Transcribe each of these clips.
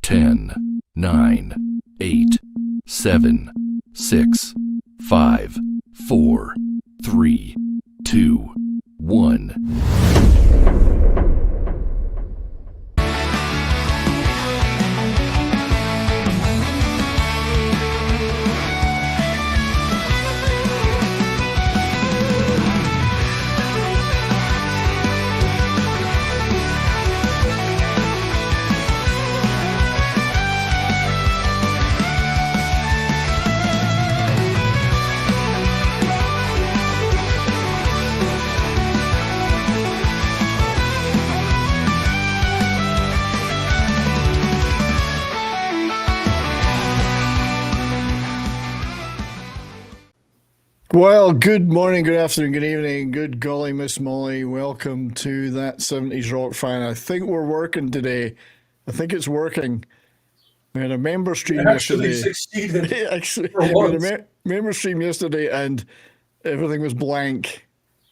10, 9, 8, 7, 6, 5, 4, 3, 2, 1. Well, good morning, good afternoon, good evening, good golly, Miss Molly. Welcome to that 70s rock fan. I think we're working today. I think it's working. We had a member stream yesterday. Succeeded. Actually, we had a member stream yesterday and everything was blank.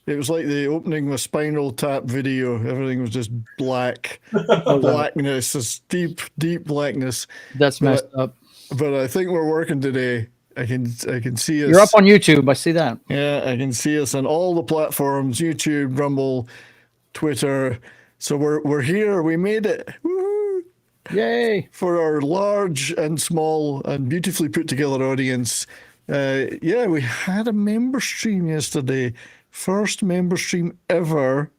It was like the opening of a Spinal Tap video. Everything was just black. Blackness, this deep, deep blackness. That's messed up. But I think we're working today. I can see us. You're up on YouTube. I see that. Yeah, I can see us on all the platforms: YouTube, Rumble, Twitter. So we're here. We made it. Woo-hoo. Yay! For our large and small and beautifully put together audience. Yeah, we had a member stream yesterday. First member stream ever.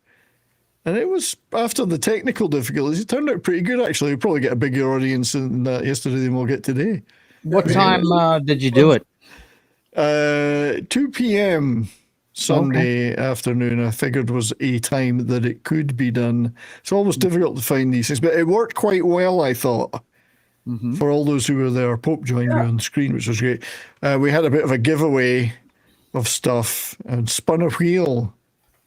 And it was after the technical difficulties. It turned out pretty good, actually. We'll probably get a bigger audience in that yesterday than we'll get today. What time did you do it? 2 p.m. Sunday afternoon, I figured was a time that it could be done. It's always difficult to find these things, but it worked quite well, I thought, for all those who were there. Pope joined me on screen, which was great. We had a bit of a giveaway of stuff and spun a wheel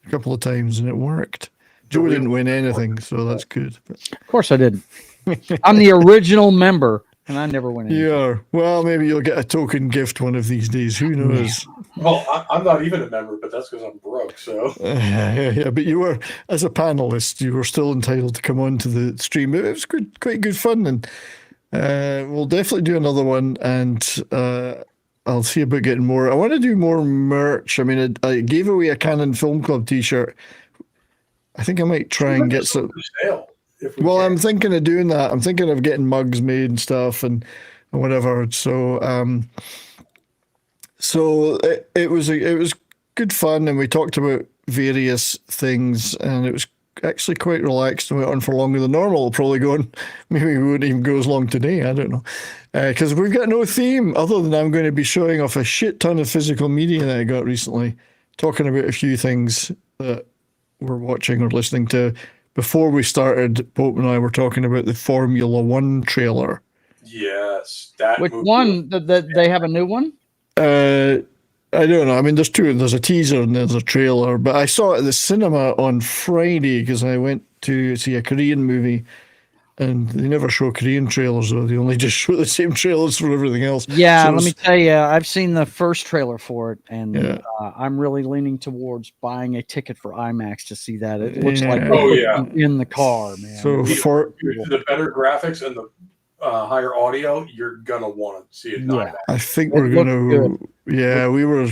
a couple of times, and it worked. Joe didn't win anything, so that's good. Of course I did. I'm the original member. And I never went in. Yeah. Well, maybe you'll get a token gift one of these days. Who knows? Well, I'm not even a member, but that's because I'm broke. So yeah. But you were, as a panelist, you were still entitled to come on to the stream. It was good, quite good fun, and we'll definitely do another one. And I'll see about getting more. I want to do more merch. I mean, I gave away a Canon Film Club T-shirt. I think I might try and get some. Well, I'm thinking of doing that. I'm thinking of getting mugs made and stuff and whatever. So, it was good fun, and we talked about various things, and it was actually quite relaxed and went on for longer than normal. We'll probably go on. Maybe we wouldn't even go as long today. I don't know, because we've got no theme other than I'm going to be showing off a shit ton of physical media that I got recently, talking about a few things that we're watching or listening to. Before we started, Pope and I were talking about the Formula One trailer. Yes. That Which one? They have a new one? I don't know. I mean, there's two. There's a teaser and there's a trailer. But I saw it at the cinema on Friday because I went to see a Korean movie. And they never show Korean trailers, though. They only just show the same trailers for everything else. Yeah, so let me tell you, I've seen the first trailer for it, and I'm really leaning towards buying a ticket for IMAX to see that. It looks like in the car, man. So for the better graphics and the higher audio, you're gonna want to see it. Yeah, I think we're gonna. Yeah,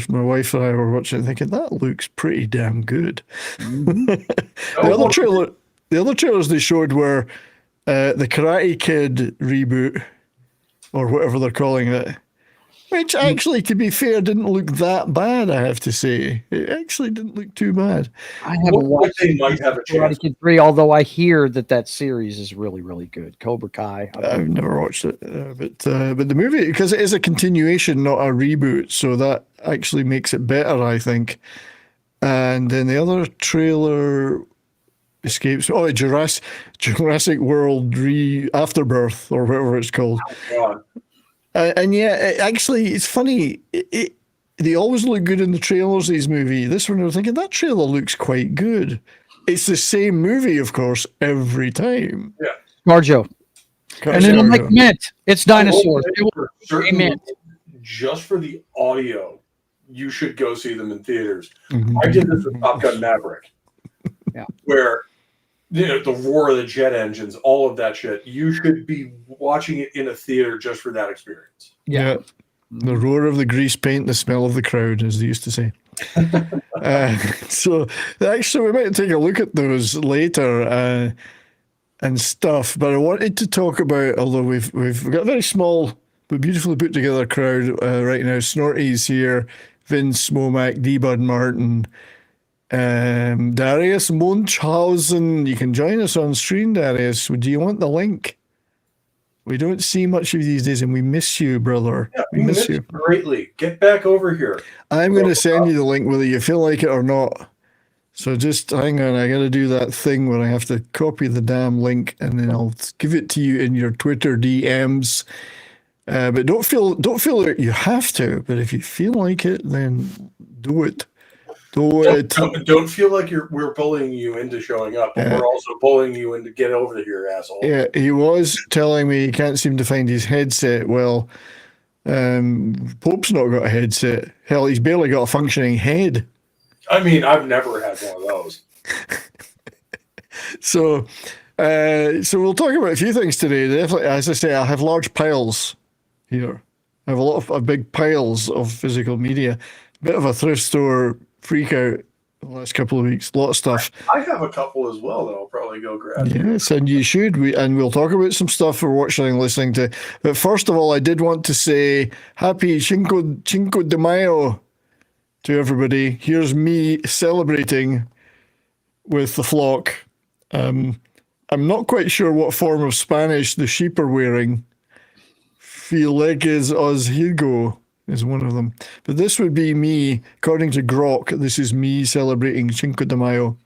my wife and I were watching, thinking that looks pretty damn good. The other trailers they showed were. The Karate Kid reboot, or whatever they're calling it, which actually, to be fair, didn't look that bad, I have to say. It actually didn't look too bad. I haven't watched Karate Kid 3, although I hear that series is really, really good. Cobra Kai. I've never watched it, but the movie, because it is a continuation, not a reboot, so that actually makes it better, I think. And then the other trailer... escapes. Oh, Jurassic World Afterbirth, or whatever it's called. Oh, and actually, it's funny. They always look good in the trailers, these movies. This one, I was thinking, that trailer looks quite good. It's the same movie, of course, every time. Yeah. Marjo. And it'll make mint. It's dinosaurs. Just for the audio, you should go see them in theaters. I did this with Top Gun Maverick. Yeah. Where the roar of the jet engines, all of that shit. You should be watching it in a theater just for that experience. Yeah. The roar of the grease paint, the smell of the crowd, as they used to say. So actually, we might take a look at those later and stuff. But I wanted to talk about, although we've got a very small but beautifully put together crowd right now. Snorty's here, Vince, Momac, D-Bud Martin, Darius Munchhausen. You can join us on stream, Darius. Do you want the link? We don't see much of you these days, and we miss you, brother. Yeah, we miss you greatly. Get back over here. I'm going to send you the link whether you feel like it or not. So just hang on. I got to do that thing where I have to copy the damn link, and then I'll give it to you in your Twitter DMs. But don't feel that you have to. But if you feel like it, then do it. Don't feel like we're bullying you into showing up, but we're also bullying you into get over here, asshole. Yeah, he was telling me he can't seem to find his headset. Well, Pope's not got a headset. Hell, he's barely got a functioning head. I mean, I've never had one of those. So we'll talk about a few things today. Definitely, as I say, I have large piles here. I have a lot of big piles of physical media. Bit of a thrift store freak out the last couple of weeks. A lot of stuff. I have a couple as well that I'll probably go grab. Yes, and you should. We'll talk about some stuff we're watching and listening to. But first of all, I did want to say happy Cinco de Mayo to everybody. Here's me celebrating with the flock. I'm not quite sure what form of Spanish the sheep are wearing. Fileges os Higo is one of them. But this would be me, according to Grok, this is me celebrating Cinco de Mayo.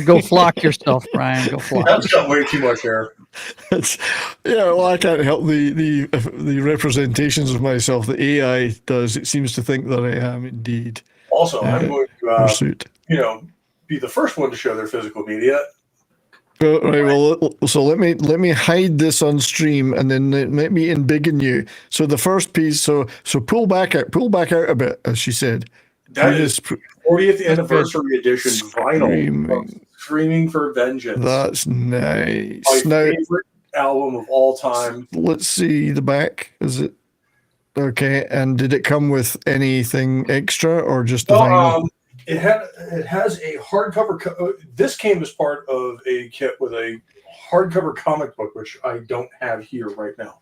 Go flock yourself, Brian. Go flock. That's got way too much hair. Well, I can't help the representations of myself that AI does. It seems to think that I am indeed. Also, I'm going to, be the first one to show their physical media. Right. Well, so let me hide this on stream, and then let me embiggen you. So the first piece. So pull back out a bit, as she said. That is 40th anniversary edition vinyl. Screaming for Vengeance. That's nice. My favorite album of all time. Let's see the back. Is it okay? And did it come with anything extra or just the vinyl? It has a hardcover. This came as part of a kit with a hardcover comic book, which I don't have here right now.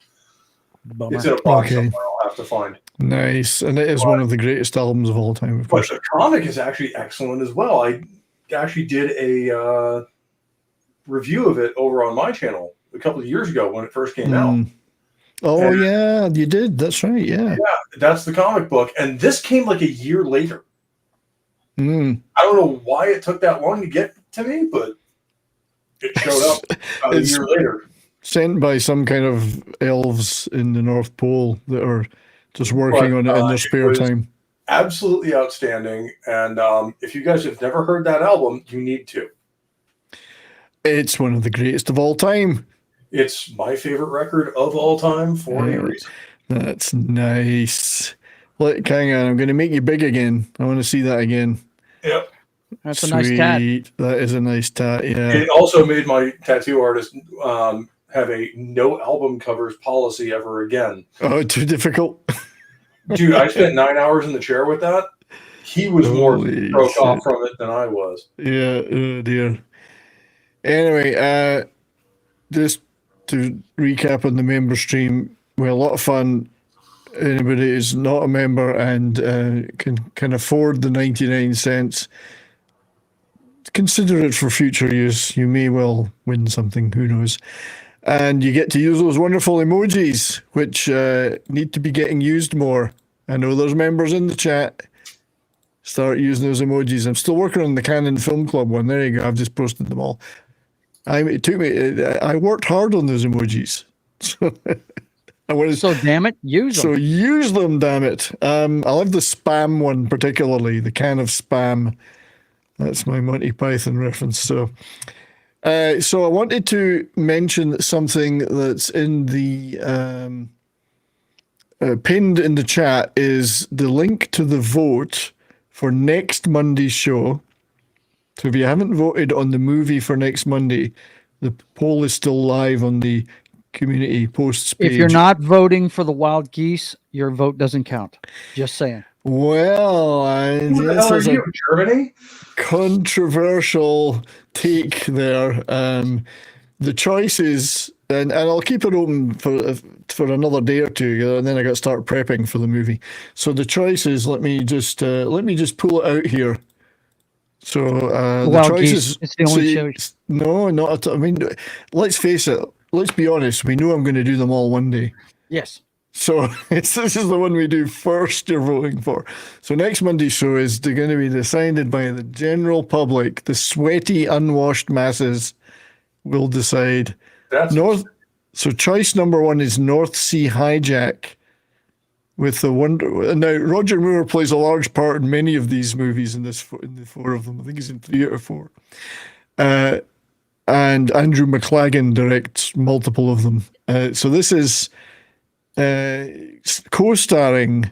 Bummer. It's in a box somewhere I'll have to find. Nice. And it is one of the greatest albums of all time, of course. But the comic is actually excellent as well. I actually did a review of it over on my channel a couple of years ago when it first came out. Oh, yeah, you did. That's right, yeah. Yeah, that's the comic book. And this came like a year later. I don't know why it took that long to get to me, but it showed up a year later. Sent by some kind of elves in the North Pole that are just working on it in their spare time. Absolutely outstanding. And if you guys have never heard that album, you need to. It's one of the greatest of all time. It's my favorite record of all time for any reason. That's nice. Hang on, I'm going to make you big again. I want to see that again. Yep. That's a nice tat. That is a nice tat, yeah. It also made my tattoo artist have a no album covers policy ever again. Oh, too difficult. Dude, I spent 9 hours in the chair with that. He was more broke off from it than I was. Yeah, oh dear. Anyway, just to recap on the member stream, we had a lot of fun. Anybody who's not a member and can afford the 99 cents, consider it for future use. You may well win something, who knows. And you get to use those wonderful emojis, which need to be getting used more. I know there's members in the chat. Start using those emojis. I'm still working on the Canon Film Club one. There you go. I've just posted them all. I worked hard on those emojis. So damn it, use them. So use them, damn it. I love the spam one particularly, the can of spam. That's my Monty Python reference. So I wanted to mention something that's in the pinned in the chat is the link to the vote for next Monday's show. So if you haven't voted on the movie for next Monday, the poll is still live on the community posts page. If you're not voting for the wild geese, your vote doesn't count. Just saying. Well, Who the hell are you, Germany? Controversial take there. The choices, and I'll keep it open for another day or two, and then I got to start prepping for the movie. So the choices, let me just pull it out here. So the choices. It's the only choice. No, not at all. I mean, let's face it. Let's be honest. We know I'm going to do them all one day. Yes. So this is the one we do first. You're voting for. So next Monday's show is going to be decided by the general public. The sweaty, unwashed masses will decide. So choice number 1 is North Sea Hijack. With the wonder now, Roger Moore plays a large part in many of these movies in the 4 of them. I think he's in 3 out of 4. And Andrew McLagan directs multiple of them. So this is co-starring,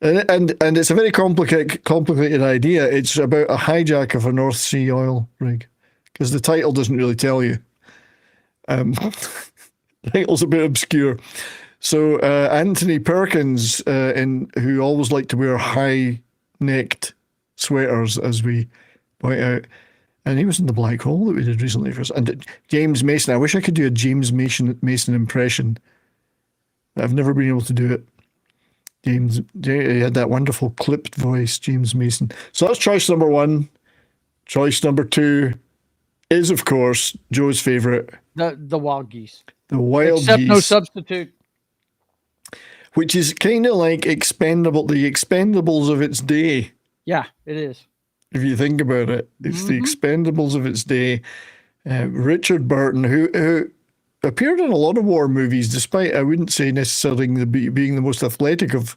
and it's a very complicated idea. It's about a hijack of a North Sea oil rig, because the title doesn't really tell you. The title's a bit obscure. So Anthony Perkins, who always liked to wear high-necked sweaters, as we point out, and he was in The Black Hole that we did recently first. And James Mason. I wish I could do a James Mason impression. I've never been able to do it. He had that wonderful clipped voice, James Mason. So that's choice number 1. Choice number 2 is, of course, Joe's favorite. The wild geese. The wild geese. Except no substitute. Which is kind of like the Expendables of its day. Yeah, it is. If you think about it, it's the Expendables of its day. Richard Burton, who appeared in a lot of war movies, despite, I wouldn't say necessarily being the most athletic of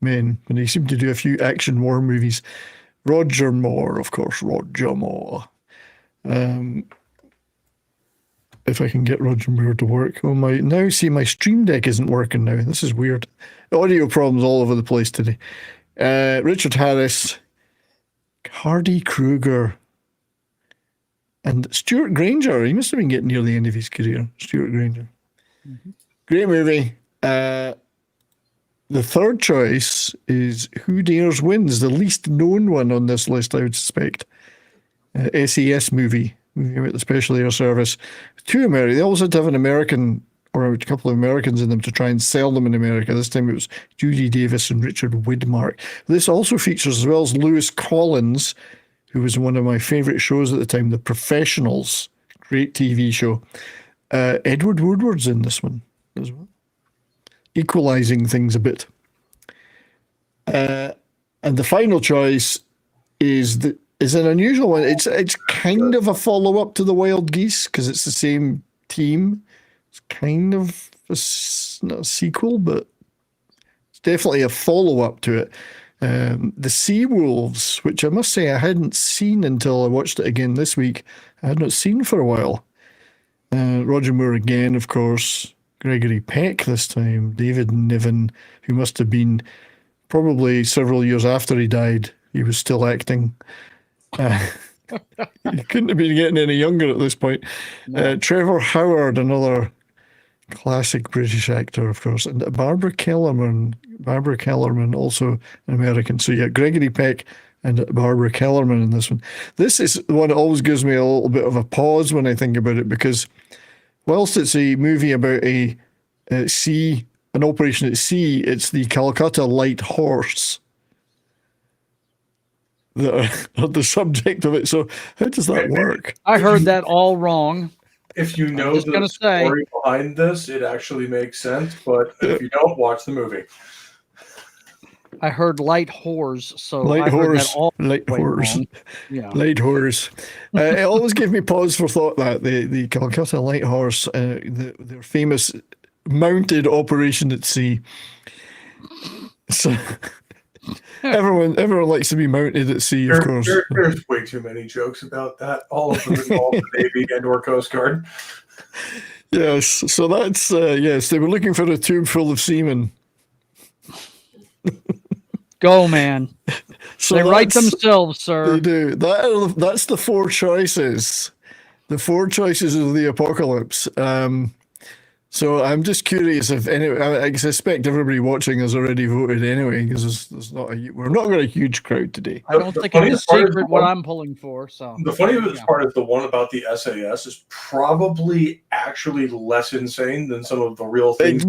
men, but he seemed to do a few action war movies. Roger Moore, of course, Roger Moore. If I can get Roger Moore to work. Oh, my Stream Deck isn't working now. This is weird. Audio problems all over the place today. Richard Harris, Hardy Kruger, and Stuart Granger. He must have been getting near the end of his career. Stuart Granger. Great movie. The third choice is Who Dares Wins, the least known one on this list, I would suspect. SAS movie about the Special Air Service. 2 Americans. They always had to have an American or a couple of Americans in them to try and sell them in America. This time it was Judy Davis and Richard Widmark. This also features, as well as Lewis Collins, who was one of my favourite shows at the time, The Professionals, great TV show. Edward Woodward's in this one as well, equalising things a bit. And the final choice is an unusual one. It's kind of a follow-up to The Wild Geese, because it's the same team. It's kind of not a sequel, but it's definitely a follow-up to it. The Seawolves, which I must say I hadn't seen until I watched it again this week. I had not seen for a while. Roger Moore again, of course. Gregory Peck this time. David Niven, who must have been probably several years after he died. He was still acting. He couldn't have been getting any younger at this point. No. Trevor Howard, another classic British actor, of course, and Barbara Kellerman, also an American. So yeah, Gregory Peck and Barbara Kellerman in this one. This is one that always gives me a little bit of a pause when I think about it, because whilst it's a movie about an operation at sea, it's the Calcutta Light Horse that are the subject of it. So how does that work? I heard that all wrong. If you know the story behind this, it actually makes sense. But if you don't, watch the movie. I heard light whores, so light I heard horse, that all light horse, yeah. Light horse. It always gave me pause for thought that the Calcutta Light Horse, their famous mounted operation at sea. So everyone likes to be mounted at sea, of course. There's way too many jokes about that. All of them involve the Navy and/or Coast Guard. Yes, so that's yes. They were looking for a tube full of seamen. Go, man. So They write themselves, sir. They do. That's the 4 choices. The 4 choices of the apocalypse. So I'm just curious if I suspect everybody watching has already voted anyway, because we're not got a huge crowd today. I don't think it's a secret what I'm pulling for. So the funniest part is the one about the SAS is probably actually less insane than some of the real things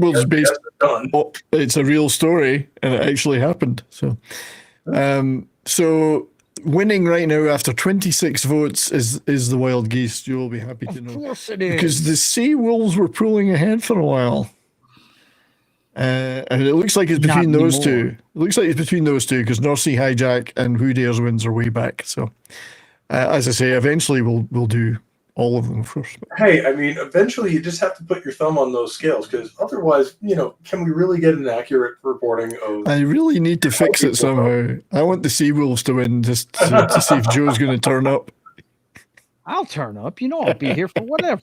done. It's a real story, and it actually happened. So, winning right now after 26 votes is the wild geese. You'll be happy to know. Of course it is. Because the sea wolves were pulling ahead for a while. And it looks like it's between those two. It looks like it's between those two because North Sea Hijack and Who Dares Wins are way back. So, as I say, eventually we'll do all of them first. Hey, I mean, eventually you just have to put your thumb on those scales because otherwise, can we really get an accurate reporting of... I really need to fix it somehow. I want the Seawolves to win just to see if Joe's going to turn up. I'll turn up. I'll be here for whatever.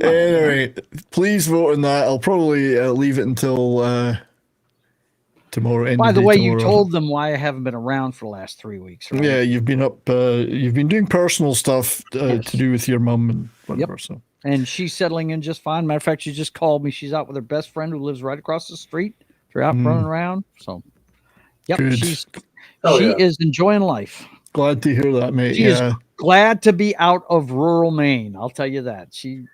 Anyway, please vote on that. I'll probably leave it until tomorrow. By the way, you told them why I haven't been around for the last 3 weeks, right? Yeah, you've been up. You've been doing personal stuff to do with your mum and whatever. Yep. So, and she's settling in just fine. Matter of fact, she just called me. She's out with her best friend who lives right across the street. They're out running around. So, yep, good. she is enjoying life. Glad to hear that, mate. She is glad to be out of rural Maine. I'll tell you that. She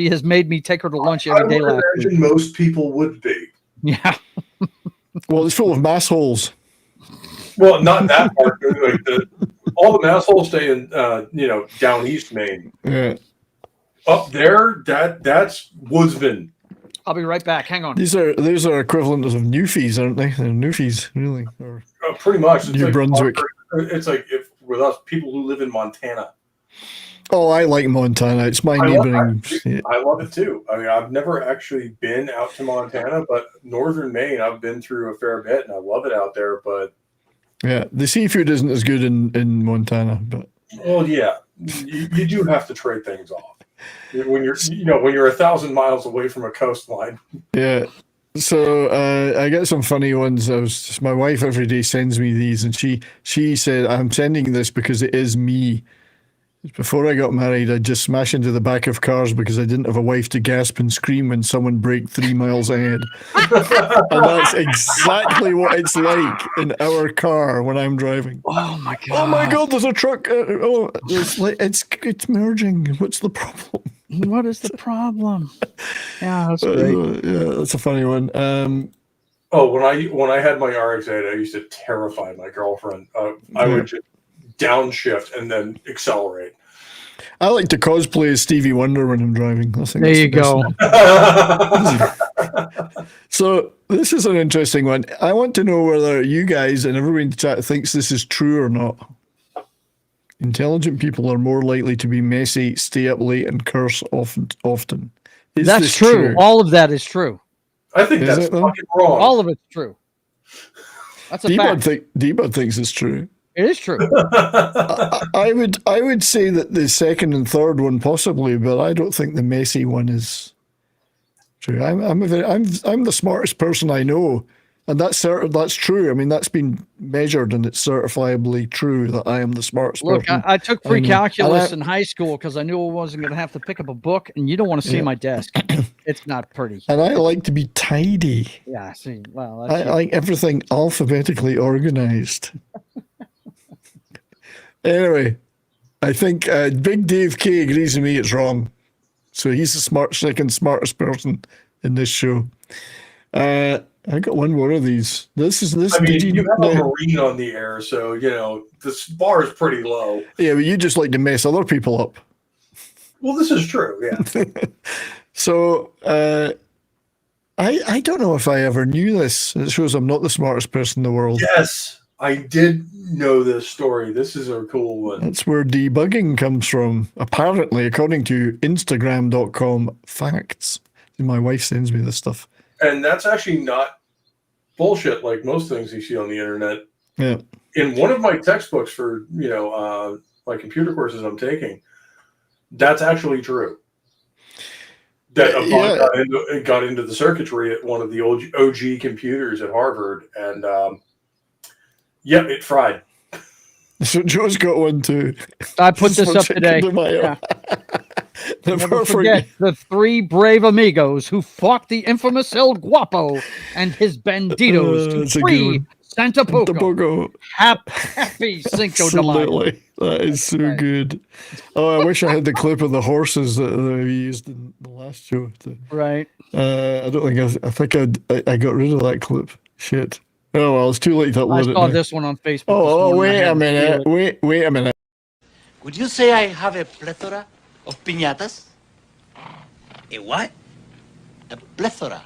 has made me take her to lunch every day last week. Most people would be. Yeah. Well, it's full of mass holes. Well, not that part. All the mass holes stay in, down east Maine. Yeah. Up there, that's woodsman. I'll be right back. Hang on. These are equivalents of Newfies, aren't they? They're Newfies, really. Or pretty much. It's New Brunswick. It's like with us people who live in Montana. Oh, I like Montana. It's my neighboring state. I love it too. I mean, I've never actually been out to Montana, but northern Maine, I've been through a fair bit, and I love it out there. But yeah, the seafood isn't as good in Montana, but yeah, you do have to trade things off when you're 1,000 miles away from a coastline. Yeah. So I get some funny ones. My wife every day sends me these, and she said, "I'm sending this because it is me. Before I got married, I'd just smash into the back of cars because I didn't have a wife to gasp and scream when someone braked 3 miles ahead." And that's exactly what it's like in our car when I'm driving. Oh my god! Oh my god! There's a truck. It's merging. What's the problem? What is the problem? Yeah, that's great. Yeah, that's a funny one. When I had my RX-8, I used to terrify my girlfriend. I would just downshift and then accelerate. I like to cosplay as Stevie Wonder when I'm driving. There you go. So this is an interesting one. I want to know whether you guys and everybody in the chat thinks this is true or not. Intelligent people are more likely to be messy, stay up late, and curse often. That's true. All of that is true. I think that's fucking wrong. All of it's true. That's a fact. D-Bud thinks it's true. It is true. I would say that the second and third one possibly, but I don't think the messy one is true. I'm the smartest person I know, and that's true. I mean, that's been measured, and it's certifiably true that I am the smartest person. Look, I took pre-calculus in high school because I knew I wasn't going to have to pick up a book, and you don't want to see my desk. It's not pretty. And I like to be tidy. Yeah. See, well, I like everything alphabetically organized. Anyway, I think Big Dave K agrees with me it's wrong. So he's the second smartest person in this show. I got one more of these. I mean, you have a Marine on the air, so, this bar is pretty low. Yeah, but you just like to mess other people up. Well, this is true, yeah. So, I don't know if I ever knew this. It shows I'm not the smartest person in the world. Yes, I did know this story. This is a cool one. That's where debugging comes from, apparently, according to Instagram.com facts. My wife sends me this stuff. And that's actually not bullshit like most things you see on the internet. Yeah. In one of my textbooks for, my computer courses I'm taking, that's actually true. That a bug got into the circuitry at one of the OG computers at Harvard, and Yep, it fried. So Joe's got one too. I put this up today. Yeah. Never forget the 3 brave amigos who fought the infamous El Guapo and his banditos to free Santa Poco. Happy Cinco de Mayo. Absolutely. That is so good. Oh, I wish I had the clip of the horses that we used in the last show. Right. I don't think I think I got rid of that clip. Shit. Oh, well, it's too late to upload it. I saw this one on Facebook. Oh, wait a minute. Wait a minute. Would you say I have a plethora of piñatas? A what? A plethora.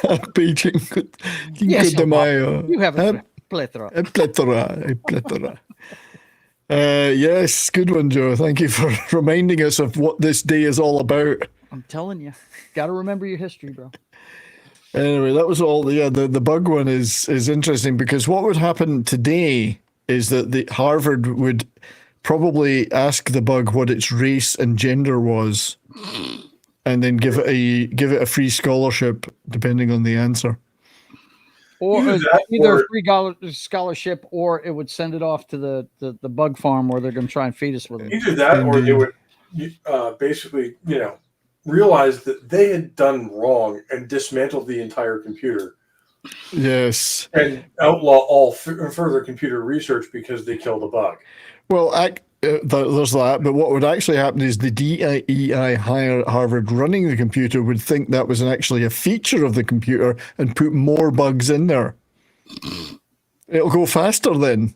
Happy Cinco de Mayo. You have a plethora. A plethora. Yes, good one, Joe. Thank you for reminding us of what this day is all about. I'm telling you, got to remember your history, bro. Anyway, that was all. Yeah, the bug one is interesting because what would happen today is that the Harvard would probably ask the bug what its race and gender was, and then give it a free scholarship depending on the answer. Or either a free scholarship, or it would send it off to the bug farm where they're going to try and feed us with it. Either that, or they would basically, realize that they had done wrong and dismantled the entire computer. Yes. And outlaw all further computer research because they killed a bug. Well, there's that, but what would actually happen is the DEI higher at Harvard running the computer would think that was actually a feature of the computer and put more bugs in there. It'll go faster then.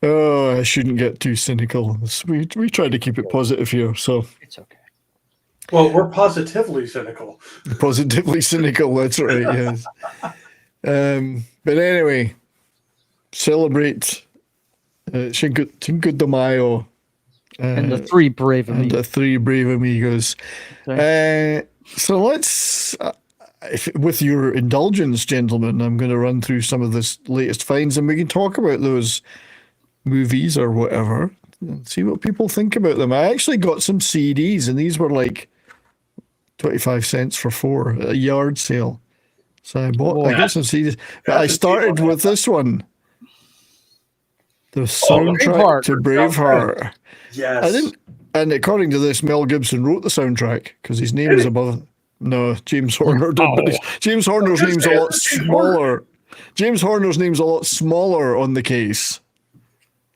Oh, I shouldn't get too cynical. We try to keep it positive here, so it's okay. Well, we're positively cynical. Positively cynical, that's right, yes. But anyway, celebrate Cinco de Mayo. And the 3 brave amigos. And the 3 brave amigos. Okay. So let's, with your indulgence, gentlemen, I'm going to run through some of the latest finds and we can talk about those movies or whatever and see what people think about them. I actually got some CDs and these were like 25 cents for 4 at a yard sale. So I got some CDs. But I started with this one. The soundtrack to Braveheart. Yes. And according to this, Mel Gibson wrote the soundtrack because his name is above. No, James Horner did, but James Horner's name's a lot smaller. James Horner's name's a lot smaller on the case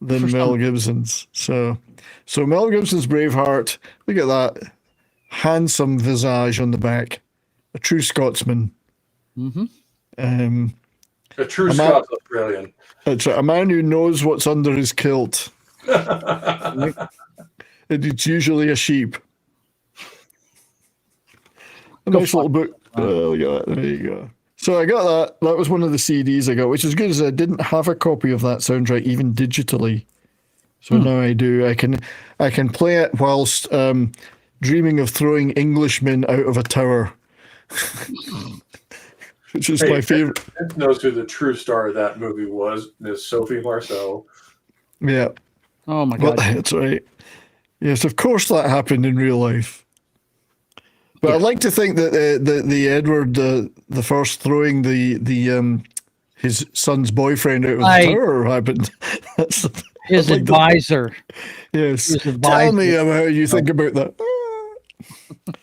than Mel Gibson's. So Mel Gibson's Braveheart. Look at that handsome visage on the back. A true Scotsman. Mm-hmm. A true Scots Australian. That's right. A man who knows what's under his kilt. It's usually a sheep. A nice little book. Oh, yeah, there you go. So I got that. That was one of the CDs I got, which is good as I didn't have a copy of that soundtrack even digitally. So now I do. I can play it whilst dreaming of throwing Englishmen out of a tower. Which is my favorite. Knows who the true star of that movie was, Miss Sophie Marceau. Yeah. Oh my God. Well, that's right. Yes, of course that happened in real life. But I'd like to think that the Edward the first throwing the his son's boyfriend out of the tower happened. That's his advisor. Yes. Tell me about how you think about that.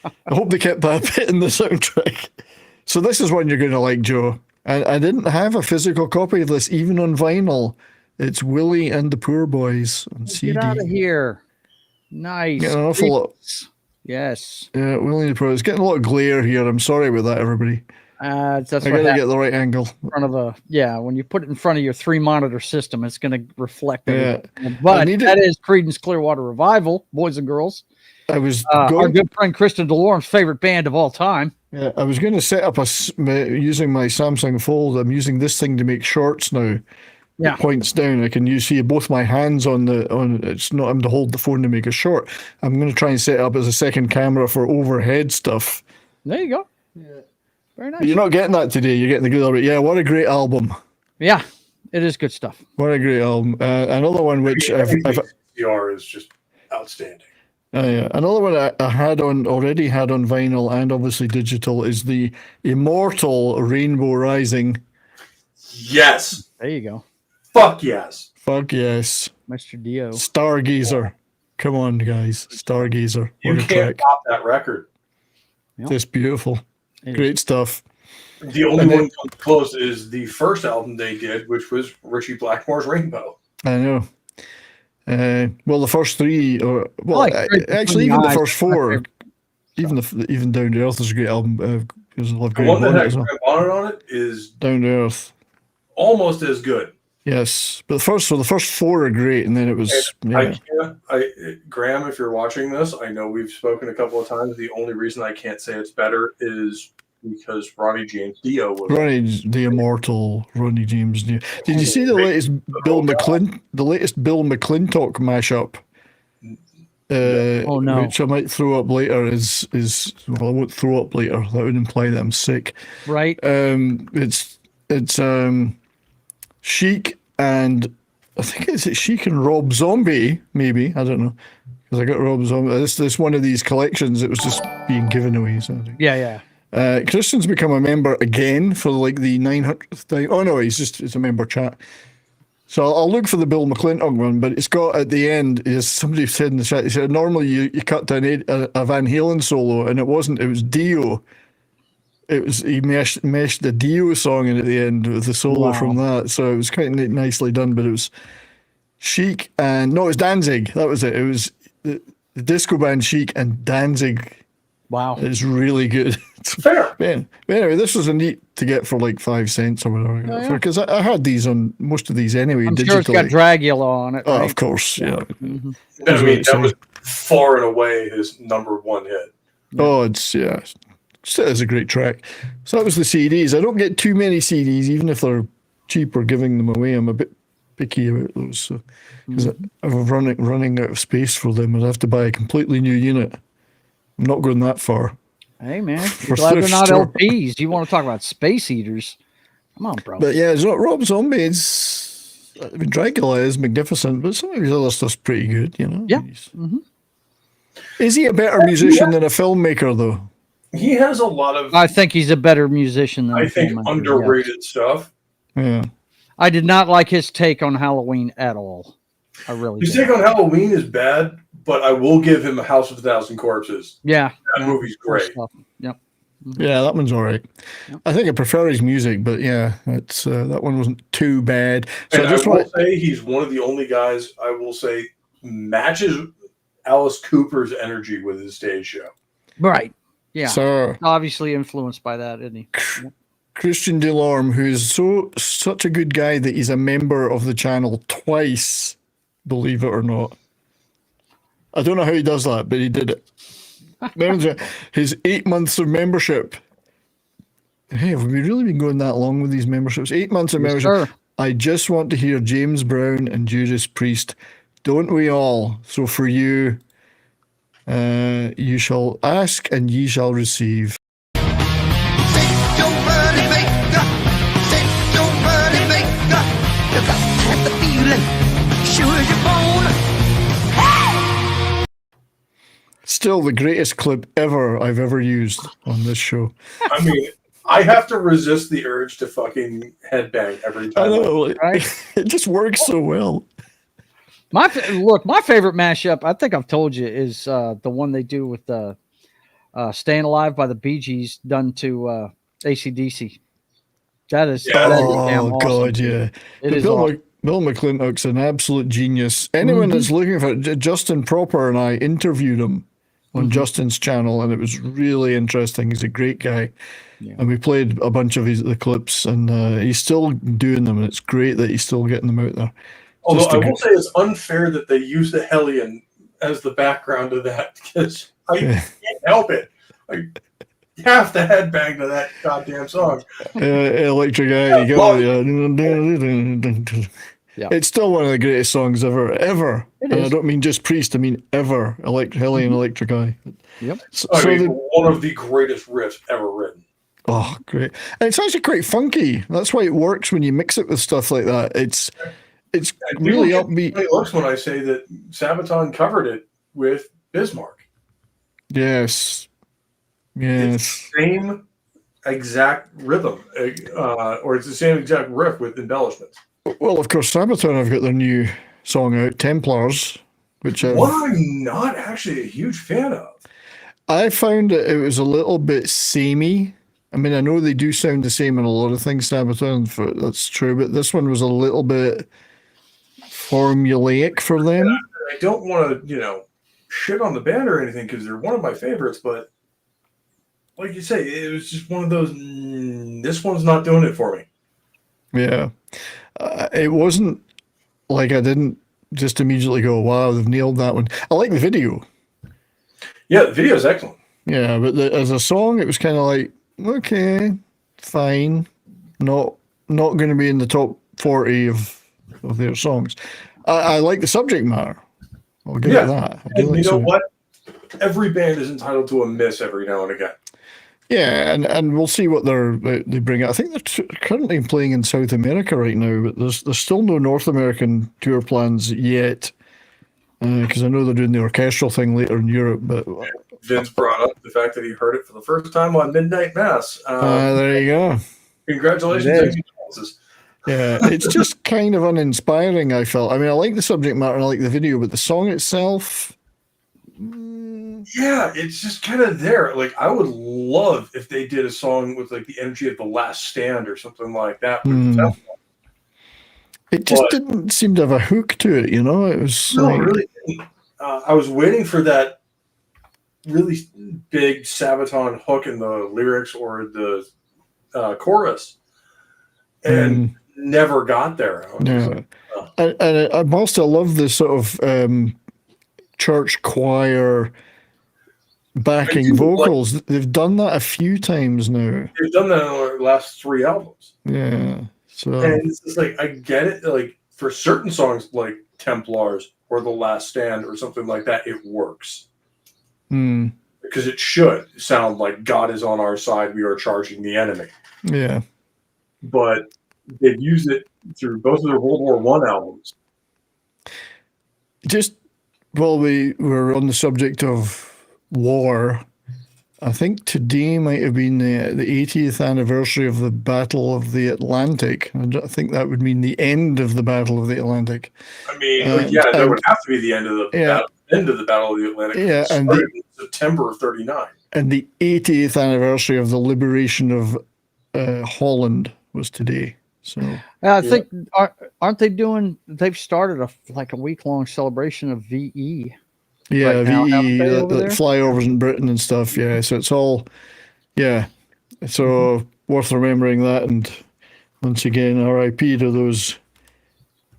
I hope they kept that bit in the soundtrack. So this is one you're going to like, Joe. And I didn't have a physical copy of this, even on vinyl. It's Willie and the Poor Boys on CD. Get out of here. Nice. Getting an awful lot. Yes. Yeah, Willie and the Poor Boys. Getting a lot of glare here. I'm sorry about that, everybody. That's I got to get the right angle. In front of when you put it in front of your 3-monitor system, it's going to reflect it. Yeah. But that is Creedence Clearwater Revival, boys and girls. I was our good friend Kristen DeLorean's favorite band of all time. Yeah, I was going to set up using my Samsung Fold. I'm using this thing to make shorts now. Yeah, it points down. I can see both my hands on. It's not. I'm to hold the phone to make a short. I'm going to try and set it up as a second camera for overhead stuff. There you go. Yeah, very nice. But you're not getting that today. You're getting the good album. Yeah, what a great album. Yeah, it is good stuff. What a great album. Another one which CR is just outstanding. Yeah. Another one I already had on vinyl and obviously digital is the immortal Rainbow Rising. Yes. There you go. Fuck yes. Fuck yes. Mr. Dio. Stargazer. Come on, guys. Stargazer. You can't top that record. Yep. Just beautiful. Great stuff. The only one close is the first album they did, which was Richie Blackmore's Rainbow. I know. Well, the first three, actually, even the first four, even Down to Earth is a great album. Because I love the one that has Graham Bonnet on it is Down to Earth, almost as good. Yes, but the first four are great, and then it was. Graham, if you're watching this, I know we've spoken a couple of times. The only reason I can't say it's better is because Ronnie James Dio was the immortal Ronnie James Dio. Did you see the latest Bill McClintock mashup? No. Which I might throw up later is well, I won't throw up later. That would imply that I'm sick. Right. It's Chic and I think it's Chic and Rob Zombie, maybe. I don't know. Because I got Rob Zombie. This one of these collections. It was just being given away. So yeah. Christian's become a member again for like the 900th time. Oh no, it's a member chat. So I'll look for the Bill McClintock one, but it's got at the end, as somebody said in the chat, he said normally you cut down a Van Halen solo, and it wasn't, it was Dio. He meshed the Dio song in at the end with the solo from that. So it was quite nicely done, but it was Chic and it was Danzig. That was it. It was the disco band Chic and Danzig. Wow. It's really good. Fair. Man. Anyway, this was a neat to get for like 5 cents or whatever. Because I had these on most of these anyway. I'm digitally. sure it's got Dragula on it. Oh, right? of course, yeah. Mm-hmm. I mean, that was far and away his #1 hit. Oh, it's a great track. So that was the CDs. I don't get too many CDs, even if they're cheap or giving them away. I'm a bit picky about those. Because I'm running out of space for them. I'd have to buy a completely new unit. I'm not going that far. Hey, man. You're glad they're not LPs. You want to talk about space eaters. Come on, bro. But yeah, it's not Rob Zombie. Dracula is magnificent, but some of his other stuff's pretty good, you know? Yeah. Is he a better musician than a filmmaker, though? He has a lot of... I think he's a better musician than underrated stuff. Yeah. I did not like his take on Halloween at all. I really His take on Halloween is bad, but I will give him A House of a Thousand Corpses. Yeah. That movie's great. Yep. Yeah, that one's all right. Yep. I think I prefer his music, but yeah, it's that one wasn't too bad. So and I will say he's one of the only guys I will say matches Alice Cooper's energy with his stage show. Right. Yeah. So obviously influenced by that, isn't he? Yep. Christian Delorme, who is such a good guy that he's a member of the channel twice, believe it or not. I don't know how he does that, but he did it. His 8 months of membership. Hey, have we really been going that long with these memberships? 8 months of membership. Sir. I just want to hear James Brown and Judas Priest. Don't we all? So for you, you shall ask and ye shall receive. Still the greatest clip I've ever used on this show. I mean, I have to resist the urge to fucking headbang every time. I know, it just works so well. My favorite mashup, I think I've told you, is the one they do with the "Staying Alive" by the Bee Gees done to AC/DC. That is damn awesome. God, yeah. It is Bill McClintock's an absolute genius. Anyone that's looking for it, Justin Proper and I interviewed him on Justin's channel, and it was really interesting. He's a great guy. Yeah. And we played a bunch of the clips, and he's still doing them, and it's great that he's still getting them out there. Although I will say it's unfair that they use the Hellion as the background of that, because I can't help it. I have to headbang to that goddamn song. Electric Eye. It's still one of the greatest songs ever. And I don't mean just Priest, I mean ever. Hellion Electric Eye. Yep. One of the greatest riffs ever written. Oh, great. And it's actually quite funky. That's why it works when you mix it with stuff like that. It's really upbeat. It looks when I say that Sabaton covered it with Bismarck. Yes. It's the same exact rhythm, or it's the same exact riff with embellishments. Well, of course, Sabaton have got their new song out, Templars, which I'm not actually a huge fan of. I found it was a little bit samey. I mean, I know they do sound the same in a lot of things, Sabaton, that's true, but this one was a little bit formulaic for them. I don't want to, shit on the band or anything because they're one of my favorites, but like you say, it was just one of those, this one's not doing it for me. Yeah. It wasn't like I didn't just immediately go, wow, they've nailed that one. I like the video. Yeah, the video is excellent. Yeah, but as a song, it was kind of like, okay, fine. Not going to be in the top 40 of their songs. I like the subject matter. I'll give it that. And you know what? Every band is entitled to a miss every now and again. Yeah, and we'll see what they bring out. I think they're currently playing in South America right now, but there's still no North American tour plans yet, because I know they're doing the orchestral thing later in Europe. But Vince brought up the fact that he heard it for the first time on Midnight Mass. There you go. Congratulations. Yeah, it's just kind of uninspiring, I felt. I mean, I like the subject matter and I like the video, but the song itself... Yeah, it's just kind of there. Like, I would love if they did a song with like the energy of The Last Stand or something like that. It just didn't seem to have a hook to it, It was really didn't. I was waiting for that really big Sabaton hook in the lyrics or the chorus, and never got there. And I also love the sort of church choir backing vocals. They've done that a few times now. They've done that on their last 3 albums. Yeah. So and it's just like, I get it. Like for certain songs like Templars or The Last Stand or something like that, it works. Because it should sound like God is on our side. We are charging the enemy. Yeah. But they've used it through both of their World War I albums. Just while we were on the subject of war, I think today might have been the 80th anniversary of the Battle of the Atlantic. I think that would mean the end of the Battle of the Atlantic. I mean, that would have to be the end of the Battle of the Atlantic. Yeah, and in September of '39. And the 80th anniversary of the liberation of Holland was today. So I think aren't they doing? They've started a week-long celebration of VE. Yeah, right now, VE, the flyovers in Britain and stuff. Yeah, so it's all, so worth remembering that. And once again, R.I.P. to those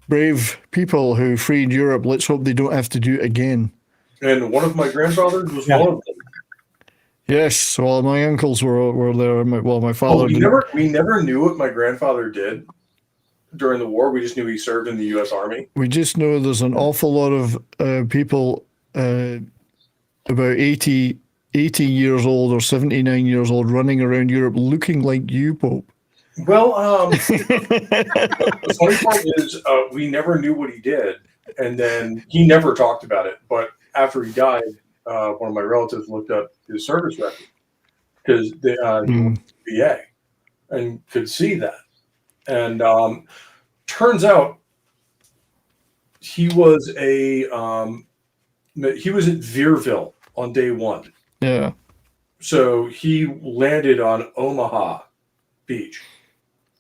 brave people who freed Europe. Let's hope they don't have to do it again. And one of my grandfathers was one of them. Yes, well, my uncles were there. My father. We never knew what my grandfather did during the war. We just knew he served in the U.S. Army. We just know there's an awful lot of people about 80 years old or 79 years old running around Europe looking like you, Pope. Well, the funny part is we never knew what he did, and then he never talked about it. But after he died, one of my relatives looked up his service record because he went to VA and could see that. And turns out he was he was at Veerville on day 1. Yeah. So he landed on Omaha Beach.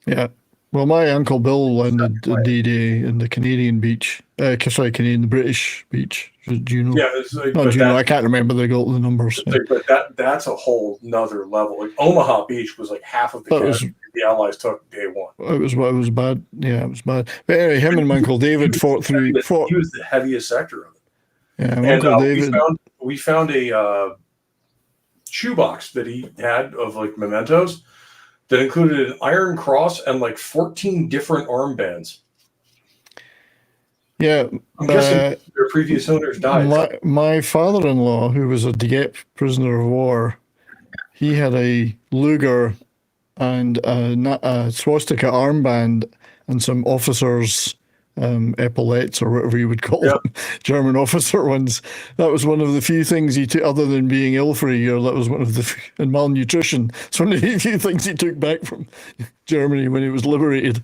Yeah. Well, my Uncle Bill landed on D-Day in the Canadian beach. The British beach. Do you know? Yeah. It's like, I can't remember the numbers. But that's a whole nother level. Like Omaha Beach was like half of the Allies took day 1. It was bad. Yeah, it was bad. But anyway, him and my Uncle David fought through. He was the heaviest sector of it. Yeah, and David. We found a shoebox that he had of like mementos that included an iron cross and like 14 different armbands. Yeah. I'm guessing their previous owners died. My father-in-law, who was a Dieppe prisoner of war, he had a Luger and a swastika armband and some officers' epaulets or whatever you would call them, German officer ones. That was one of the few things he took, other than being ill for a year. That was one of the and malnutrition. It's one of the few things he took back from Germany when he was liberated.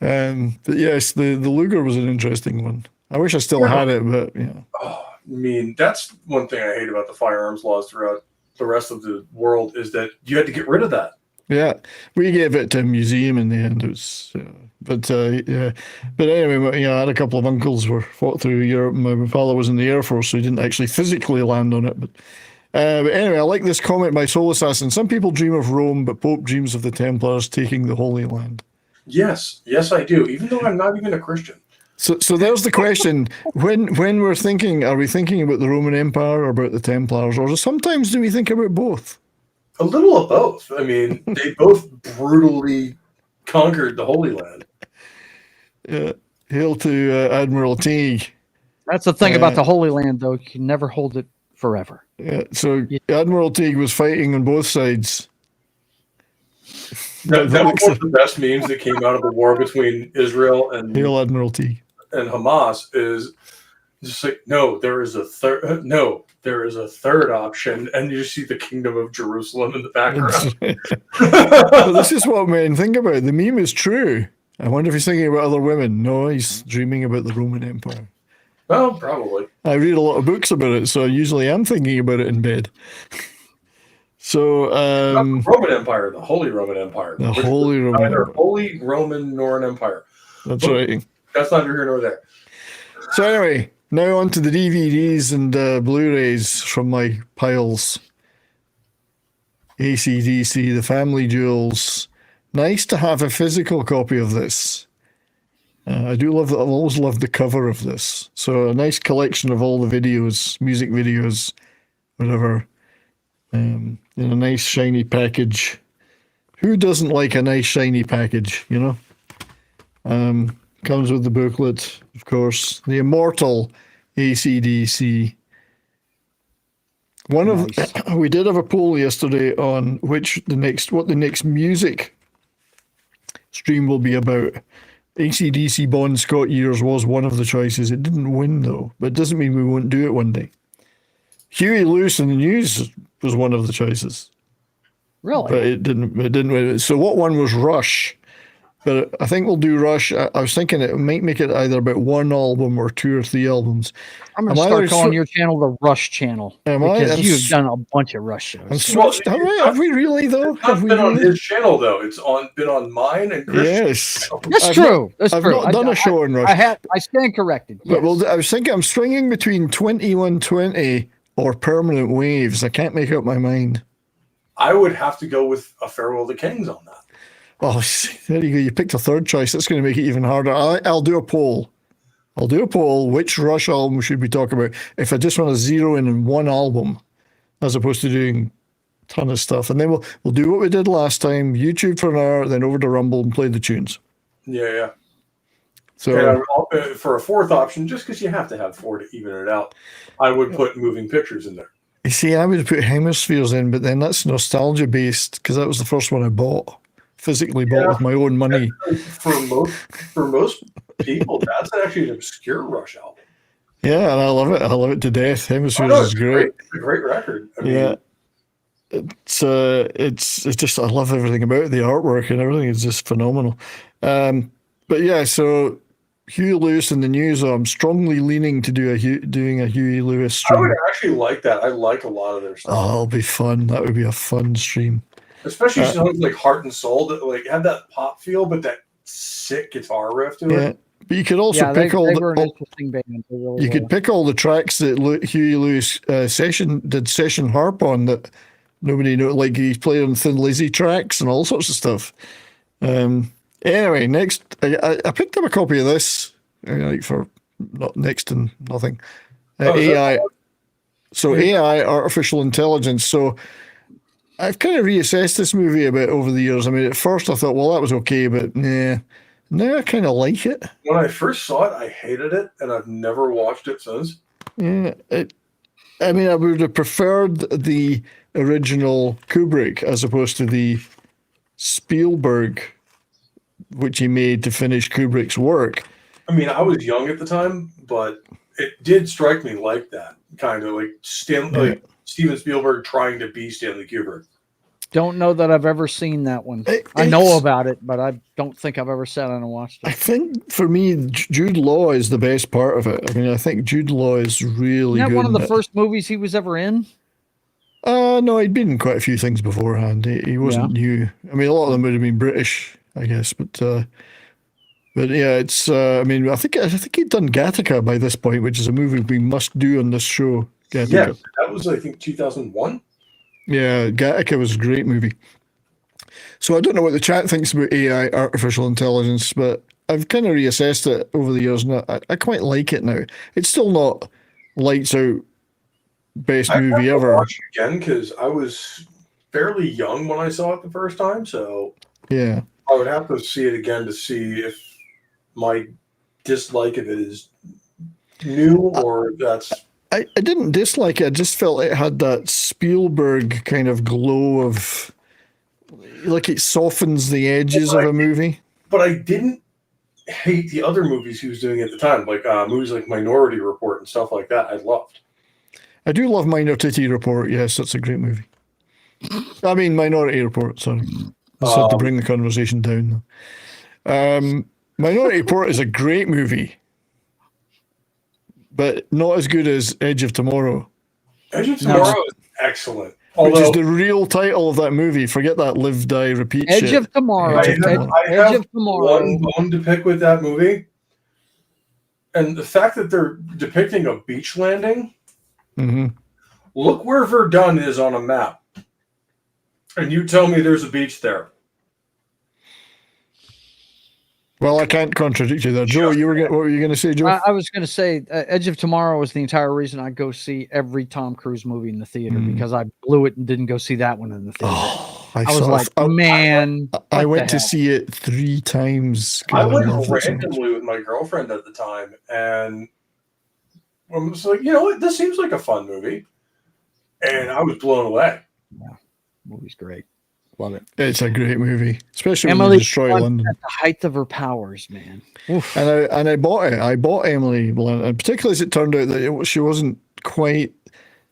But yes, the Luger was an interesting one. I wish I still had it, but yeah. Oh, I mean, that's one thing I hate about the firearms laws throughout the rest of the world is that you had to get rid of that. Yeah, we gave it to a museum in the end. It was, yeah. But anyway, I had a couple of uncles who fought through Europe. My father was in the Air Force, so he didn't actually physically land on it. But anyway, I like this comment by Soul Assassin. Some people dream of Rome, but Pope dreams of the Templars taking the Holy Land. Yes, I do, even though I'm not even a Christian. So there's the question. When we're thinking, are we thinking about the Roman Empire or about the Templars? Or sometimes do we think about both? A little of both. I mean, they both brutally conquered the Holy Land. Yeah. Hail to Admiral Teague. That's the thing about the Holy Land, though. You can never hold it forever. Yeah. So Admiral Teague was fighting on both sides. That was one of the best memes that came out of the war between Israel and Hail Admiral Teague and Hamas is just like, no, there is a third. No, there is a third option, and you see the Kingdom of Jerusalem in the background. Well, this is what men think about. The meme is true. I wonder if he's thinking about other women. No, he's dreaming about the Roman Empire. Well, probably. I read a lot of books about it, so usually I'm thinking about it in bed. So, not the Roman Empire, the Holy Roman Empire. The Holy Roman Empire. Neither Holy Roman nor an empire. That's right. That's neither here nor there. So anyway, now on to the DVDs and Blu-rays from my piles. AC/DC, The Family Jewels. Nice to have a physical copy of this. I do love that. I've always loved the cover of this. So a nice collection of all the videos, music videos, whatever. In a nice shiny package. Who doesn't like a nice shiny package, you know? Comes with the booklet, of course. The immortal AC/DC. We did have a poll yesterday on what the next music stream will be about. AC/DC Bon Scott Years was one of the choices. It didn't win though, but it doesn't mean we won't do it one day. Huey Lewis in the News was one of the choices. Really? But it didn't win. So what one was Rush? But I think we'll do Rush. I was thinking it might make it either about one album or 2 or 3 albums. I'm going to start calling your channel the Rush channel. Because you've done a bunch of Rush shows. Have we really, though? It's not been on his channel, though. It's been on mine and Christian's. Yes. That's true. I've not done a show on Rush. I stand corrected. Yes. But I was thinking I'm swinging between 2120 or Permanent Waves. I can't make up my mind. I would have to go with A Farewell to Kings on that. Oh, there you go. You picked a third choice. That's going to make it even harder. I'll do a poll. Which Rush album should we talk about? If I just want to zero in one album, as opposed to doing a ton of stuff. And then we'll do what we did last time. YouTube for an hour, then over to Rumble and play the tunes. Yeah. So for a fourth option, just because you have to have 4 to even it out, I would put Moving Pictures in there. You see, I would put Hemispheres in, but then that's nostalgia based because that was the first one I physically bought with my own money. For most people, that's actually an obscure Rush album. Yeah, and I love it. I love it to death. Hemispheres is great. It's a great record. I mean, it's just, I love everything about it. The artwork and everything is just phenomenal. But yeah, so Huey Lewis in the News. I'm strongly leaning to doing a Huey Lewis stream. I would actually like that. I like a lot of their stuff. Oh, it'll be fun. That would be a fun stream. Especially songs like Heart and Soul that like had that pop feel, but that sick guitar riff to it. But you could also pick all the tracks that Huey Lewis session harp on that nobody knew. Like he played on Thin Lizzy tracks and all sorts of stuff. Anyway, next I picked up a copy of this like for next to nothing. AI. So AI, artificial intelligence. So I've kind of reassessed this movie a bit over the years. I mean, at first I thought, well, that was okay, but now I kind of like it. When I first saw it, I hated it, and I've never watched it since. Yeah, I mean, I would have preferred the original Kubrick as opposed to the Spielberg, which he made to finish Kubrick's work. I mean, I was young at the time, but it did strike me like that, kind of like like Steven Spielberg trying to be Stanley Kubrick. Don't know that I've ever seen that one. I know about it, but I don't think I've ever sat down and watched it. I think for me, Jude Law is the best part of it. I mean, I think Jude Law is really good. Isn't that one of the first movies he was ever in? No, he'd been in quite a few things beforehand. He wasn't new. I mean, a lot of them would have been British, I guess, but yeah, it's. I mean, I think he'd done Gattaca by this point, which is a movie we must do on this show. Gattaca. Yeah, that was I think 2001. Yeah, Gattaca was a great movie. So I don't know what the chat thinks about AI, artificial intelligence, but I've kind of reassessed it over the years, and I quite like it now. It's still not lights out best movie ever. Watch it again because I was fairly young when I saw it the first time, so yeah, I would have to see it again to see if my dislike of it is new or that's. I didn't dislike it. I just felt it had that Spielberg kind of glow of, like, it softens the edges of a movie. But I didn't hate the other movies he was doing at the time, like movies like Minority Report and stuff like that. I loved. I do love Minority Report. Yes, that's a great movie. I mean, Minority Report. Sorry, I just had to bring the conversation down. Minority Report is a great movie, but not as good as Edge of Tomorrow. Edge of Tomorrow is excellent. Which is the real title of that movie. Forget that live, die, repeat Edge shit. of Tomorrow. I have one bone to pick with that movie. And the fact that they're depicting a beach landing. Mm-hmm. Look where Verdun is on a map. And you tell me there's a beach there. Well, I can't contradict you there. Joe, what were you going to say, Joe? I was going to say Edge of Tomorrow was the entire reason I go see every Tom Cruise movie in the theater because I blew it and didn't go see that one in the theater. Oh, I was like, man. I went to see it 3 times. I went randomly with my girlfriend at the time, and I was like, you know what? This seems like a fun movie. And I was blown away. Yeah, movie's great. Love it. It's a great movie, especially when they destroy London. At the height of her powers, man. Oof. And I bought it. I bought Emily Blunt, and particularly as it turned out that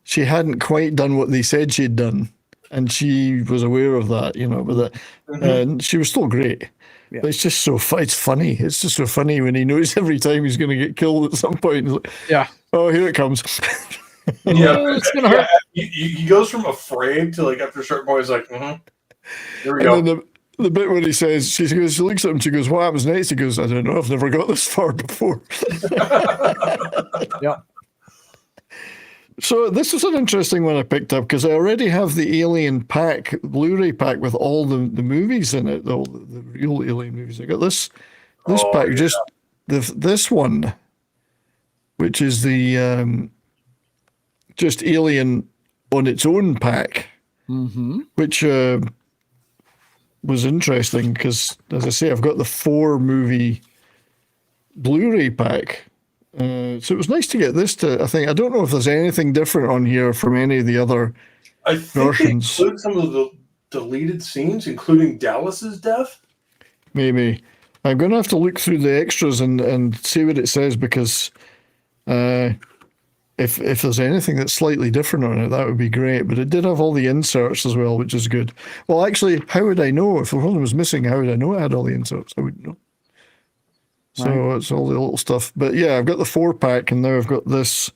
she hadn't quite done what they said she'd done, and she was aware of that, but and she was still great. Yeah. But it's just so it's funny. It's just so funny when he knows every time he's going to get killed at some point. Like, yeah. Oh, here it comes. Yeah, it's gonna hurt. He goes from afraid to like after a certain point, he's like, Here we go. And then the bit where he says, she looks at him, she goes, what happens next? He goes, I don't know, I've never got this far before. Yeah. So this was an interesting one I picked up because I already have the Alien pack, Blu-ray pack with all the movies in it, the real Alien movies. I got this pack, just this one, which is the just Alien on its own pack, which was interesting because, as I say, I've got the 4 movie Blu-ray pack. So it was nice to get this I think. I don't know if there's anything different on here from any of the other versions. They include some of the deleted scenes, including Dallas's death. Maybe. I'm going to have to look through the extras and see what it says because if there's anything that's slightly different on it, that would be great. But it did have all the inserts as well, which is good. Well, actually, how would I know? If the one was missing, how would I know it had all the inserts? I wouldn't know. So it's all the little stuff. But yeah, I've got the 4-pack, and now I've got this,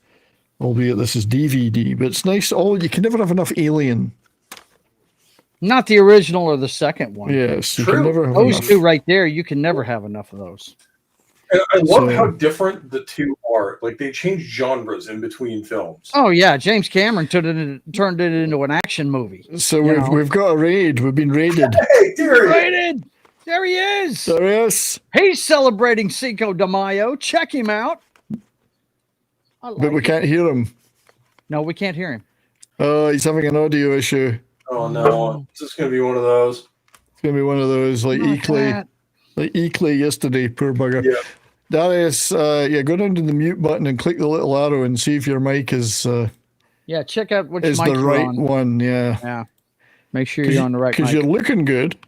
albeit this is DVD. But it's nice. You can never have enough Alien. Not the original or the second one. Yes, you can never have those enough. 2 right there, you can never have enough of those. And I love how different the 2 are. Like, they change genres in between films. Oh, yeah. James Cameron turned it into an action movie. So we've got a raid. We've been raided. Hey, raided! There he is. There he is. He's celebrating Cinco de Mayo. Check him out. But we can't hear him. No, we can't hear him. Oh, he's having an audio issue. Oh, no. It's just going to be one of those. It's going to be one of those like Eakley yesterday, poor bugger. Yeah. Darius, go down to the mute button and click the little arrow and see if your mic is check out which is mic the you're right on. one. Yeah. Yeah. Make sure you're on the right mic. Because you're looking good.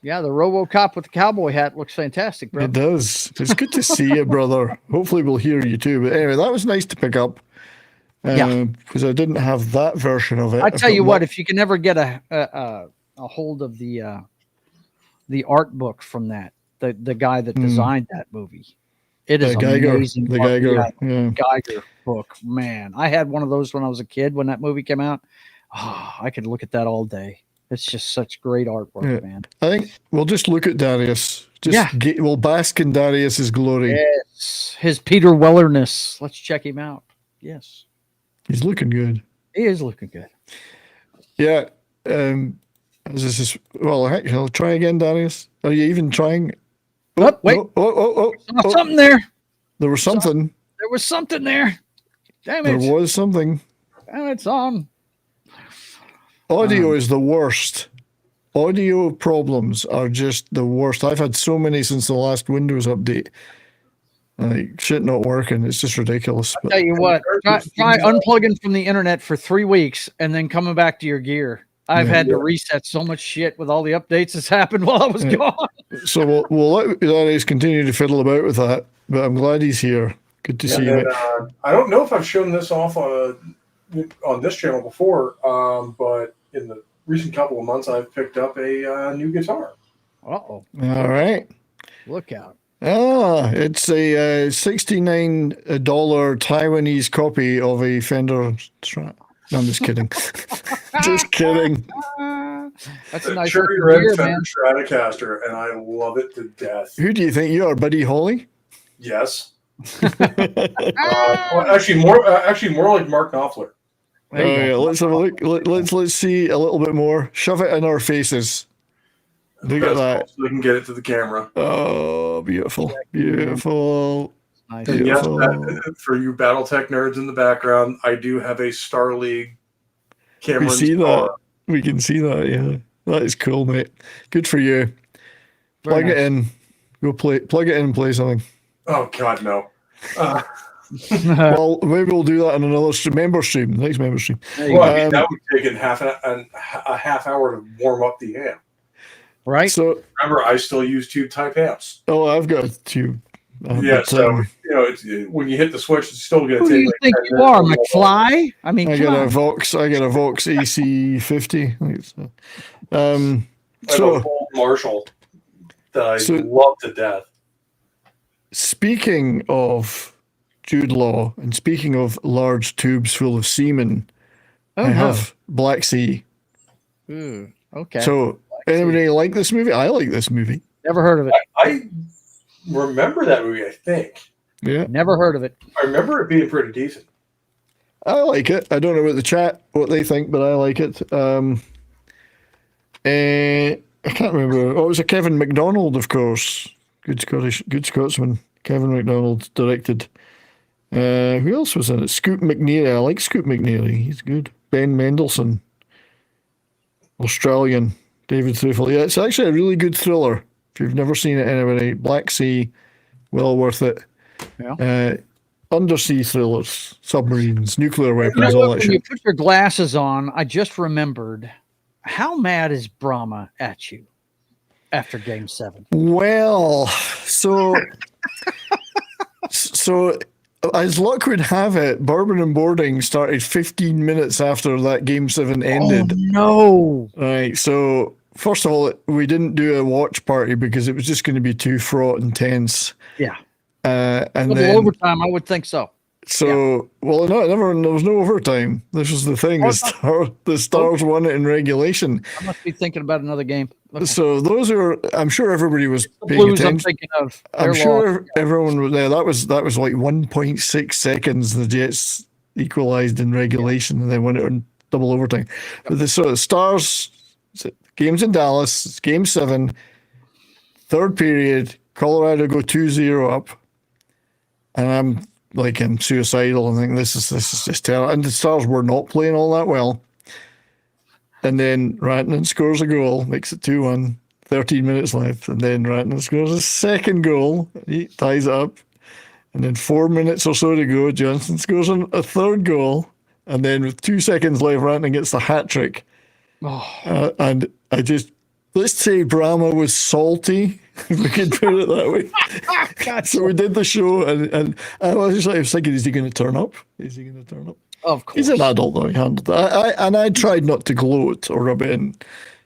Yeah, the RoboCop with the cowboy hat looks fantastic, bro. It does. It's good to see you, brother. Hopefully we'll hear you too. But anyway, that was nice to pick up. Because I didn't have that version of it. I tell you what, if you can ever get a hold of the art book from that, the guy that designed that movie, it is amazing. The Geiger, Geiger book, man. I had one of those when I was a kid when that movie came out. Oh, I could look at that all day. It's just such great artwork, man. I think we'll just look at Darius. We'll bask in Darius's glory. Yes, his Peter Wellerness. Let's check him out. Yes. He's looking good. He is looking good. Yeah. I'll try again, Darius. Are you even trying? Oh, wait. Something there. There was something. There was something there. Damn it. There was something. Damn, it's on. Audio is the worst. Audio problems are just the worst. I've had so many since the last Windows update. Like, shit not working. It's just ridiculous. I'll tell you what, try unplugging from the internet for 3 weeks and then coming back to your gear. I've had to reset so much shit with all the updates that's happened while I was gone. So we'll let Darius continue to fiddle about with that, but I'm glad he's here. Good to see you. I don't know if I've shown this off on this channel before, but in the recent couple of months, I've picked up a new guitar. All right. Look out. It's a $69 Taiwanese copy of a Fender Strat. No, I'm just kidding. Just kidding. That's a nice Cherry Red Fender Stratocaster, and I love it to death. Who do you think you are, Buddy Holly? Yes. Actually, more like Mark Knopfler. Let's have a look. Let's see a little bit more. Shove it in our faces. Look at that. So we can get it to the camera. Oh, beautiful. Beautiful. Nice. Beautiful. Yes, for you BattleTech nerds in the background, I do have a Star League camera. We see that. We can see that, yeah. That is cool, mate. Good for you. Plug it in. Go play. Plug it in and play something. Oh, God, no. Well, maybe we'll do that in another member stream, next member stream. Well, I mean, that would take a half hour to warm up the amp. Right. So remember, I still use tube type amps. Oh, I've got a tube. So when you hit the switch, it's still going to take. Who do you think you are, McFly? I mean, I got a Vox AC50. I have a full Marshall that I love to death. Speaking of Jude Law and speaking of large tubes full of semen, I have Black Sea. Okay. So, anybody like this movie? I like this movie. Never heard of it. I remember that movie, I think. Yeah. Never heard of it. I remember it being pretty decent. I like it. I don't know about the chat, what they think, but I like it. I can't remember. Oh, it was a Kevin MacDonald, of course. Good Scotsman. Kevin MacDonald directed. Who else was in it? Scoot McNeely. I like Scoot McNeely. He's good. Ben Mendelsohn. Australian. David Thriffle. Yeah, it's actually a really good thriller. If you've never seen it, anybody. Black Sea. Well worth it. Yeah. Undersea thrillers. Submarines. Nuclear weapons. You know all what, that when shit. you put your glasses on, I just remembered, how mad is Brahma at you after Game 7? Well, so as luck would have it, Bourbon and Boarding started 15 minutes after that Game 7 ended. Oh, no. Right, so first of all, we didn't do a watch party because it was just going to be too fraught and tense. Yeah. And Little then overtime, I would think so. So, well, no, there was no overtime. This was the thing. The Stars won it in regulation. I must be thinking about another game. Okay. So those are, I'm sure everybody was paying Blues attention. I'm thinking of. I'm sure everyone was there. That was like 1.6 seconds the Jets equalized in regulation and then won it in double overtime. But the Stars, games in Dallas, it's Game 7, third period, Colorado go 2-0 up. And I'm suicidal and think this is just terrible. And the Stars were not playing all that well. And then Rantanen scores a goal, makes it 2-1, 13 minutes left. And then Rantanen scores a second goal, he ties it up. And then 4 minutes or so to go, Johnson scores a third goal. And then with 2 seconds left, Rantanen gets the hat trick. And I just let's say Brahma was salty, if we could put it that way. Gotcha. So we did the show, and I was thinking, is he going to turn up? Is he going to turn up? Of course. He's an adult, though. He handled that. I tried not to gloat or rub it in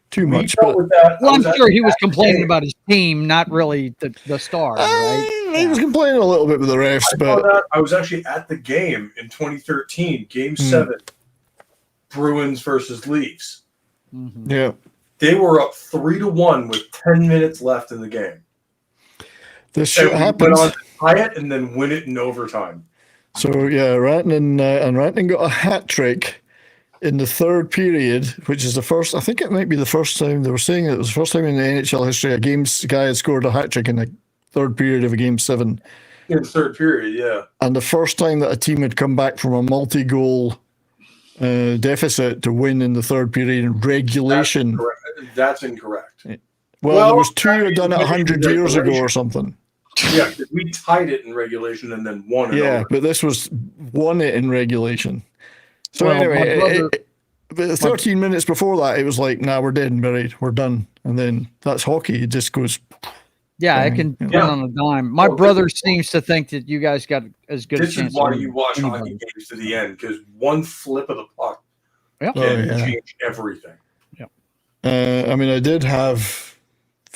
too much. But well, I'm sure he was complaining about his team, not really the stars, right? He was complaining a little bit with the refs, but I was actually at the game in 2013, Game 7, Bruins versus Leafs. Mm-hmm. Yeah. They were up 3-1 with 10 minutes left in the game. This shit happens. Went on to tie it and then win it in overtime. So yeah, Rantanen got a hat trick in the third period, which is the first. I think it might be the first time they were saying it was the first time in the NHL history a guy had scored a hat trick in the third period of a Game 7. In the third period, yeah. And the first time that a team had come back from a multi-goal deficit to win in the third period in regulation. That's incorrect. Well, there was two had done it 100 years ago or something. Yeah, we tied it in regulation and then won it. Yeah, but this was won it in regulation. So anyway, 13 minutes before that, it was like, nah, we're dead and buried. We're done. And then that's hockey. It just goes. Yeah, it can turn on a dime. My brother seems to think that you guys got as good a chance. This is why you watch hockey games to the end, because one flip of the puck can change everything. I mean, I did have.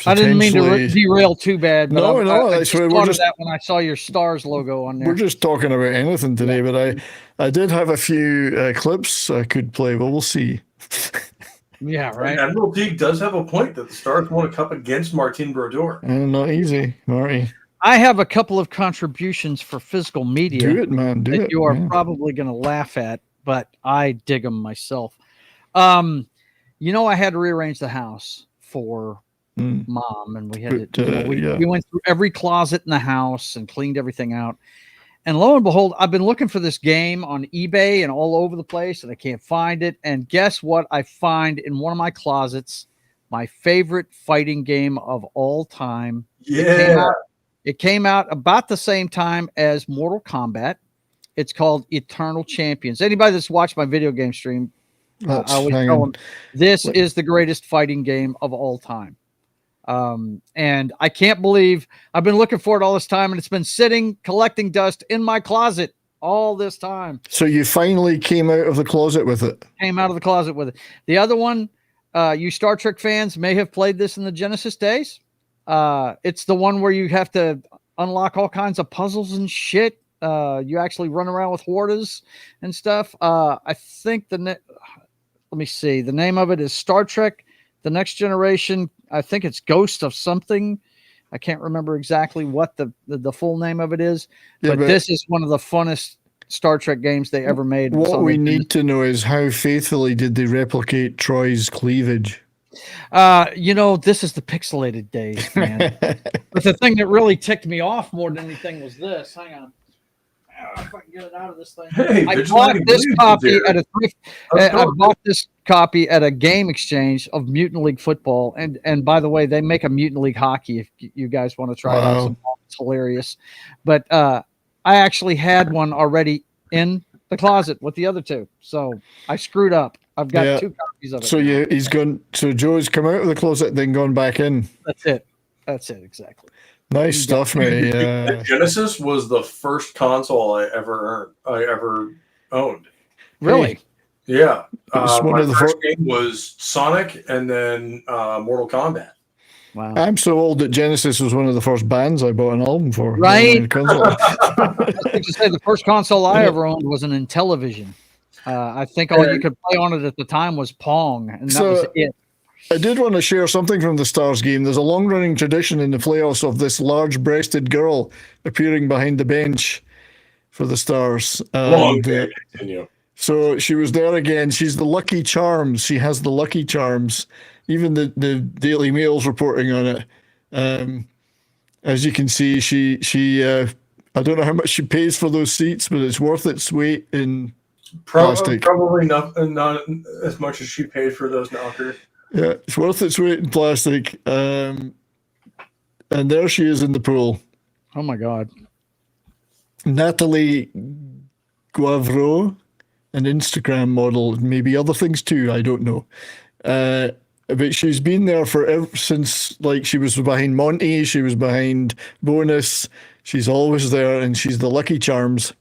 I didn't mean to derail too bad. But No, I that's just right. thought of that when I saw your Stars logo on there. We're just talking about anything today, but I did have a few clips I could play, but we'll see. Yeah, right. And Admiral Teague does have a point that the Stars won a cup against Martin Brodeur. And not easy, Marty. I have a couple of contributions for physical media. Do it, man. Do that it. You are probably going to laugh at, but I dig them myself. I had to rearrange the house for Mom, and we had to. We went through every closet in the house and cleaned everything out. And lo and behold, I've been looking for this game on eBay and all over the place, and I can't find it. And guess what? I find in one of my closets my favorite fighting game of all time. Yeah. It came out about the same time as Mortal Kombat. It's called Eternal Champions. Anybody that's watched my video game stream, I always tell them this is the greatest fighting game of all time. And I can't believe I've been looking for it all this time, and it's been sitting collecting dust in my closet all this time. So you finally came out of the closet with it. Came out of the closet with it. The other one, you Star Trek fans may have played this in the Genesis days. It's the one where you have to unlock all kinds of puzzles and shit. You actually run around with hordas and stuff. I think let me see. The name of it is Star Trek: The Next Generation. I think it's Ghost of something. I can't remember exactly what the full name of it is. But this is one of the funnest Star Trek games they ever made. What we need to know is how faithfully did they replicate Troy's cleavage? This is the pixelated days, man. But the thing that really ticked me off more than anything was this. Hang on. If I can get it out of this thing. Hey, I bought this copy at a thrift. I bought this copy at a game exchange of Mutant League Football, and by the way, they make a Mutant League Hockey if you guys want to try it out. It's hilarious. But I actually had one already in the closet with the other two, so I screwed up. I've got 2 copies of it. So he's gone. So Joe's come out of the closet, then gone back in. That's it. Exactly. Nice stuff, mate. Genesis was the first console I ever owned. Really? Yeah. One my of the first game was Sonic, and then Mortal Kombat. Wow. I'm so old that Genesis was one of the first bands I bought an album for. Right. I think to say the first console I ever owned was an Intellivision. I think all you could play on it at the time was Pong, and that was it. I did want to share something from the Stars game. There's a long-running tradition in the playoffs of this large-breasted girl appearing behind the bench for the Stars. Continue. So she was there again. She's the Lucky Charms. She has the Lucky Charms. Even the Daily Mail's reporting on it. As you can see, she I don't know how much she pays for those seats, but it's worth its weight in plastic. Probably not as much as she paid for those knockers. Yeah, it's worth its weight in plastic. And there she is in the pool. Oh, my God. Natalie Guavreau, an Instagram model, maybe other things too, I don't know. but she's been there since, like, she was behind Monty, she was behind Bonus. She's always there, and she's the Lucky Charms.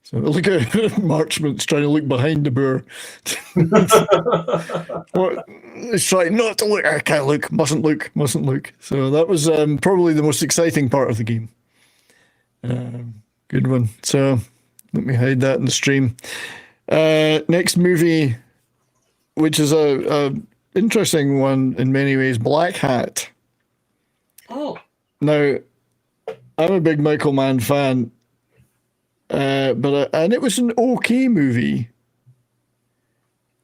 So look at Marchmont's trying to look behind the boar. He's trying not to look. I can't look. Mustn't look. So that was probably the most exciting part of the game. Good one. So let me hide that in the stream. Next movie, which is a interesting one in many ways, Black Hat. Oh. Now, I'm a big Michael Mann fan. And it was an okay movie,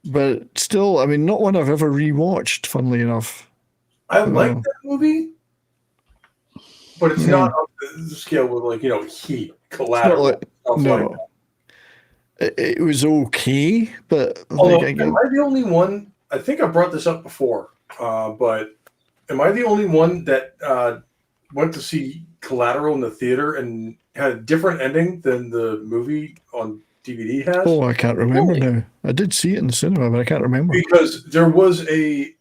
but still, I mean, not one I've ever rewatched, funnily enough. I like that movie, but it's not up the scale with, like, Heat, Collateral, no. It was okay, but although, am I the only one? I think I brought this up before, but am I the only one that went to see Collateral in the theater and had a different ending than the movie on DVD has? Oh, I can't remember now. I did see it in the cinema, but I can't remember. Because there was a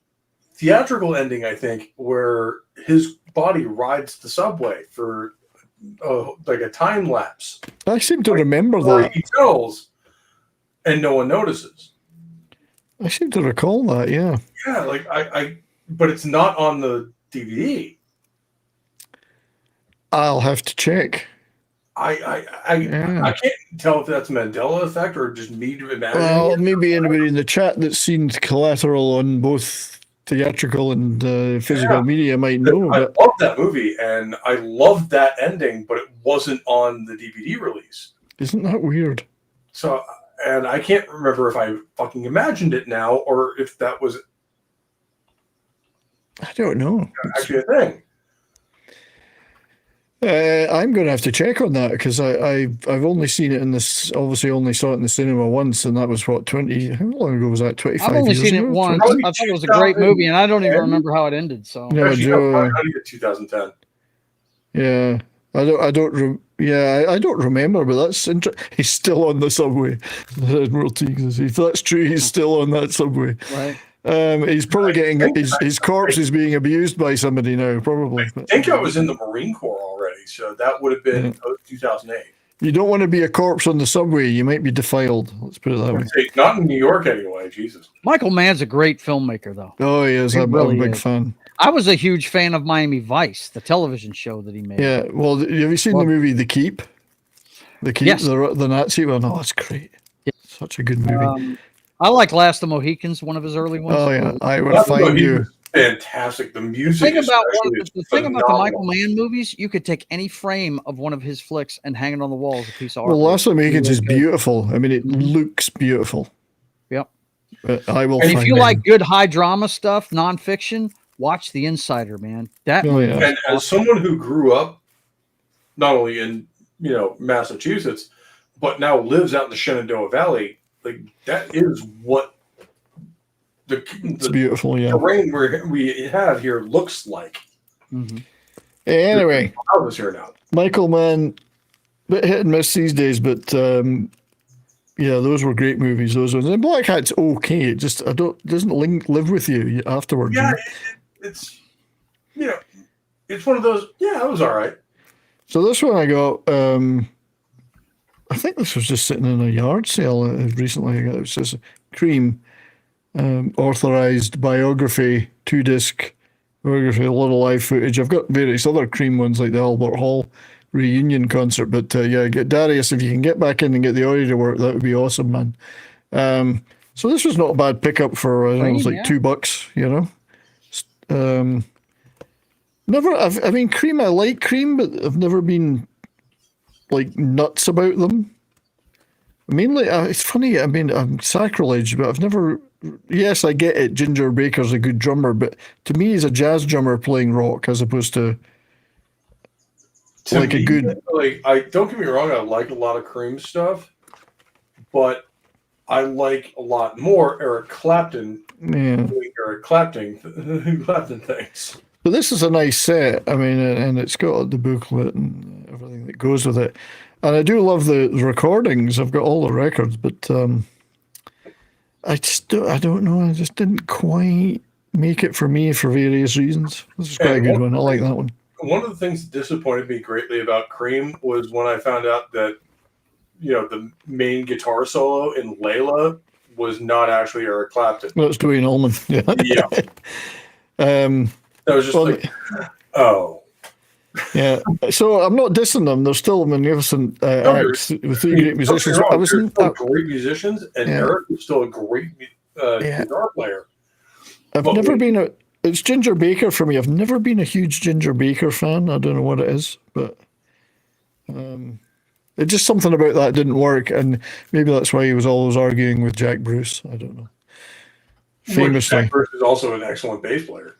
theatrical ending, I think, where his body rides the subway for like a time lapse. I seem to remember that. He tells, and no one notices. I seem to recall that, yeah. Yeah, like but it's not on the DVD. I'll have to check. I can't tell if that's Mandela effect or just me imagining. Well, maybe anybody in the chat that's seen Collateral on both theatrical and physical media might know. I love that movie, and I loved that ending, but it wasn't on the DVD release. Isn't that weird? So, and I can't remember if I fucking imagined it now or if that was. I don't know. Actually, a thing. I'm going to have to check on that because I've only seen it in this. Obviously, only saw it in the cinema once, and that was what 20. How long ago was that? 25 years ago. I've only seen it once. I thought it was a great movie, and I don't even remember how it ended. So no, Joe. 2010. Yeah, I don't remember, but that's interesting. He's still on the subway. If that's true, he's still on that subway. Right. He's probably getting his corpse is being abused by somebody now, probably. I think I was in the Marine Corps already, so that would have been 2008. You don't want to be a corpse on the subway. You might be defiled. Let's put it that way. Not in New York anyway, Jesus. Michael Mann's a great filmmaker, though. Oh, he is. I'm a big fan. I was a huge fan of Miami Vice, the television show that he made. Yeah, well, have you seen the movie The Keep? The Keep, yes. the Nazi one? Oh, it's great. Yeah. Such a good movie. I like Last of the Mohicans, one of his early ones. Oh, yeah. I Would Find You. Fantastic. The music the thing about the Michael Mann movies, you could take any frame of one of his flicks and hang it on the wall as a piece of art. Well, Last of the Mohicans is beautiful. I mean, it looks beautiful. Yep. I will. And if you like good high drama stuff, nonfiction, watch The Insider, man. And as someone who grew up not only in Massachusetts, but now lives out in the Shenandoah Valley, like that is what it's beautiful. Yeah, terrain we have here looks like. Mm-hmm. Anyway, I was here now. Michael Mann, bit hit and miss these days, but those were great movies. Those ones. And Black Hat's okay. It just doesn't live with you afterwards. Yeah, it's it's one of those. Yeah, it was all right. So this one I got. I think this was just sitting in a yard sale recently. It was just Cream, authorized biography, 2-disc biography, a lot of live footage. I've got various other Cream ones like the Albert Hall reunion concert, but get Darius, if you can get back in and get the audio to work, that would be awesome, man. So this was not a bad pickup for it was like $2, Cream, I like Cream, but I've never been like nuts about them. Mainly, it's funny. I mean, I'm sacrilege, but I've never. Yes, I get it. Ginger Baker's a good drummer, but to me, he's a jazz drummer playing rock as opposed to like me, a good. Like, I don't get me wrong. I like a lot of Cream stuff, but I like a lot more Eric Clapton. Doing Eric Clapton things. But this is a nice set. I mean, and it's got the booklet and everything that goes with it. And I do love the recordings. I've got all the records, but I don't know. I just didn't quite make it for me for various reasons. This is quite a good one. I like that one. One of the things that disappointed me greatly about Cream was when I found out that, the main guitar solo in Layla was not actually Eric Clapton. Well, it's Dwayne Allman. Yeah. That was just oh. Yeah. So I'm not dissing them. They're still magnificent acts with three great musicians. They're still great musicians, and Eric was still a great guitar player. It's Ginger Baker for me. I've never been a huge Ginger Baker fan. I don't know what it is, but it's just something about that didn't work, and maybe that's why he was always arguing with Jack Bruce. I don't know. Famously, Jack Bruce is also an excellent bass player.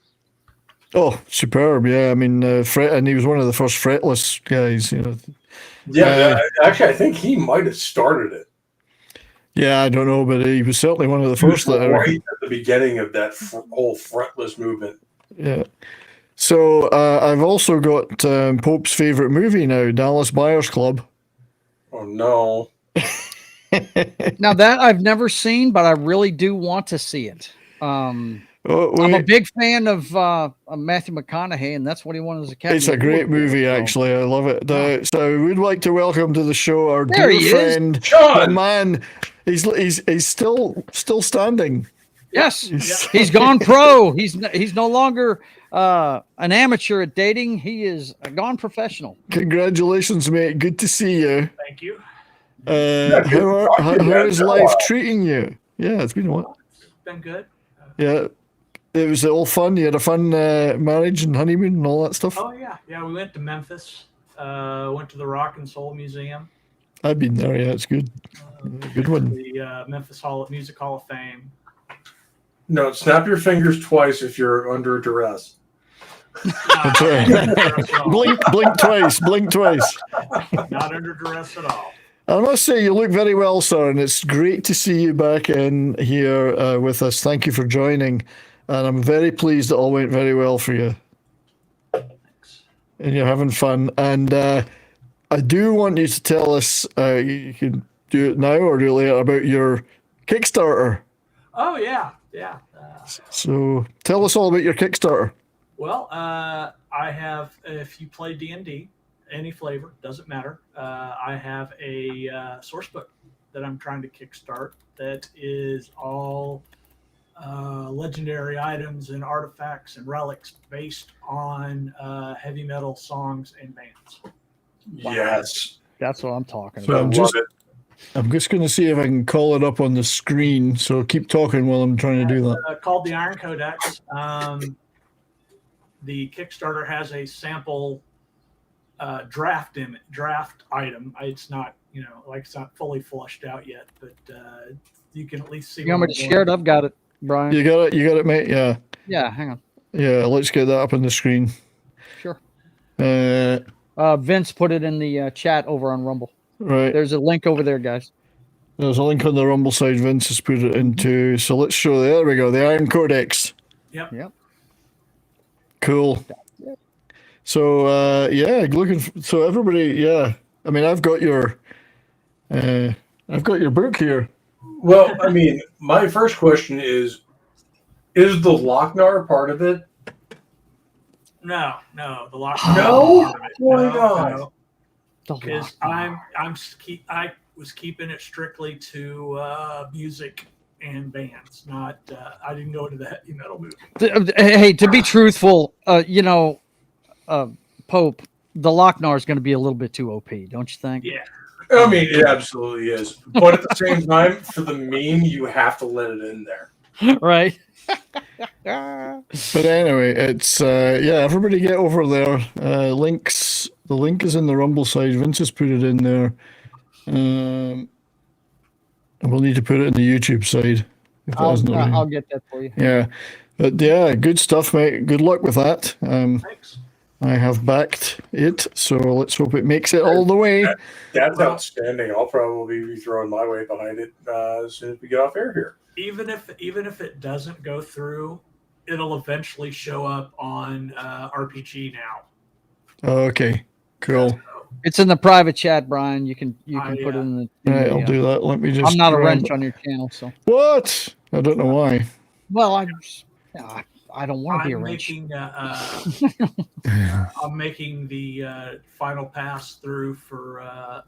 Oh, superb! Yeah, I mean, and he was one of the first fretless guys. Yeah, actually, I think he might have started it. Yeah, I don't know, but he was certainly one of the first that right at the beginning of that whole fretless movement. Yeah. So I've also got Pope's favorite movie now, Dallas Buyers Club. Oh no! Now that I've never seen, but I really do want to see it. I'm a big fan of Matthew McConaughey, and that's what he wanted as a captain. It's a great movie, actually. I love it. So we'd like to welcome to the show our dear friend, John. Man. He's still standing. Yes, he's gone pro. He's no longer an amateur at dating. He is gone professional. Congratulations, mate. Good to see you. Thank you. How is life treating you? Yeah, it's been a while. It's been good. Yeah, it was all fun. You had a fun marriage and honeymoon and all that stuff. Oh yeah. We went to Memphis. Went to the Rock and Soul Museum. I've been there. Yeah, it's good. Good one. The Memphis Music Hall of Fame. No, snap your fingers twice if you're under duress. That's right. blink twice. Blink twice. Not under duress at all. I must say, you look very well, sir, and it's great to see you back in here with us. Thank you for joining, and I'm very pleased it all went very well for you. Thanks. And you're having fun. And I do want you to tell us, you can do it now or do it later, about your Kickstarter. Oh, yeah. So tell us all about your Kickstarter. Well, I have, if you play D&D, any flavor, doesn't matter. I have a source book that I'm trying to kickstart that is all legendary items and artifacts and relics based on heavy metal songs and bands. Wow. Yes. That's what I'm talking about. I'm just going to see if I can call it up on the screen. So keep talking while I'm trying to do that. Called the Iron Codex. The Kickstarter has a sample draft item. It's not, it's not fully flushed out yet, but you can at least see. You want me to share it? I've got it, Brian. You got it, mate. Yeah. Yeah. Hang on. Yeah. Let's get that up on the screen. Sure. Vince put it in the chat over on Rumble. Right. There's a link over there, guys. There's a link on the Rumble side. Vince has put it into. So let's show. There we go. The Iron Codex. Yep. Cool. So so everybody, yeah. I mean, I've got your book here. Well, I mean, my first question is the Lochnar part of it? No, the Lochnar. No, oh my God. Because I was keeping it strictly to music and bands, not I didn't go into the heavy metal movie. Hey, to be truthful, Pope, the Lochnar is going to be a little bit too OP, don't you think? Yeah. I mean, it absolutely is. But at the same time, for the meme, you have to let it in there. Right. But anyway, it's everybody get over there. Links. The link is in the Rumble side. Vince has put it in there. And we'll need to put it in the YouTube side. I'll get that for you. Yeah. But yeah, good stuff, mate. Good luck with that. Thanks. I have backed it, so let's hope it makes it all the way. That's outstanding. I'll probably be throwing my weight behind it as soon as we get off air here. Even if it doesn't go through, it'll eventually show up on RPG now. Okay, cool. It's in the private chat, Brian. You can put it in the. All right, I'll do that. Let me just. I'm not a wrench on your channel, so. What? I don't know why. Well, I don't want to be a wrench. I'm making the final pass through for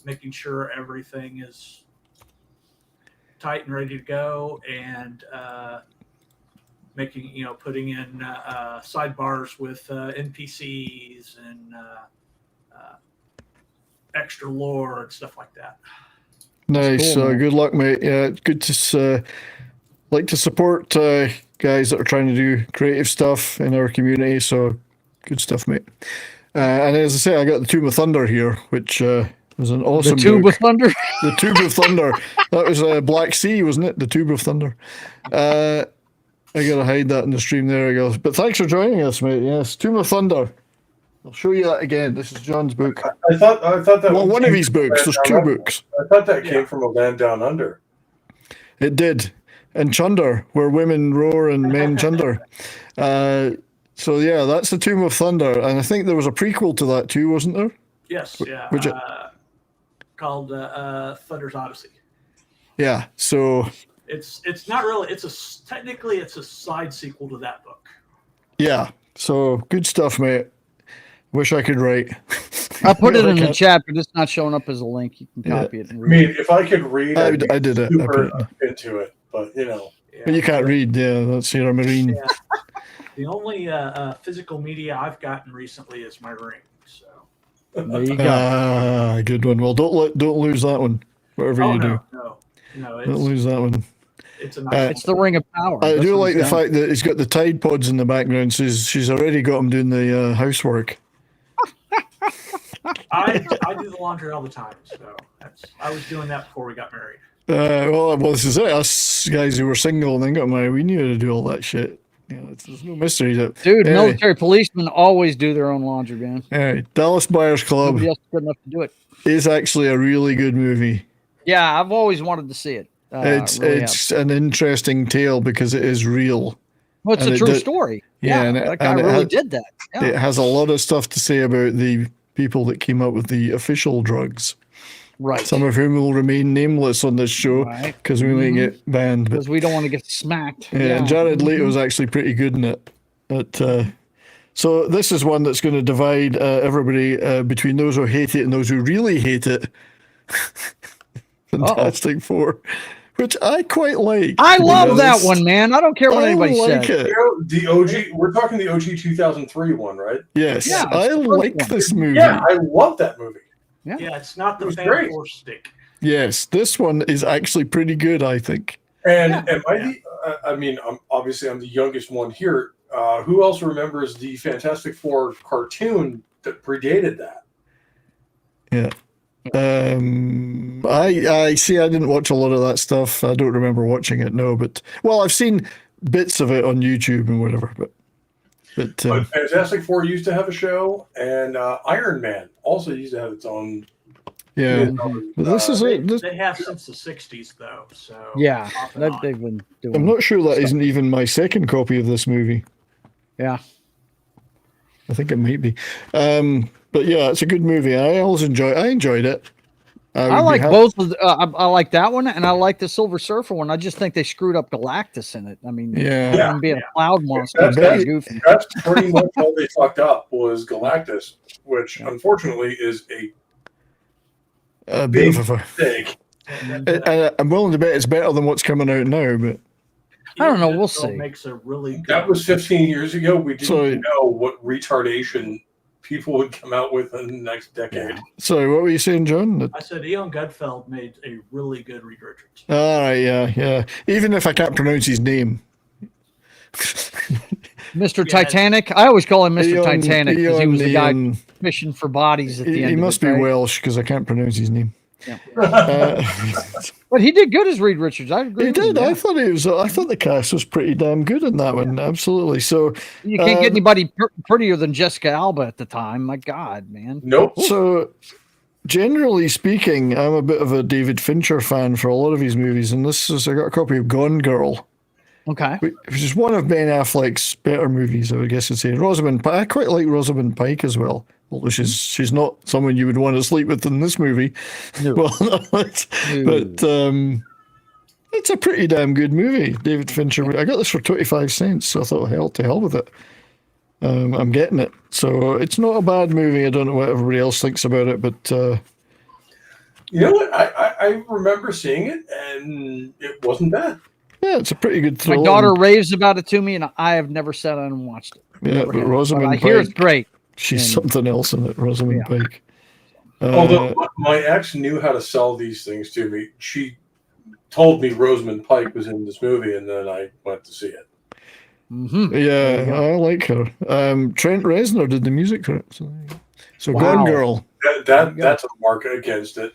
making sure everything is tight and ready to go, and putting in sidebars with NPCs and extra lore and stuff like that. Nice. Cool, Good luck, mate. Yeah, good to like to support guys that are trying to do creative stuff in our community. So good stuff, mate. And as I say, I got the Tomb of Thunder here, which was an awesome The Tube of Thunder? The Tube of Thunder. That was Black Sea, wasn't it? The Tube of Thunder. I gotta hide that in the stream. There we go. But thanks for joining us, mate. Yes, Tomb of Thunder. I'll show you that again. This is John's book. I thought that. Well, one of his books. There's two books. I thought that came from a land down under. It did. And Chunder, where women roar and men chunder. So yeah, that's the Tomb of Thunder, and I think there was a prequel to that too, wasn't there? Yes, yeah. Called Thunder's Odyssey. Yeah. So it's not really. Technically it's a side sequel to that book. Yeah. So good stuff, mate. Wish I could write. I put it in the chat, but it's not showing up as a link. You can copy it and read it. If I could read, I did it. Super into it, but But you can't read. Yeah, that's your Marine. Yeah. The only physical media I've gotten recently is my ring. So there you go. Good one. Well, don't lose that one. Whatever you do. No. Don't lose that one. It's a it's the Ring of Power. I do like the fact that he's got the Tide Pods in the background. So she's already got him doing the housework. I do the laundry all the time, so I was doing that before we got married. Well, this is it. Us guys who were single and then got married, we knew how to do all that shit. There's no mystery. Dude, military policemen always do their own laundry, man. Dallas Buyers Club Nobody else is good enough to do it. is actually a really good movie. Yeah, I've always wanted to see it. It's an interesting tale because it is real. Well, it's a true story. Yeah, that guy really did that. Yeah. It has a lot of stuff to say about the people that came up with the official drugs. Right. Some of whom will remain nameless on this show because we may get banned. Because we don't want to get smacked. Yeah, and Jared Leto is actually pretty good in it. So this is one that's going to divide everybody between those who hate it and those who really hate it. Fantastic Four, which I quite like. I love that one, man. I don't care what anybody says. The OG, we're talking the OG 2003 one, right? Yes, yeah, I like this movie. Yeah, I love that movie. Yeah, it's not the fan force stick. Yes, this one is actually pretty good, I think. And I'm the youngest one here. Who else remembers the Fantastic Four cartoon that predated that? Yeah. I see. I didn't watch a lot of that stuff. I don't remember watching it. No, but I've seen bits of it on YouTube and whatever. But Fantastic Four used to have a show, and Iron Man also used to have its own. Yeah, but this is it. They have since the '60s, though. So yeah, that they've been doing. I'm not sure that isn't even my second copy of this movie. Yeah, I think it might be. But yeah, it's a good movie. I enjoyed it. I like both of I like that one, and I like the Silver Surfer one. I just think they screwed up Galactus in it. I mean, him being a cloud monster. That's pretty much all they fucked up was Galactus, which unfortunately is a big mistake. I'm willing to bet it's better than what's coming out now, but I don't know. We'll see. Makes a really good that was 15 years ago. We didn't know what retardation people would come out with in the next decade. Sorry, what were you saying, John? I said Ian Gutfeld made a really good Reed Richards. All right, yeah. Even if I can't pronounce his name. Mr. Titanic? I always call him Mr. Titanic because he was the guy fishing for bodies at the end. He must be Welsh because I can't pronounce his name. Yeah. But he did good as Reed Richards. I agree. He did. I thought the cast was pretty damn good in that one. Absolutely. So you can't get anybody prettier than Jessica Alba at the time. My God, man. Nope. So generally speaking, I'm a bit of a David Fincher fan for a lot of his movies, and I got a copy of Gone Girl. Okay. Which is one of Ben Affleck's better movies, I guess I'd say. Rosamund Pike. I quite like Rosamund Pike as well. Although she's not someone you would want to sleep with in this movie. No. But It's a pretty damn good movie, David Fincher. I got this for 25 cents, so I thought, hell, to hell with it. I'm getting it. So it's not a bad movie. I don't know what everybody else thinks about it, but... you know what? I remember seeing it, and it wasn't bad. Yeah, it's a pretty good thriller. My daughter raves about it to me, and I have never sat down and watched it. Yeah, but Rosamund Pike, I hear it's great. She's something else in it, Rosamund Pike. Although my ex knew how to sell these things to me. She told me Rosamund Pike was in this movie, and then I went to see it. Mm-hmm. Yeah, I like her. Trent Reznor did the music for it. So Gone Girl. That's a mark against it.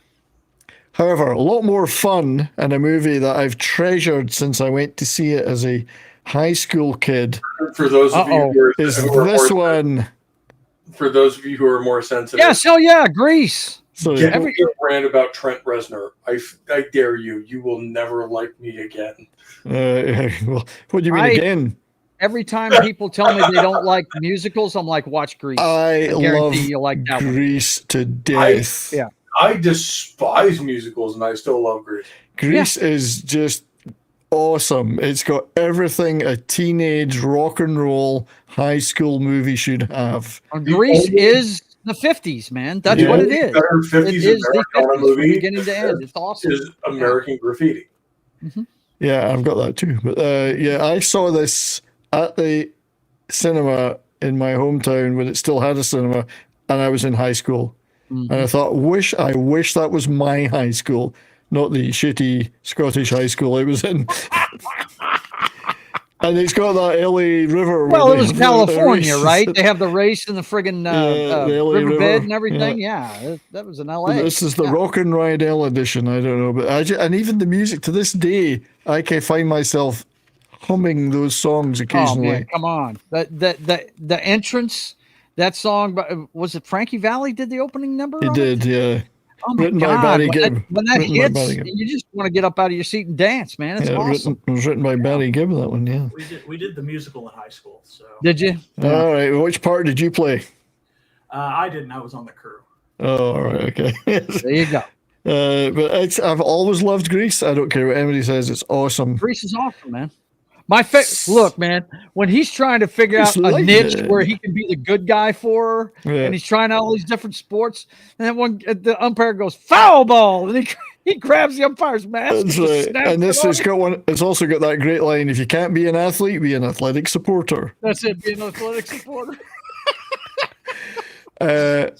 However, a lot more fun, and a movie that I've treasured since I went to see it as a high school kid. For those of you who are this one. For those of you who are more sensitive. Yes, hell yeah, Grease. So get a rant about Trent Reznor. I dare you. You will never like me again. Well, what do you mean again? Every time people tell me they don't like musicals, I'm like, watch Grease. I love you like that Grease to death. I despise musicals, and I still love Grease. Grease is just awesome. It's got everything a teenage rock and roll high school movie should have. Grease is the 50s, man. That's what it is. Better 50s it is the 50s movie from beginning to end. It's awesome. Is American Graffiti. Mm-hmm. Yeah, I've got that too. But I saw this at the cinema in my hometown when it still had a cinema, and I was in high school. Mm-hmm. And I thought, I wish that was my high school, not the shitty Scottish high school I was in. And it's got that LA River. Well, it was California, right? They have the race in the friggin' riverbed and everything. Yeah, that was in LA. This is the Rock and Ride L edition. I don't know, but and even the music to this day, I can find myself humming those songs occasionally. Oh man, come on! The entrance, that song, was it Frankie Valli did the opening number? He did, yeah. Oh my written God. by Barry Gibb. When that hits, you just want to get up out of your seat and dance, man. It's awesome. It was written by Barry Gibb, that one, yeah. We did the musical in high school. So did you? Yeah. All right. Which part did you play? I didn't. I was on the crew. Oh, all right. Okay. There you go. But I've always loved Grease. I don't care what anybody says. It's awesome. Grease is awesome, man. Look, man, when he's trying to figure out a niche where he can be the good guy for her, and he's trying out all these different sports, and then the umpire goes foul ball, and he grabs the umpire's mask. That's right. And this has got one. It's also got that great line: "If you can't be an athlete, be an athletic supporter." That's it. Be an athletic supporter. And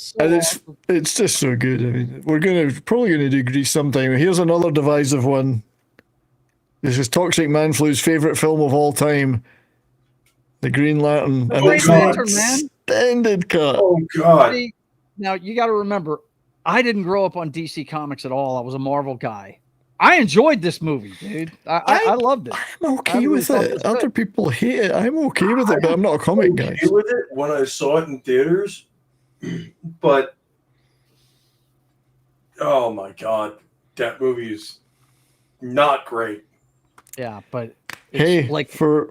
it's just so good. I mean, we're probably gonna do Grease sometime. Here's another divisive one. This is Toxic Man Flu's favorite film of all time, The Green Lantern. The Green Lantern, man. Extended cut. Oh, God. Now, you got to remember, I didn't grow up on DC Comics at all. I was a Marvel guy. I enjoyed this movie, dude. I loved it. I'm okay with it. Other people hate it. I'm okay with it, but I'm not a comic guy. I'm okay with it when I saw it in theaters, but oh, my God. That movie is not great. Yeah, but hey, like for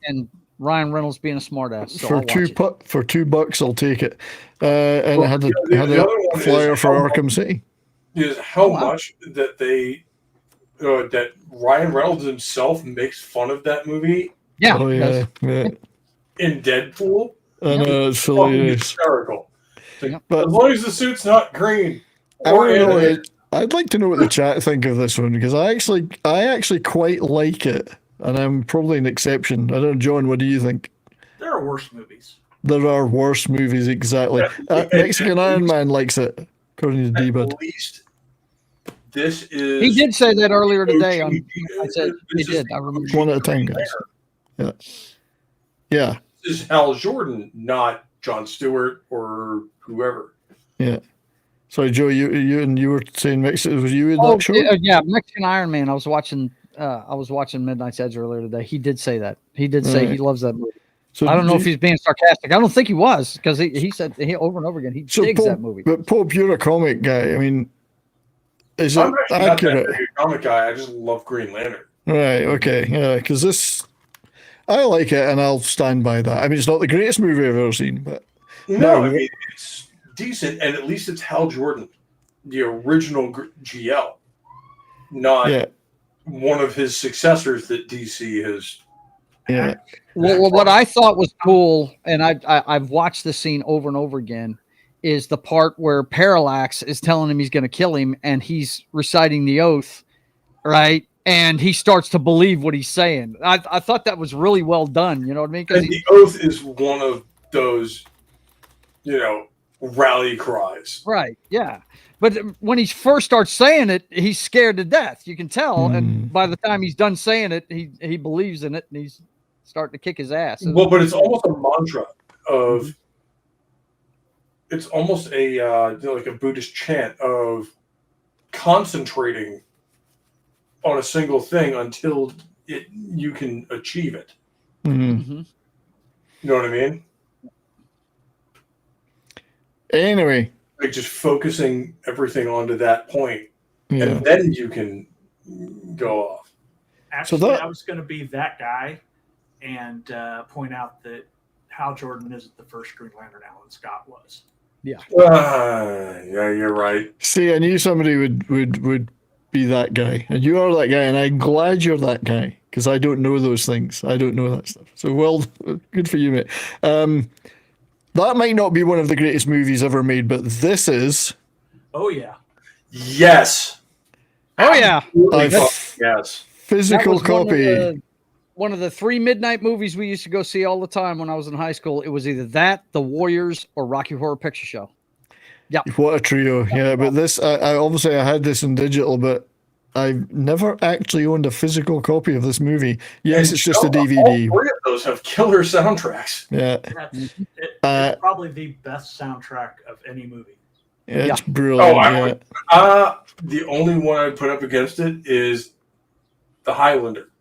and Ryan Reynolds being a smartass. So for $2, I'll take it. And I had a flyer for Arkham City. Is how much that that Ryan Reynolds himself makes fun of that movie. Yeah, in Deadpool. I know, it's hilarious. Hysterical. But as long as the suit's not green or animated. I'd like to know what the chat think of this one, because I actually quite like it, and I'm probably an exception. I don't know, John, what do you think? There are worse movies. There are worse movies, exactly. Mexican Iron Man likes it, according to D-Bud. At least this is... He did say that earlier today. I said he did. I remember. One at a time, guys. Yeah. This is Hal Jordan, not Jon Stewart or whoever. Yeah. Sorry, Joe, you were saying Mexican. Was you in that show? Yeah, Mexican Iron Man. I was watching Midnight's Edge earlier today. He did say that. He did say he loves that movie. So I don't know if he's being sarcastic. I don't think he was, because he said over and over again he digs that movie. But Pope, you're a comic guy. I mean, is it accurate? I'm a comic guy. I just love Green Lantern. Right. Okay. Yeah. Because I like it, and I'll stand by that. I mean, it's not the greatest movie I've ever seen, but no, I mean, it's decent, and at least it's Hal Jordan, the original GL, not one of his successors that DC has. Yeah. Well, what I thought was cool, and I've watched the scene over and over again, is the part where Parallax is telling him he's going to kill him, and he's reciting the oath, right? And he starts to believe what he's saying. I thought that was really well done. You know what I mean? And the oath is one of those, rally cries. Right. Yeah. But when he first starts saying it, he's scared to death. You can tell. And by the time he's done saying it, he believes in it, and he's starting to kick his ass. Well, but it's almost a mantra of. It's almost like a Buddhist chant of concentrating on a single thing until you can achieve it. Mm-hmm. You know what I mean? Anyway, like just focusing everything onto that point, and then you can go off. Actually, I was going to be that guy and point out that Hal Jordan isn't the first Green Lantern. Alan Scott was. Yeah. Yeah, you're right. See, I knew somebody would be that guy, and you are that guy, and I'm glad you're that guy because I don't know those things. I don't know that stuff. So, well, good for you, mate. That might not be one of the greatest movies ever made, but this is. Oh yeah. Yes. Oh yeah. Yes. Physical copy. One of the 3 midnight movies we used to go see all the time when I was in high school. It was either that, The Warriors, or Rocky Horror Picture Show. Yeah. What a trio. Yeah, but this, I obviously I had this in digital, but I've never actually owned a physical copy of this movie. Yes, it's just a DVD. All 3 of those have killer soundtracks. Yeah. It's probably the best soundtrack of any movie. Yeah, it's brilliant. The only one I'd put up against it is The Highlander.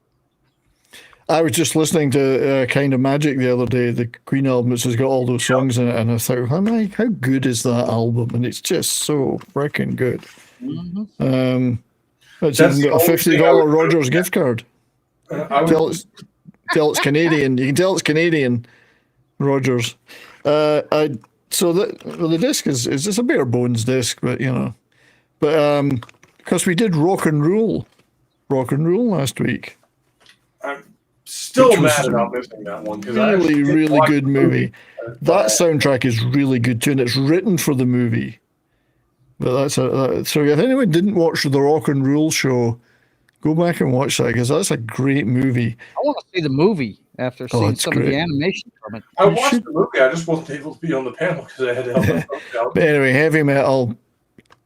I was just listening to Kind of Magic the other day, the Queen album, which has got all those songs in it, and I thought, how good is that album? And it's just so freaking good. Mm-hmm. It's even got a $50 Rogers gift card. Tell it's Canadian. You can tell it's Canadian, Rogers. So the disc is just a bare bones disc, but because we did Rock and Roll last week. I'm still mad about missing that one because really good movie. That soundtrack is really good too, and it's written for the movie. But so if anyone didn't watch the Rock and Roll show, go back and watch that because that's a great movie. I want to see the movie after seeing some of the animation from it. I watched the movie. I just wasn't able to be on the panel because I had to help myself out. But anyway, heavy metal,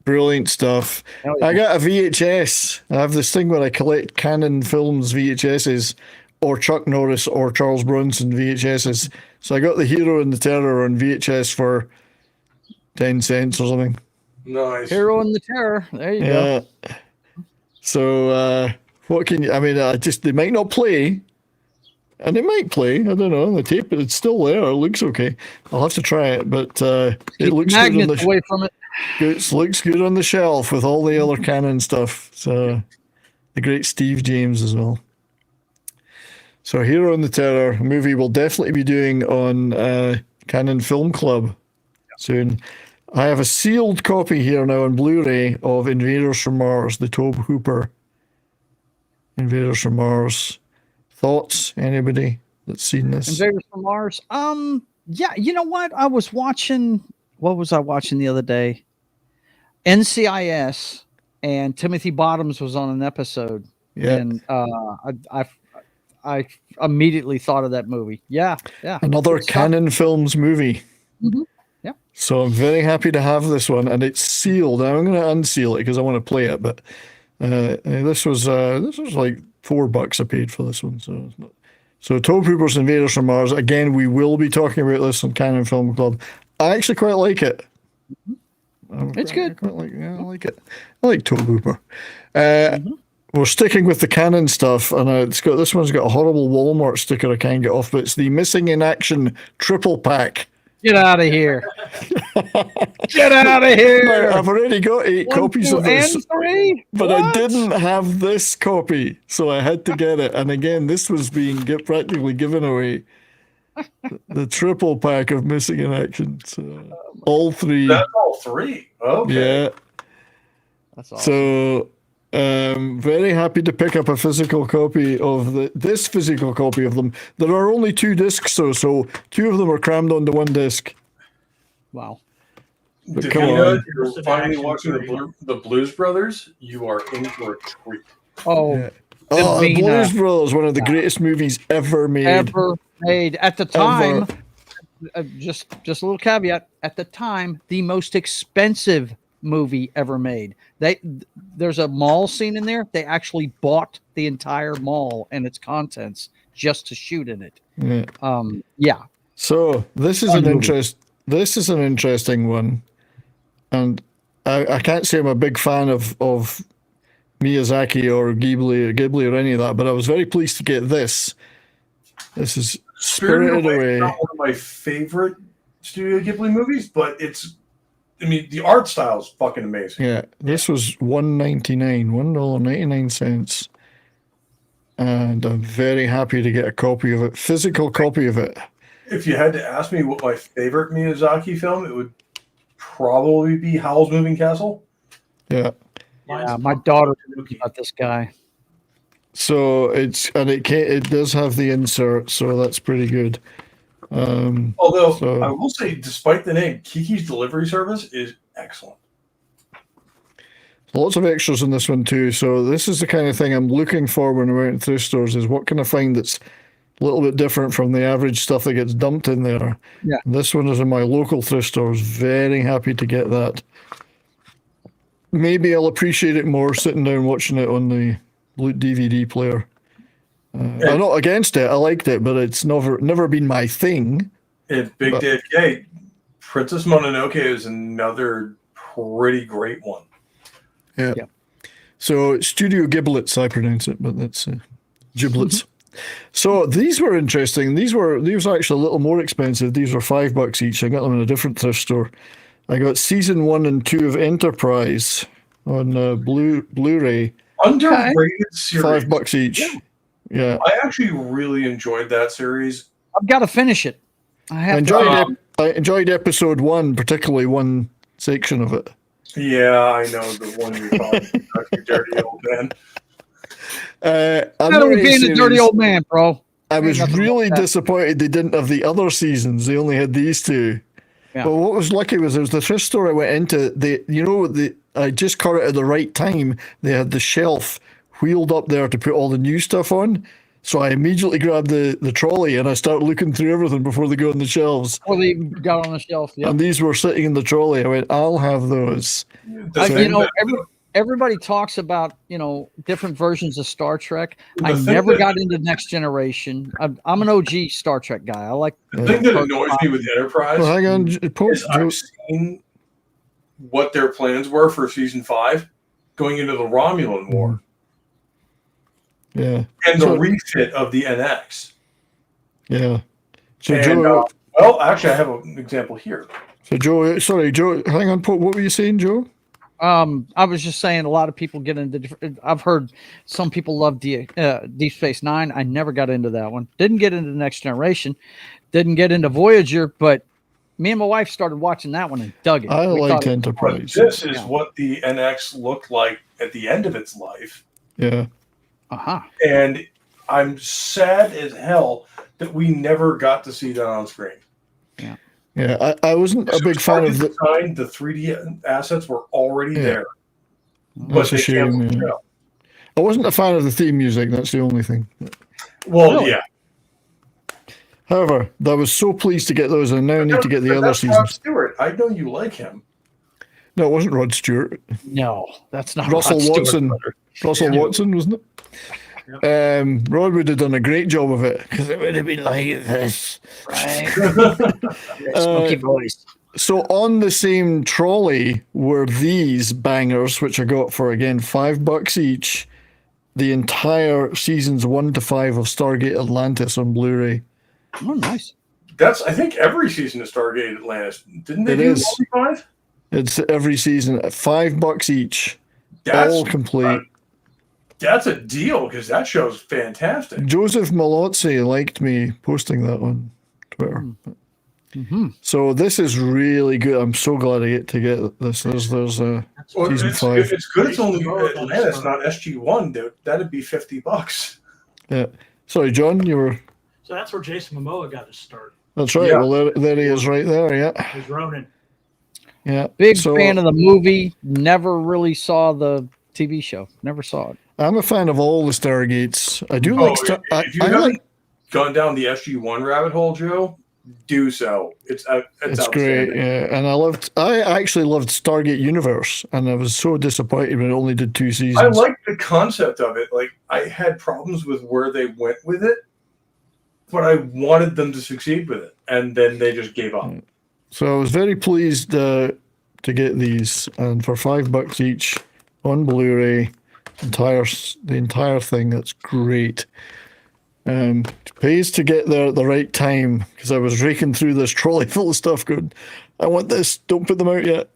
brilliant stuff. I got a VHS. I have this thing where I collect Canon Films VHSs or Chuck Norris or Charles Bronson VHSs. So I got The Hero and the Terror on VHS for 10 cents or something. Nice. Hero and the Terror. There you go. So what can you? I mean, they might not play, and they might play. I don't know. The tape, it's still there. It looks okay. I'll have to try it, but it looks good on away from it. It looks good on the shelf with all the other Canon stuff. So the great Steve James as well. So Hero and the Terror, a movie we'll definitely be doing on Canon Film Club soon. I have a sealed copy here now on Blu-ray of Invaders from Mars, the Tobe Hooper Invaders from Mars. Thoughts? Anybody that's seen this? Invaders from Mars? Yeah, you know what? What was I watching the other day? NCIS, and Timothy Bottoms was on an episode. Yeah. And I immediately thought of that movie. Yeah. Another Canon Films movie. Mm-hmm. So I'm very happy to have this one, and it's sealed. I'm going to unseal it because I want to play it. But this was like $4 I paid for this one. So Tobe Hooper's Invaders from Mars. Again, we will be talking about this on Canon Film Club. I actually quite like it. It's good. I like it. I like Tobe Hooper. We're sticking with the Canon stuff, and this one's got a horrible Walmart sticker I can't get off, but it's the Missing in Action triple pack. Get out of here. Get out of here. I've already got 8 copies of this. And 3? But I didn't have this copy, so I had to get it. And again, this was being practically given away. The triple pack of Missing in Action. So all 3. That's all 3. Okay. Yeah. That's awesome. So Very happy to pick up a physical copy of this physical copy of them. There are only 2 discs, though, so 2 of them are crammed onto 1 disc. Wow. But come on. You're finally watching the Blues Brothers. You are in for a treat. Oh, Yeah. The Blues Brothers, one of the greatest movies ever made. At the time. Just a little caveat. At the time, the most expensive movie ever made. There's a mall scene in there. They actually bought the entire mall and its contents just to shoot in it. Yeah. So this is This is an interesting one, and I can't say I'm a big fan of Miyazaki or Ghibli or any of that, but I was very pleased to get this. This is Spirited Away. Not one of my favorite Studio Ghibli movies, but the art style is fucking amazing. Yeah, this was $1.99, and I'm very happy to get a copy of it, physical copy of it. If you had to ask me what my favorite Miyazaki film, it would probably be Howl's Moving Castle. Yeah. Yeah, my daughter about this guy. So it does have the insert, so that's pretty good. Although I will say, despite the name, Kiki's Delivery Service is excellent. Lots of extras in this one too. So this is the kind of thing I'm looking for when I'm out in thrift stores, is what can I find that's a little bit different from the average stuff that gets dumped in there. Yeah. This one is in my local thrift stores. Very happy to get that. Maybe I'll appreciate it more sitting down watching it on the DVD player. I'm not against it. I liked it, but it's never been my thing. And Big Dave K, Princess Mononoke is another pretty great one. Yeah. So Studio Giblets, I pronounce it, but that's giblets. So these were interesting. These were actually a little more expensive. These were $5 each. I got them in a different thrift store. I got season 1 and 2 of Enterprise on Blu-ray. Underrated series. $5 each. Yeah. I actually really enjoyed that series. I've got to finish it. I enjoyed episode 1, particularly one section of it. Yeah, I know the one you're talking about, you dirty old man. I'm being a dirty old man, bro. I was really disappointed they didn't have the other seasons. They only had these 2. Yeah. But what was lucky was there was the thrift store I went into. I just caught it at the right time. They had the shelf wheeled up there to put all the new stuff on. So I immediately grabbed the trolley and I started looking through everything before they go on the shelves. Before they got on the shelf, yeah. And these were sitting in the trolley. I went, I'll have those. Everybody talks about, different versions of Star Trek. I never got into Next Generation. I'm an OG Star Trek guy. I like the thing that annoys me with Enterprise. Well, hang on, I've seen what their plans were for season 5 going into the Romulan War. Yeah. And the refit of the NX. Yeah. So actually, I have an example here. So Joe, hang on, what were you saying, Joe? I was just saying a lot of people get into I've heard some people love Deep Space Nine. I never got into that one. Didn't get into the Next Generation. Didn't get into Voyager, but me and my wife started watching that one and dug it. I liked Enterprise. This is what the NX looked like at the end of its life. Yeah. Uh-huh. And I'm sad as hell that we never got to see that on screen. Yeah. Yeah, I wasn't a big fan of the 3D assets were already there. That's a shame. Yeah. I wasn't a fan of the theme music, that's the only thing. Well, really? Yeah. However, I was so pleased to get those, and now I need to get the other seasons. Rod Stewart. I know you like him. No, it wasn't Rod Stewart. No, that's not Russell Rod Watson. Stewart. Russell Watson, wasn't it? Yep. Rod would have done a great job of it, because it would have been like this. Right. Smoky voice. So on the same trolley were these bangers, which I got for, again, $5 each. The entire seasons 1 to 5 of Stargate Atlantis on Blu-ray. Oh, nice. That's, I think, every season of Stargate Atlantis. Didn't they do 5? It's every season at $5 each. All complete. That's a deal, because that show's fantastic. Joseph Malozzi liked me posting that on Twitter. So this is really good. I'm so glad I get to get this. There's season 5. It's good. It's only Atlantis, not SG1. That'd be $50. Yeah. Sorry, John, you were. So that's where Jason Momoa got his start. That's right. Yeah. Well, there he is, right there. Yeah. He's Ronin. Yeah. Big fan of the movie. Never really saw the TV show. Never saw it. I'm a fan of all the Stargates. I do like. If you haven't gone down the SG1 rabbit hole, Joe, do so. It's great, yeah. And I actually loved Stargate Universe, and I was so disappointed when it only did 2 seasons. I like the concept of it. Like, I had problems with where they went with it, but I wanted them to succeed with it, and then they just gave up. So I was very pleased to get these, and for $5 each on Blu-ray, the entire thing. That's great. It pays to get there at the right time, because I was raking through this trolley full of stuff going, I want this, don't put them out yet.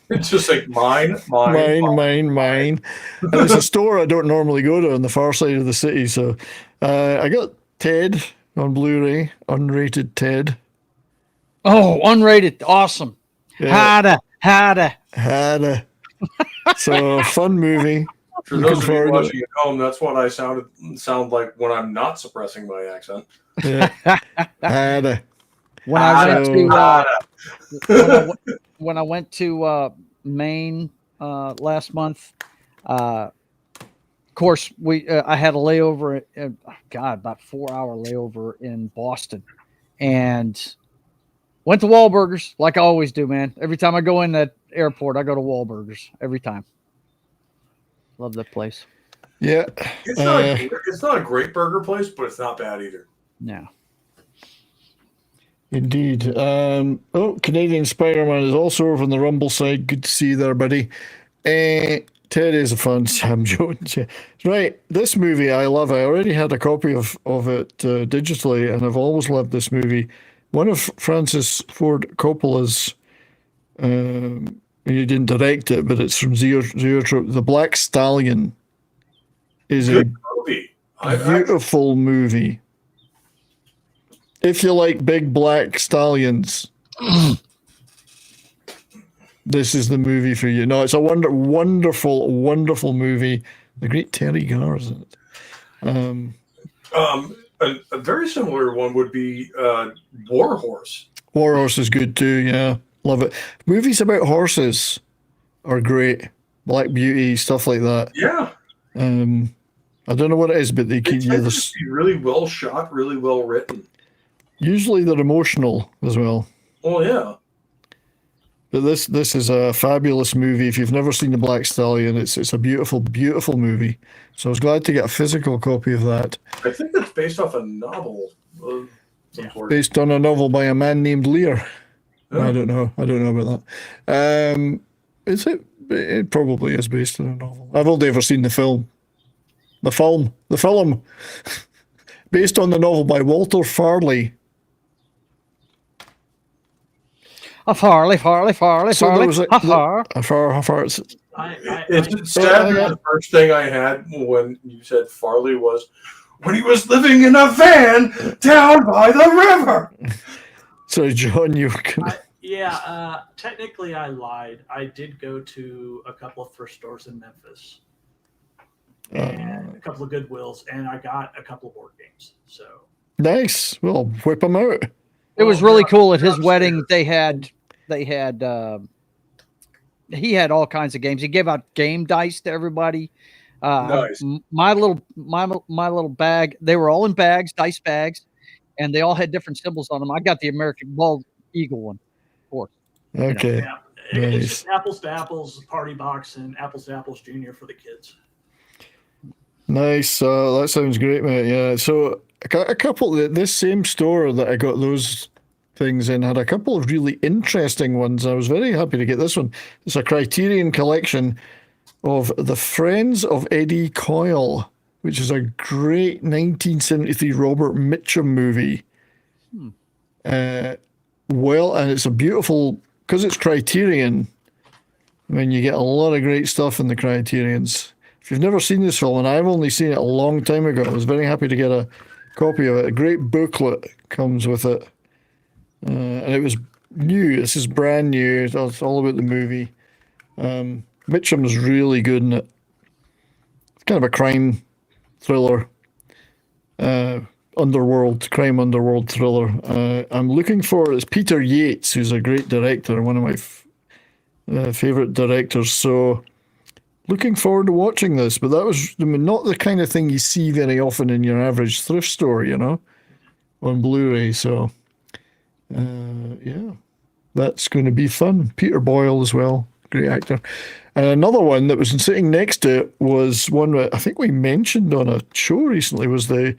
It's just like mine. And it's a store I don't normally go to on the far side of the city. So I got Ted on Blu-ray, unrated Ted. Oh, unrated. Awesome. Yeah. Hada. So fun movie. For those of you watching at home, that's what I sound like when I'm not suppressing my accent. Yeah. Hada. When I went to Maine last month, of course I had a layover. About 4-hour layover in Boston, and went to Wahlburgers like I always do, man. Every time I go in that airport, I go to Wahlburgers every time. Love that place. Yeah. It's not a great burger place, but it's not bad either. No. Indeed. Canadian Spider-Man is also over on the Rumble side. Good to see you there, buddy. Ted is a fun Sam Jones. Right. This movie I love. I already had a copy of it digitally, and I've always loved this movie. One of Francis Ford Coppola's, he didn't direct it, but it's from Zoetrope. The Black Stallion is a beautiful movie. If you like big black stallions, this is the movie for you. No, it's a wonderful, wonderful movie. The great Terry Garr is in it. A very similar one would be War Horse. War Horse is good too, yeah. Love it. Movies about horses are great. Black Beauty, stuff like that. Yeah. I don't know what it is, but they keep you this. Really well shot, really well written. Usually they're emotional as well. Oh yeah. But this is a fabulous movie. If you've never seen The Black Stallion, it's a beautiful, beautiful movie. So I was glad to get a physical copy of that. I think that's based off a novel. Based on a novel by a man named Lear. Yeah. I don't know about that. Is it? It probably is based on a novel. I've only ever seen the film. The film. Based on the novel by Walter Farley. Farley. So there was It's It's sad. The first thing I had when you said Farley was when he was living in a van down by the river. So, John, technically I lied. I did go to a couple of thrift stores in Memphis and a couple of Goodwills, and I got a couple of board games. So nice. Well, whip them out. It was really cool at his wedding. He had all kinds of games. He gave out game dice to everybody. Nice. My little bag. They were all in bags, dice bags, and they all had different symbols on them. I got the American Bald Eagle one, of course. Okay. Yeah, it's just Apples to Apples party box and Apples to Apples Junior for the kids. Nice. That sounds great, mate. Yeah. So a couple. This same store that I got those things in had a couple of really interesting ones. I was very happy to get this one. It's a Criterion collection of The Friends of Eddie Coyle, which is a great 1973 Robert Mitchum movie. And it's a beautiful, because it's Criterion, I mean, you get a lot of great stuff in the Criterions. If you've never seen this film, and I've only seen it a long time ago, I was very happy to get a copy of it. A great booklet comes with it. and it was new. This is brand new. It's all about the movie. Mitchum's really good in it. It's kind of a crime thriller, crime underworld thriller. I'm looking for it's Peter Yates, who's a great director, one of my favorite directors. So looking forward to watching this. But that was not the kind of thing you see very often in your average thrift store, on Blu-ray. So yeah, that's going to be fun. Peter Boyle as well, great actor. And another one that was sitting next to it was one that I think we mentioned on a show recently, was the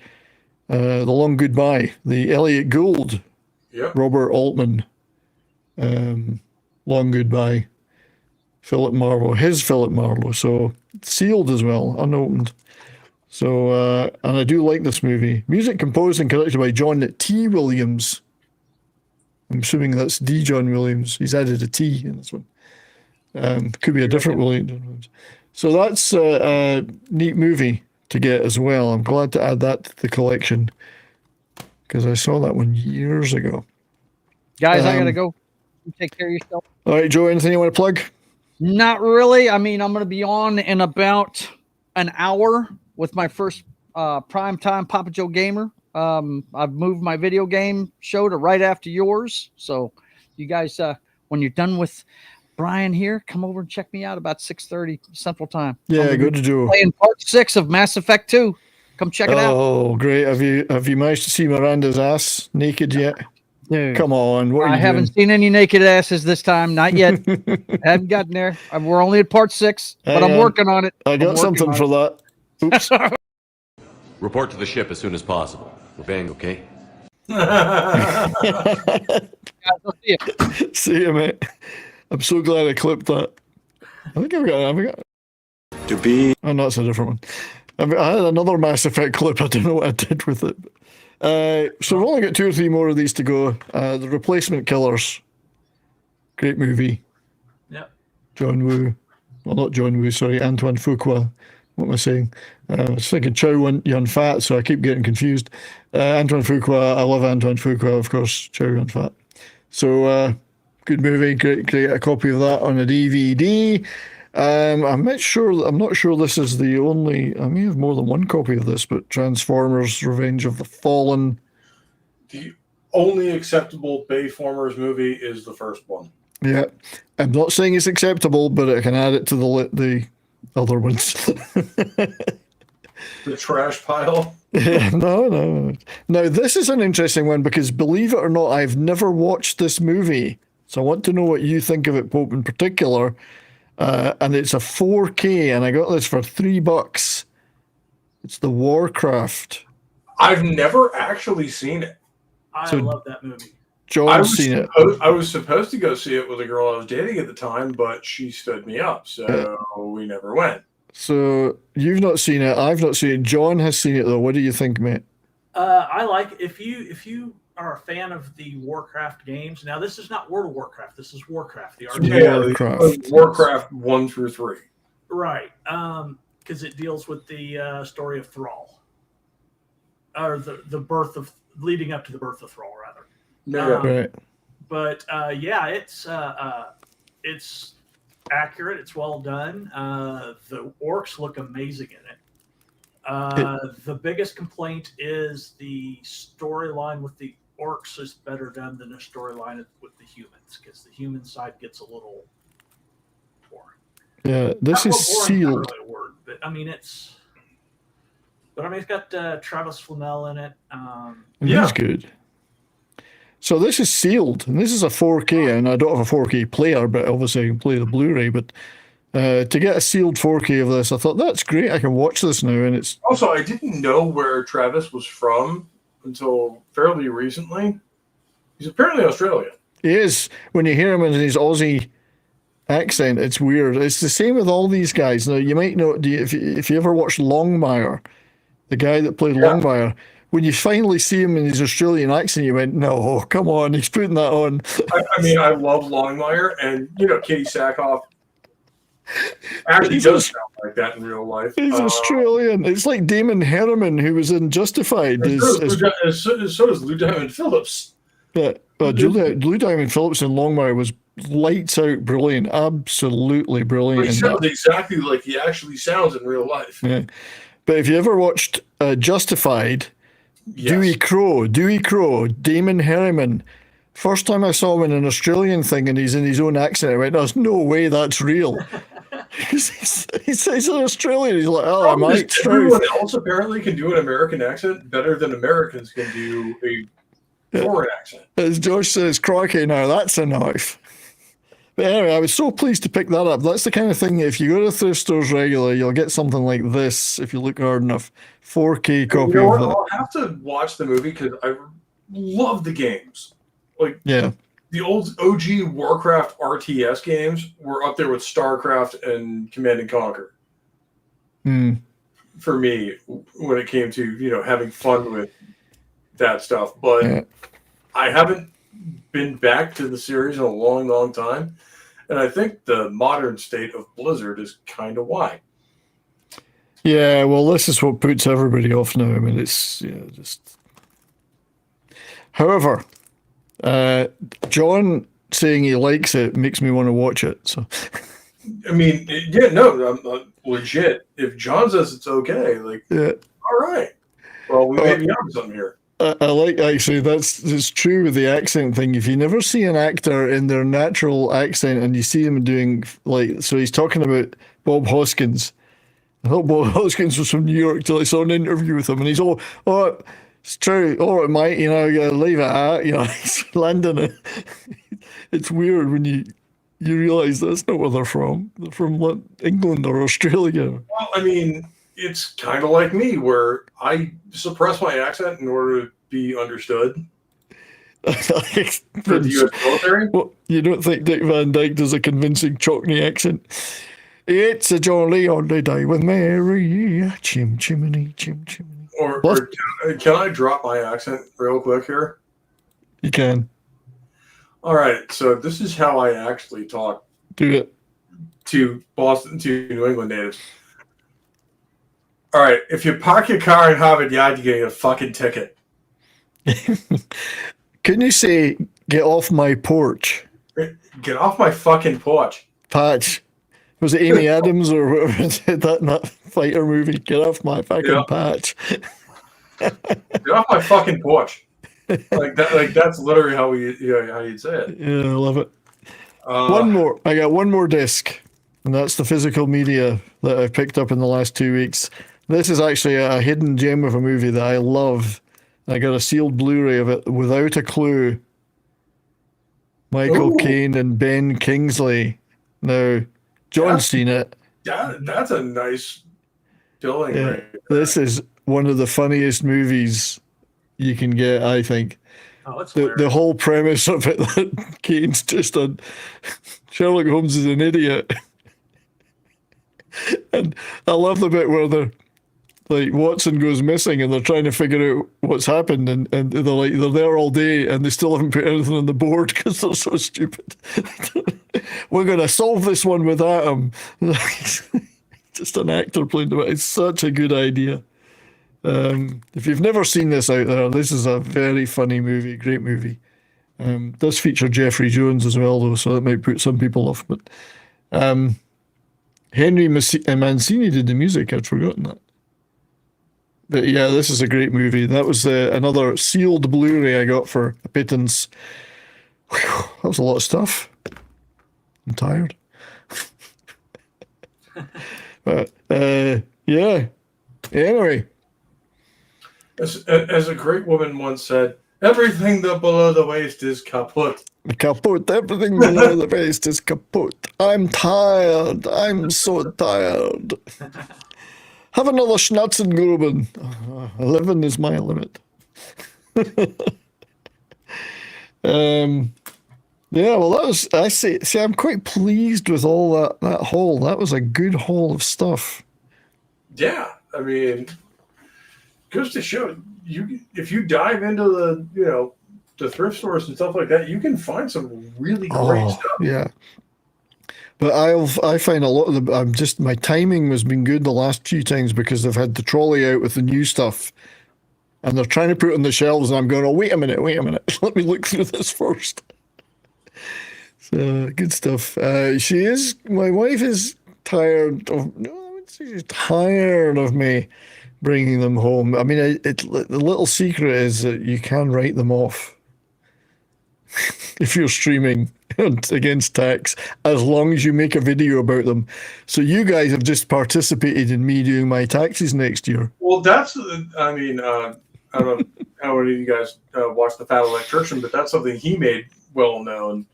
Long Goodbye, the Elliot Gould, Robert Altman, Long Goodbye, Philip Marlowe. So sealed as well, unopened. So, and I do like this movie. Music composed and conducted by John T. Williams. I'm assuming that's D. John Williams. He's added a T in this one. Could be a different Williams. So that's a neat movie to get as well. I'm glad to add that to the collection because I saw that one years ago. Guys, I gotta go. You take care of yourself. All right, Joe, anything you want to plug? Not really. I mean, I'm gonna be on in about an hour with my first primetime Papa Joe Gamer. I've moved my video game show to right after yours. So you guys, when you're done with Brian here, come over and check me out about 6:30 Central Time. Yeah, good to do. Playing part 6 of Mass Effect 2. Come check it out. Oh, great. Have you managed to see Miranda's ass naked yet? Dude, come on. What are I you haven't doing? seen any naked asses this time. Not yet. Haven't gotten there. We're only at part 6, but I'm working on it. I got something for that. Oops. Report to the ship as soon as possible. We're bang, okay? Guys, I'll see you. See you, mate. I'm so glad I clipped that. I think I've got To be. Oh, no, it's a different one. I had another Mass Effect clip. I don't know what I did with it. So we've only got 2 or 3 more of these to go. The Replacement Killers. Great movie. Yep. John Woo. Well, not John Woo, sorry. Antoine Fuqua. What am I saying? I was thinking Chow Yun Fat, so I keep getting confused. Antoine Fuqua. I love Antoine Fuqua, of course. Chow Yun Fat. So, good movie. Great. A copy of that on a DVD. I'm not sure this is the only. I may have more than one copy of this, but Transformers: Revenge of the Fallen. The only acceptable Bayformers movie is the first one. Yeah, I'm not saying it's acceptable, but I can add it to the other ones. The trash pile. Yeah, no. Now this is an interesting one because, believe it or not, I've never watched this movie, so I want to know what you think of it, Pope, in particular. And it's a 4K, and I got this for $3. It's the Warcraft. I've never actually seen it. I So- love that movie. John's seen it. I was supposed to go see it with a girl I was dating at the time, but she stood me up, so we never went. So you've not seen it. I've not seen it. John has seen it though. What do you think, mate? I like if you are a fan of the Warcraft games. Now this is not World of Warcraft. This is Warcraft. The RPG. Yeah, Warcraft. Warcraft 1 through 3. Right. Because it deals with the story of Thrall, or the birth of leading up to the birth of Thrall, rather. Right. But yeah, it's accurate. It's well done. The orcs look amazing in it. The biggest complaint is the storyline with the orcs is better done than the storyline with the humans, because the human side gets a little boring. Yeah, this is sealed. Not really a word, but I mean it's got Travis Flamel in it. He's good. So this is sealed, and this is a 4K, and I don't have a 4K player, but obviously I can play the Blu-ray. But to get a sealed 4K of this, I thought that's great. I can watch this now, and it's Also, I didn't know where Travis was from until fairly recently. He's apparently Australian. he is. When you hear him in his Aussie accent, it's weird. It's the same with all these guys. Now you might know if you ever watched Longmire, the guy that played Longmire. When you finally see him in his Australian accent, you went, "No, come on, he's putting that on." I mean, I love Longmire, and Katie Sackhoff actually does sound like that in real life. He's Australian. It's like Damon Herriman, who was in Justified. So does Lou Diamond Phillips. Yeah, Lou Diamond Phillips in Longmire was lights out brilliant, absolutely brilliant. He sounds exactly like he actually sounds in real life. Yeah. But if you ever watched Justified, Yes. Dewey Crow, Damon Herriman, first time I saw him in an Australian thing and he's in his own accent, I went, there's no way that's real. he's an Australian. He's like, oh, I might. Everyone else apparently can do an American accent better than Americans can do a foreign accent. As Josh says, crikey, now that's a knife. But anyway, I was so pleased to pick that up. That's the kind of thing, if you go to thrift stores regularly, you'll get something like this if you look hard enough. 4K copy of it. I'll have to watch the movie because I love the games. Like, yeah, the old OG Warcraft RTS games were up there with StarCraft and Command & Conquer. For me, when it came to, having fun with that stuff. But I haven't been back to the series in a long, long time. And I think the modern state of Blizzard is kind of why. Yeah, well, this is what puts everybody off now. I mean, it's just... However, John saying he likes it makes me want to watch it. So, I mean, yeah, no, I'm legit. If John says it's okay, all right. Well, we may be on something here. I like, actually, it's true with the accent thing. If you never see an actor in their natural accent and you see him doing, so he's talking about Bob Hoskins. I thought Bob Hoskins was from New York till I saw an interview with him, and he's all, oh, it's true, all right, mate, you gotta leave it at, he's landing it. It's weird when you realise that's not where they're from. They're from England or Australia. Well, I mean, it's kind of like me, where I suppress my accent in order to be understood. For the U.S. military? Well, you don't think Dick Van Dyke does a convincing Cockney accent? It's a jolly holiday day with Mary. Chim chimney, chim chimney. Or can I drop my accent real quick here? You can. All right, so this is how I actually talk. Do it. To New England natives. All right, if you park your car in Harvard Yard, you get a fucking ticket. Couldn't you say, get off my porch? Get off my fucking porch. Patch. Was it Amy Adams or whatever said that in that fighter movie? Get off my fucking patch. Get off my fucking porch. That's literally how you'd say it. Yeah, I love it. One more. I got one more disc, and that's the physical media that I've picked up in the last 2 weeks. This is actually a hidden gem of a movie that I love. I got a sealed Blu-ray of it, Without a Clue. Michael Caine and Ben Kingsley. Now, John's seen it. Yeah, that's a nice billing. Yeah, right? This is one of the funniest movies you can get, I think. Oh, that's The whole premise of it, that Kane's just Sherlock Holmes is an idiot. And I love the bit where Watson goes missing and they're trying to figure out what's happened, and they're there all day and they still haven't put anything on the board because they're so stupid. We're going to solve this one with Atom. Just an actor playing the It's such a good idea. If you've never seen this out there, this is a very funny movie, great movie. Does feature Jeffrey Jones as well, though, so that might put some people off. But Henry Mancini did the music. I'd forgotten that. But yeah, this is a great movie. That was another sealed Blu-ray I got for a pittance. Whew, that was a lot of stuff. I'm tired. But yeah. Anyway. As a great woman once said, everything below the waist is kaput. Kaput. Everything below the waist is kaput. I'm tired. I'm so tired. Have another Schnatzengruben. 11 is my limit. Yeah, well, that was, I see, I'm quite pleased with all that haul. That was a good haul of stuff. Yeah, I mean, goes to show if you dive into the thrift stores and stuff like that, you can find some really great stuff. Yeah. But I find a lot of my timing has been good the last few times because they've had the trolley out with the new stuff And they're trying to put it on the shelves, and I'm going, oh, wait a minute. Let me look through this first. So, good stuff. My wife is tired of, no, I wouldn't say she's tired of me bringing them home. I mean, the little secret is that you can write them off if you're streaming against tax, as long as you make a video about them. So you guys have just participated in me doing my taxes next year. Well, I don't know how many of you guys watch The Fat Electrician, but that's something he made well known.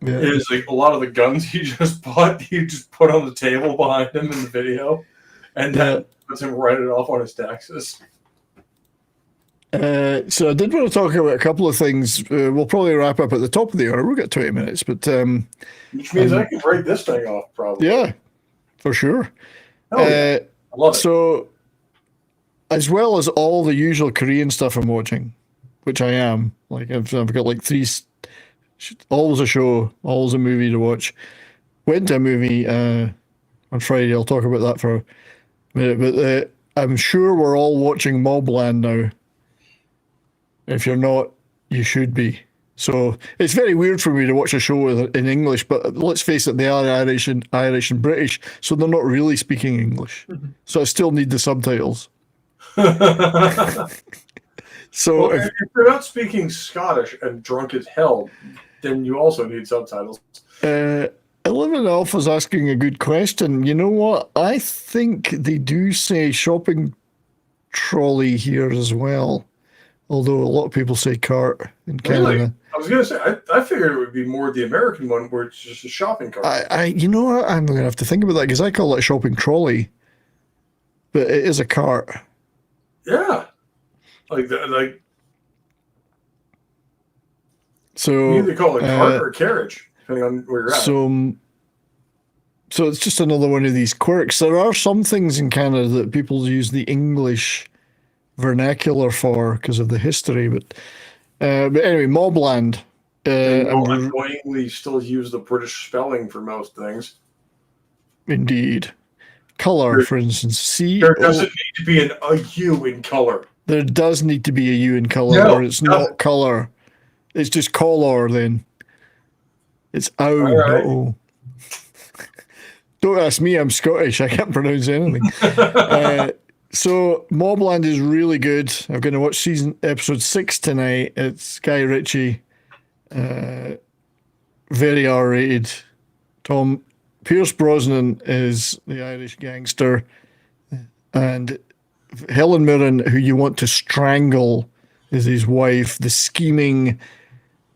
Yeah. Is like a lot of the guns he just bought, he just put on the table behind him in the video, and that lets him write it off on his taxes. So I did want to talk about a couple of things. We'll probably wrap up at the top of the hour. We've got 20 minutes, but which means I can write this thing off probably. Yeah, for sure. I love it. So, as well as all the usual Korean stuff I'm watching, which I am, like I've got like always a show, always a movie to watch. Went to a movie on Friday. I'll talk about that for a minute. But I'm sure we're all watching Mobland now. If you're not, you should be. So it's very weird for me to watch a show in English, but let's face it, they are Irish and British, so they're not really speaking English. Mm-hmm. So I still need the subtitles. So well, if you're not speaking Scottish and drunk as hell, then you also need subtitles. 11 Alpha is asking a good question. You know what? I think they do say shopping trolley here as well. Although a lot of people say cart in Canada. Really? I was going to say, I figured it would be more the American one where it's just a shopping cart. You know what? I'm going to have to think about that because I call it a shopping trolley. But it is a cart. Yeah. So you either call it a cart or a carriage, depending on where you're at. So it's just another one of these quirks. There are some things in Canada that people use the English vernacular for because of the history, but anyway, Mobland. Annoyingly, still use the British spelling for most things. Indeed, color, for instance. There doesn't need to be a U in color. There does need to be a U in color, or it's not color. It's just color. Then it's O, not O. Don't ask me. I'm Scottish. I can't pronounce anything. So Mobland is really good. I'm going to watch episode 6 tonight. It's Guy Ritchie, very R-rated. Pierce Brosnan is the Irish gangster, and Helen Mirren, who you want to strangle, is his wife, the scheming,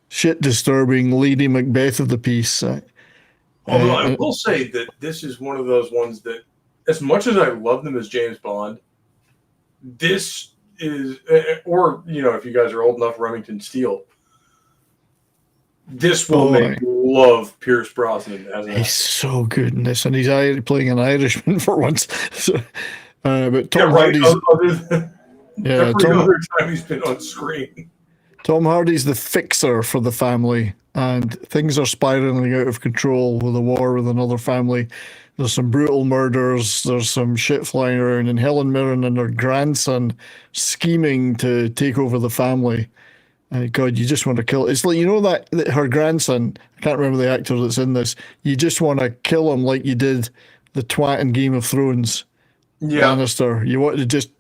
shit-disturbing Lady Macbeth of the piece. Although I will say that this is one of those ones that, as much as I love them as James Bond, this is, or, if you guys are old enough, Remington Steele, this will make you love Pierce Brosnan as an actor. He's so good in this, and he's playing an Irishman for once. So, but Tom Hardy's... Every other time he's been on screen. Tom Hardy's the fixer for the family, and things are spiraling out of control with a war with another family. There's some brutal murders, there's some shit flying around, and Helen Mirren and her grandson scheming to take over the family. God, you just want to kill. It's like, that her grandson, I can't remember the actor that's in this, you just want to kill him like you did the twat in Game of Thrones. Yeah. Lannister. You want to just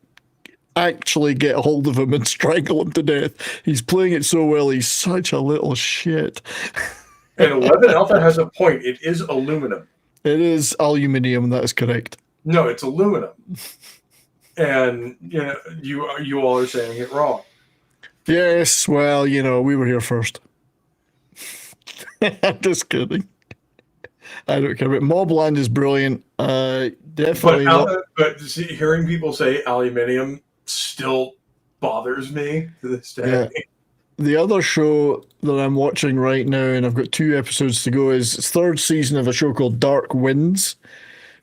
actually get a hold of him and strangle him to death. He's playing it so well, he's such a little shit. And 11 Alpha has a point. It is aluminum. It is aluminium, that is correct. No, it's aluminum. And you all are saying it wrong. Yes, well, we were here first. I'm just kidding. I don't care. But Mobland is brilliant. Definitely. But hearing people say aluminium still bothers me to this day. Yeah. The other show that I'm watching right now, and I've got 2 episodes to go, is 3rd season of a show called Dark Winds,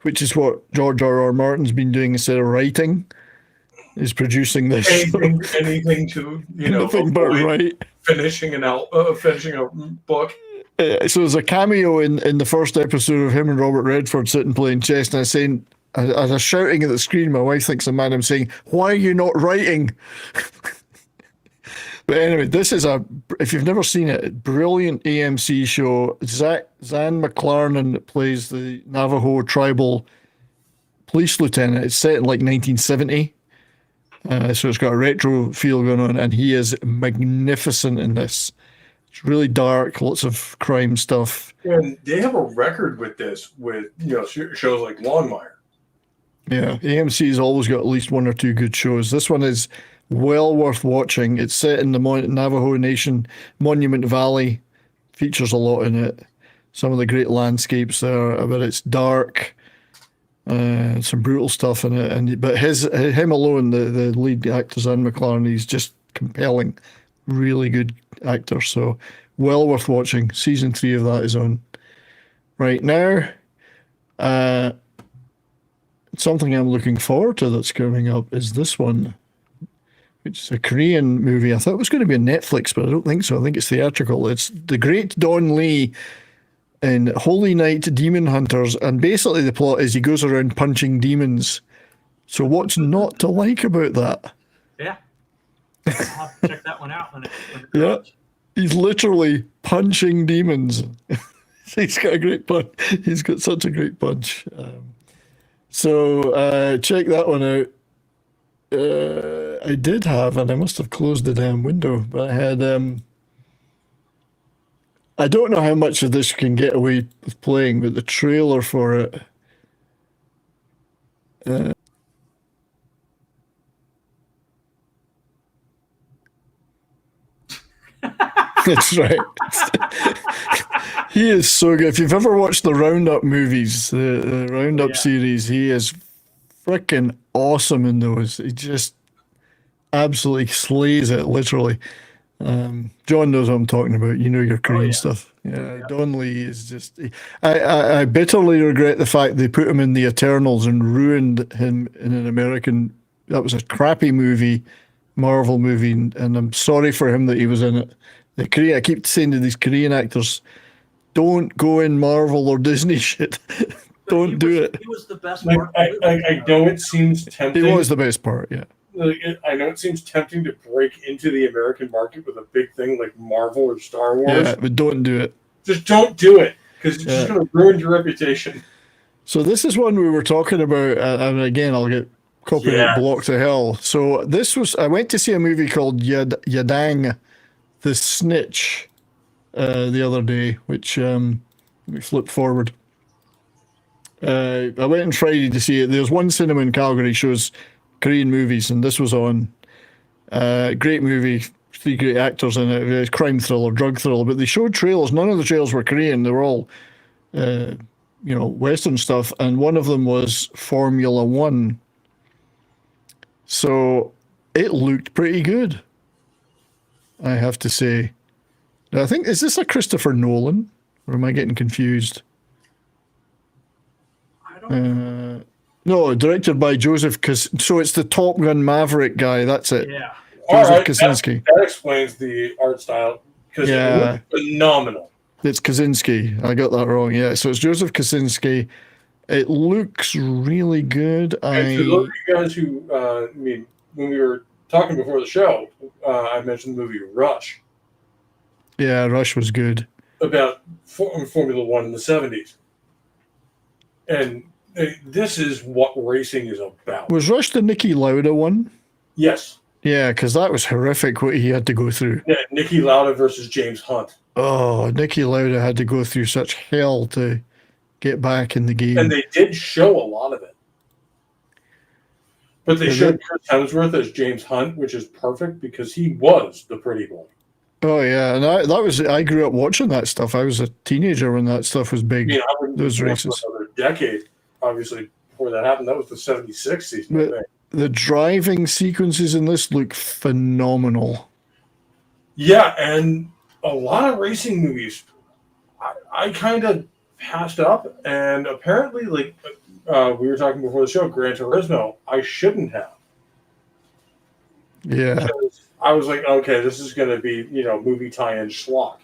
which is what George R.R. Martin's been doing instead of writing. Is producing this anything to nothing but right finishing a book. So there's a cameo in the first episode of him and Robert Redford sitting playing chess, and I was saying, as I was shouting at the screen, my wife thinks I'm mad. I'm saying, "Why are you not writing?" But anyway, this is if you've never seen it, brilliant AMC show. Zan McLaren plays the Navajo tribal police lieutenant. It's set in like 1970. So it's got a retro feel going on, and he is magnificent in this. It's really dark, lots of crime stuff. And they have a record with this, with shows like Longmire. Yeah, AMC's always got at least one or two good shows. This one is well worth watching. It's set in the Navajo Nation, Monument Valley. Features a lot in it. Some of the great landscapes there, but it's dark. Some brutal stuff in it, but him alone, the lead actor Zan McLaren, he's just compelling, really good actor. So well worth watching. Season 3 of that is on right now. Something I'm looking forward to that's coming up is this one, which is a Korean movie. I thought it was going to be on Netflix, but I don't think so. I think it's theatrical. It's The Great Don Lee in Holy Night Demon Hunters, and basically the plot is he goes around punching demons. So what's not to like about that? Yeah. I'll have to check that one out when it yeah. He's literally punching demons. He's got a great punch. He's got such a great punch. So check that one out. I did have, and I must have closed the damn window, but I had I don't know how much of this you can get away with playing, but the trailer for it. That's right. He is so good. If you've ever watched the Roundup movies, the Roundup series, he is freaking awesome in those. He just absolutely slays it, literally. John knows what I'm talking about. You know your Korean stuff. Yeah, Don Lee is just... I bitterly regret the fact they put him in the Eternals and ruined him in an American... That was a crappy movie, Marvel movie, and I'm sorry for him that he was in it. I keep saying to these Korean actors, don't go in Marvel or Disney shit. Don't do it. He was the best part. I know it seems tempting. He was the best part, yeah. I know it seems tempting to break into the American market with a big thing like Marvel or Star Wars. Yeah, but don't do it. Just don't do it, because it's just going to ruin your reputation. So this is one we were talking about, and again, I'll get copyright blocked to hell. So I went to see a movie called Yadang, the Snitch, the other day, which let me flip forward. I went on Friday to see it. There's one cinema in Calgary shows Korean movies, and this was on. Great movie, 3 great actors in it. It's crime thriller, drug thriller, but they showed trailers. None of the trailers were Korean. They were all, Western stuff, and one of them was Formula One. So it looked pretty good, I have to say. Now, I think, is this a Christopher Nolan, or am I getting confused? I don't know. No, directed by Joseph so it's the Top Gun Maverick guy, that's it. Yeah. Joseph Kosinski. That explains the art style, because it looks phenomenal. It's Kosinski. I got that wrong, yeah. So it's Joseph Kosinski. It looks really good. And for those of you guys who, when we were talking before the show, I mentioned the movie Rush. Yeah, Rush was good. About Formula One in the 70s. And this is what racing is about. Was Rush the Niki Lauda one? Yes. Yeah, because that was horrific what he had to go through. Yeah, Niki Lauda versus James Hunt. Oh, Niki Lauda had to go through such hell to get back in the game. And they did show a lot of it. But they showed Chris Hemsworth as James Hunt, which is perfect because he was the pretty boy. Oh yeah, and I grew up watching that stuff. I was a teenager when that stuff was big. I wouldn't those races. Another decade, obviously, before that happened. That was the 76 season. But the driving sequences in this look phenomenal. Yeah, and a lot of racing movies I kind of passed up, and apparently, like we were talking before the show, Gran Turismo, I shouldn't have. Yeah. Because I was like, okay, this is going to be, movie tie-in schlock.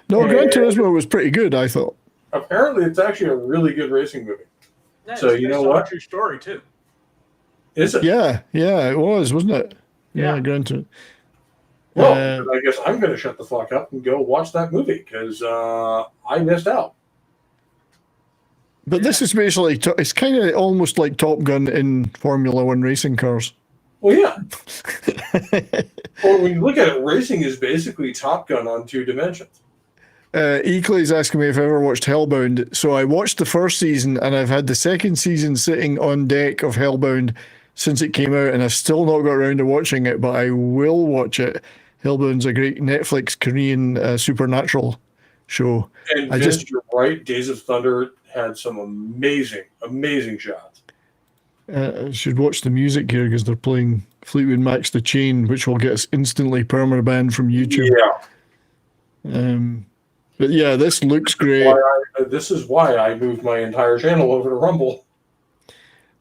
No, Gran Turismo was pretty good, I thought. Apparently, it's actually a really good racing movie. Yeah, so you know what? True story too. Is it? Yeah, it was, wasn't it? Yeah. Gran Turismo. Well, I guess I'm going to shut the fuck up and go watch that movie because I missed out. But this is basically, it's kind of almost like Top Gun in Formula One racing cars. Well, yeah. Well, when you look at it, racing is basically Top Gun on 2 dimensions. Eclay's asking me if I ever watched Hellbound. So I watched the first season, and I've had the second season sitting on deck of Hellbound since it came out, and I've still not got around to watching it, but I will watch it. Hellbound's a great Netflix Korean supernatural show. And Vince, you're right. Days of Thunder had some amazing shots. I should watch the music here because they're playing Fleetwood Mac's The Chain, which will get us instantly perma-banned from YouTube. Yeah. But yeah, this looks great. This is why I moved my entire channel over to Rumble.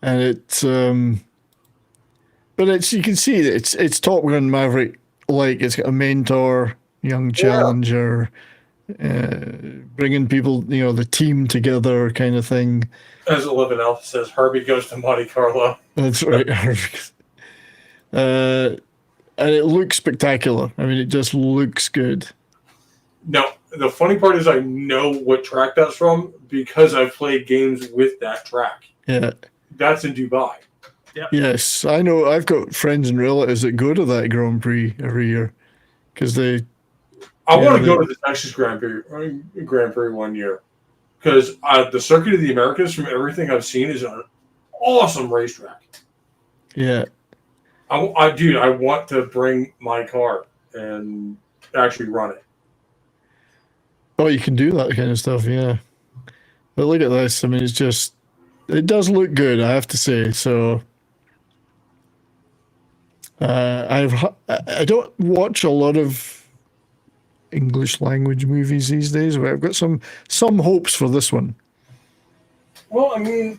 And it's, but it's, you can see that it's Top Gun Maverick. Like, it's got a mentor, young challenger, bringing people, the team together kind of thing. As 11 Alpha says, Harvey goes to Monte Carlo. That's right. And it looks spectacular. I mean, it just looks good. No, the funny part is I know what track that's from because I've played games with that track. Yeah. That's in Dubai. Yep. Yes, I know. I've got friends and relatives that go to that Grand Prix every year because I want to go to the Texas Grand Prix one year because the Circuit of the Americas, from everything I've seen, is an awesome racetrack. Yeah. I want to bring my car and actually run it. Oh, you can do that kind of stuff, yeah. But look at this. I mean, it does look good, I have to say. So I don't watch a lot of English language movies these days, but I've got some hopes for this one. Well, I mean,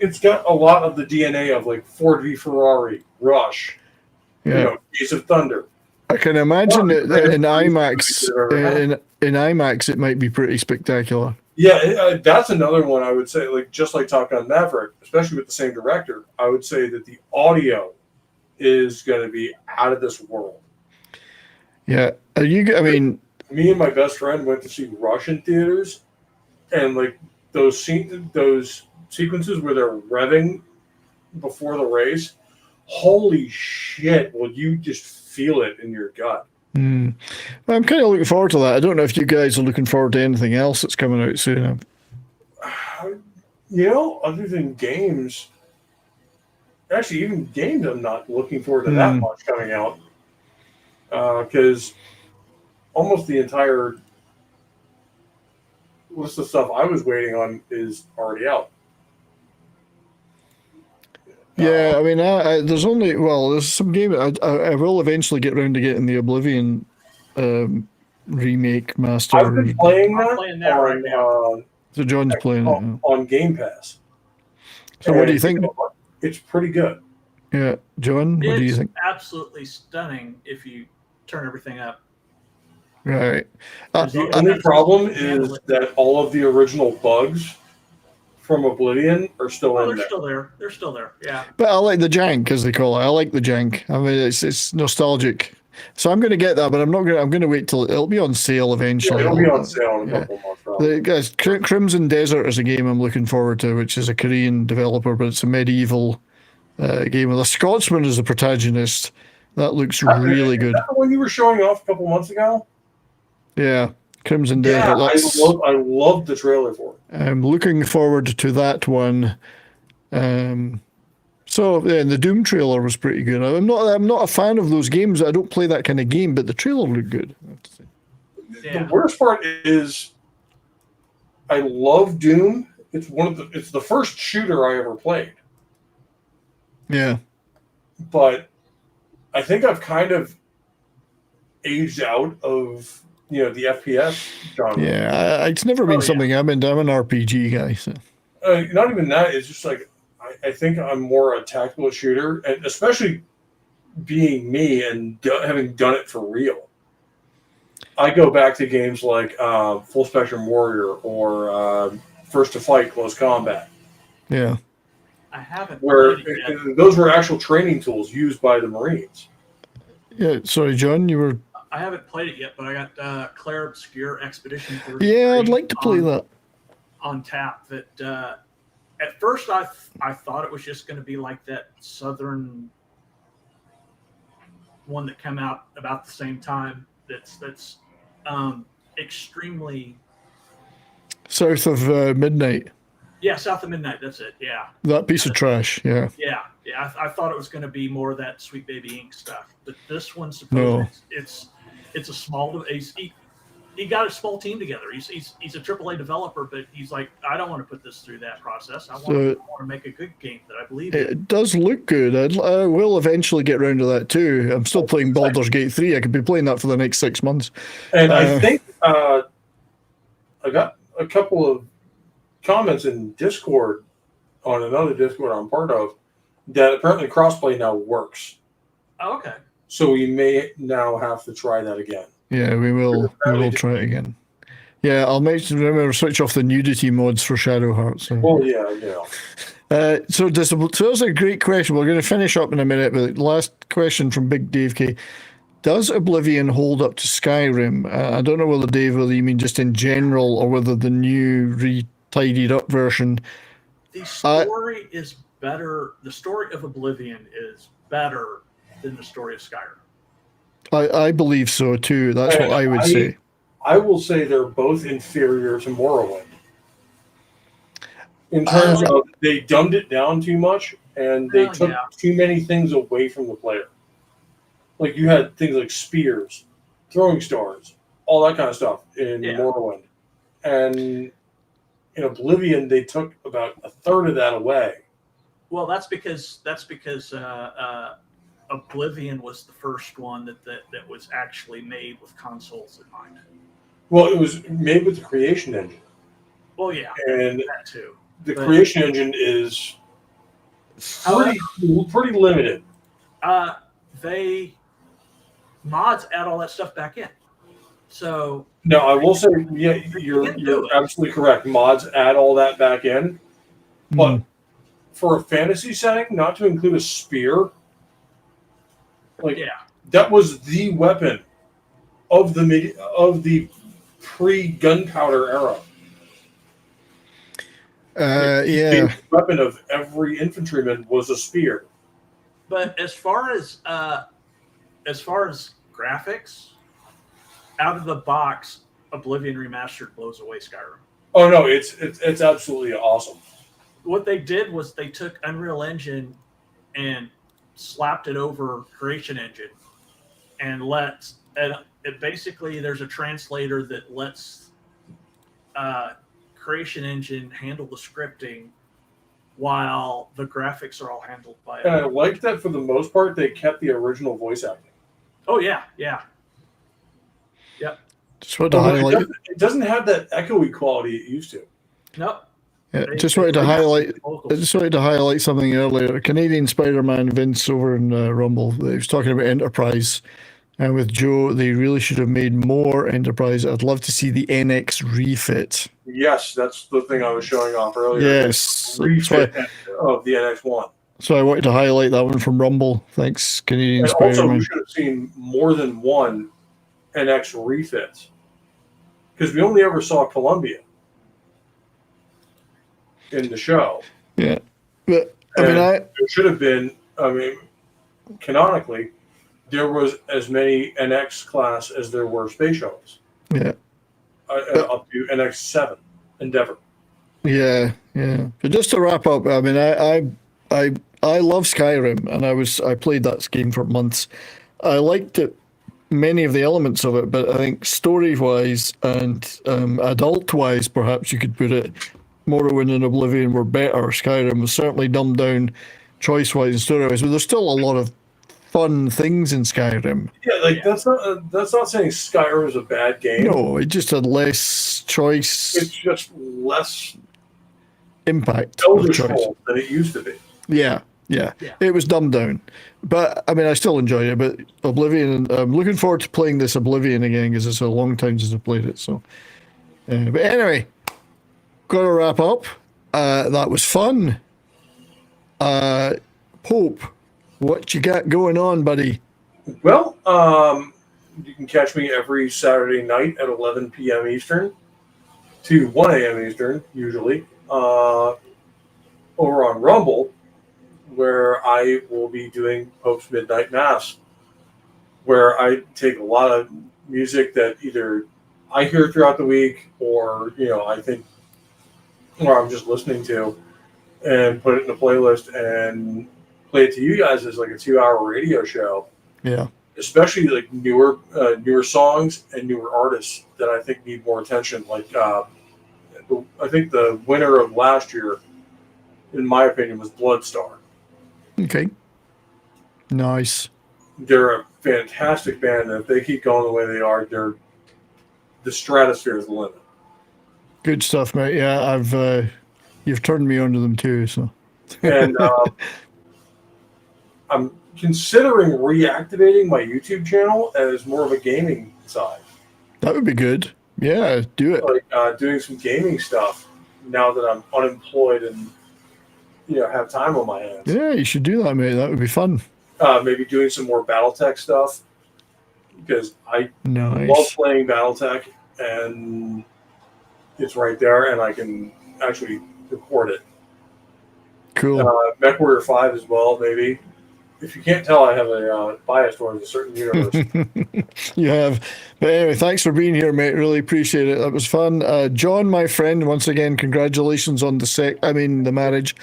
it's got a lot of the DNA of like Ford v Ferrari, Rush, Days of Thunder. I can imagine that in IMAX, in IMAX, it might be pretty spectacular. Yeah, that's another one I would say, like just like Top Gun Maverick, especially with the same director. I would say that the audio is going to be out of this world. Yeah, me and my best friend went to see Rush in theaters, and like those sequences where they're revving before the race. Holy shit! Well, you just feel it in your gut. Well, I'm kind of looking forward to that. I don't know if you guys are looking forward to anything else that's coming out soon. Other than games, actually, even games, I'm not looking forward to that much coming out because almost the entire list of stuff I was waiting on is already out. Yeah, I mean, there's some game. I will eventually get around to getting the Oblivion remake master. I've been playing that right now. So John's playing it on Game Pass. So what do you think? It's pretty good. Yeah, John, what do you think? Absolutely stunning if you turn everything up. Right. The only problem is that all of the original bugs from Oblivion are still in there. They're still there. Yeah. But I like the jank, as they call it. I like the jank. I mean, it's nostalgic. So I'm going to get that, but I'm going to wait till it'll be on sale eventually. Yeah, it'll be on sale in a couple months. Probably. Guys, Crimson Desert is a game I'm looking forward to, which is a Korean developer, but it's a medieval game with a Scotsman as the protagonist. That looks really good. Is that the one you were showing off a couple months ago? Yeah. Crimson Desert. I love the trailer for it. I'm looking forward to that one. And the Doom trailer was pretty good. I'm not a fan of those games. I don't play that kind of game, but the trailer looked good, I have to say. Yeah. The worst part is I love Doom. It's the first shooter I ever played. Yeah. But I think I've kind of aged out of the FPS genre. Yeah, it's never been something I'm into. I'm an RPG guy. So. Not even that. It's just like I think I'm more a tactical shooter, and especially being me and having done it for real. I go back to games like Full Spectrum Warrior or First to Fight, Close Combat. Yeah. I haven't. Where those were actual training tools used by the Marines. Yeah, sorry, John, you were... I haven't played it yet, but I got Claire Obscure Expedition 33 Yeah, I'd like to play that. On tap. That at first I thought it was just going to be like that Southern one that came out about the same time. That's extremely South of Midnight. Yeah, South of Midnight. That's it. Yeah. That piece of trash. Yeah. Yeah. I thought it was going to be more of that Sweet Baby Ink stuff, but this one supposedly it's a small. He got a small team together. He's a AAA developer, but he's like, I don't want to put this through that process. I want to make a good game that I believe in. It does look good. I will eventually get around to that too. I'm still playing Baldur's Gate 3. I could be playing that for the next 6 months. And I think I got a couple of comments in Discord on another Discord I'm part of that apparently crossplay now works. Oh, okay. So we may now have to try that again. Yeah, we will try it again. Yeah, I'll remember switch off the nudity mods for Shadow Hearts. So. Well, yeah. So that's a great question. We're going to finish up in a minute, but last question from Big Dave K. Does Oblivion hold up to Skyrim? I don't know whether, Dave, whether you mean just in general or whether the new tidied up version. The story is better. The story of Oblivion is better than the story of Skyrim. I believe so too. That's what I would say. I will say they're both inferior to Morrowind. In terms of they dumbed it down too much and they took too many things away from the player. Like you had things like spears, throwing stars, all that kind of stuff in Morrowind. And in Oblivion, they took about a third of that away. Well, that's because Oblivion was the first one that was actually made with consoles in mind. Well, it was made with the creation engine. Well, yeah, and that too. The creation engine is pretty limited. They mods add all that stuff back in. So no, I will say, yeah, you're absolutely correct. Mods add all that back in, but for a fantasy setting, not to include a spear, that was the weapon of the pre-gunpowder era. The weapon of every infantryman was a spear. But as far as graphics, out of the box, Oblivion Remastered blows away Skyrim. Oh no, it's absolutely awesome. What they did was they took Unreal Engine and slapped it over Creation Engine, and it basically there's a translator that lets Creation Engine handle the scripting while the graphics are all handled by. And I like that for the most part they kept the original voice acting. Oh yeah. Yep. It doesn't have that echoey quality it used to. Nope. Yeah, just wanted to highlight something earlier. Canadian Spider-Man Vince over in Rumble. He was talking about Enterprise, and with Joe, they really should have made more Enterprise. I'd love to see the NX refit. Yes, that's the thing I was showing off earlier. Yes, refit of the NX1. So I wanted to highlight that one from Rumble. Thanks, Canadian Spider-Man. Also, we should have seen more than one NX refit because we only ever saw Columbia in the show. Yeah, but it should have been. Canonically, there was as many NX class as there were space shuttles. Yeah, up to NX7 Endeavor. Yeah. But just to wrap up, I love Skyrim, and I played that game for months. I liked it, many of the elements of it, but I think story-wise and adult-wise, perhaps you could put it, Morrowind and Oblivion were better. Skyrim was certainly dumbed down choice-wise and story-wise, but there's still a lot of fun things in Skyrim. Yeah, that's not saying Skyrim is a bad game. No, it just had less choice. It's just less impact Elder Scrolls than it used to be. Yeah. It was dumbed down. But, I still enjoy it. But Oblivion, I'm looking forward to playing this Oblivion again because it's a long time since I played it. So, but anyway, got to wrap up. That was fun. Pope, what you got going on, buddy? Well, you can catch me every Saturday night at 11 p.m. Eastern to 1 a.m. Eastern, usually, over on Rumble, where I will be doing Pope's Midnight Mass, where I take a lot of music that either I hear throughout the week or, I think, or I'm just listening to, and put it in a playlist and play it to you guys as like a 2-hour radio show. Yeah. Especially like newer songs and newer artists that I think need more attention. Like I think the winner of last year, in my opinion, was Bloodstar. Okay. Nice. They're a fantastic band, and if they keep going the way they are, the stratosphere is the limit. Good stuff, mate. Yeah, you've turned me onto them too. So. And I'm considering reactivating my YouTube channel as more of a gaming side. That would be good. Yeah, do it. Like doing some gaming stuff now that I'm unemployed and have time on my hands. Yeah, you should do that, mate. That would be fun. Maybe doing some more BattleTech stuff because I love playing BattleTech, and it's right there, and I can actually record it. Cool. MechWarrior 5 as well, maybe. If you can't tell, I have a bias towards a certain universe. You have. But anyway, thanks for being here, mate. Really appreciate it. That was fun. John, my friend, once again, congratulations on the marriage.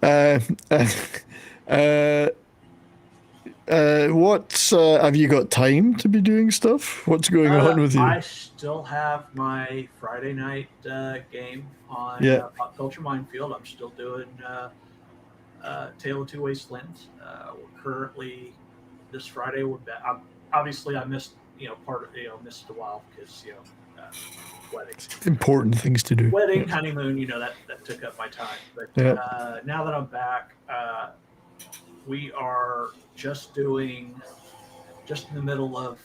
Have you got time to be doing stuff? What's going on with you? I still have my Friday night game on Pop Culture Minefield. I'm still doing Tale of Two Wastelands. We're currently this Friday. Obviously I missed missed a while because weddings. Important things to do. Wedding, honeymoon, that took up my time. But now that I'm back, we are just in the middle of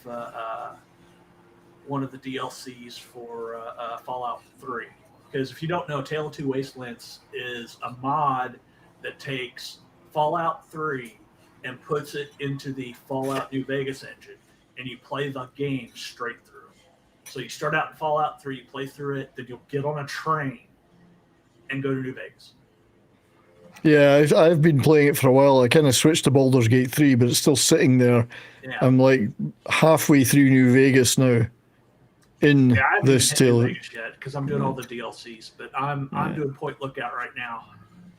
one of the DLCs for Fallout 3. Because if you don't know, Tale of Two Wastelands is a mod that takes Fallout 3 and puts it into the Fallout New Vegas engine, and you play the game straight through. So you start out in Fallout 3, you play through it, then you'll get on a train and go to New Vegas. Yeah, I've been playing it for a while. I kind of switched to Baldur's Gate 3, but it's still sitting there. Yeah. I'm like halfway through New Vegas now. In this Tale, because I'm doing all the DLCs, but I'm doing Point Lookout right now.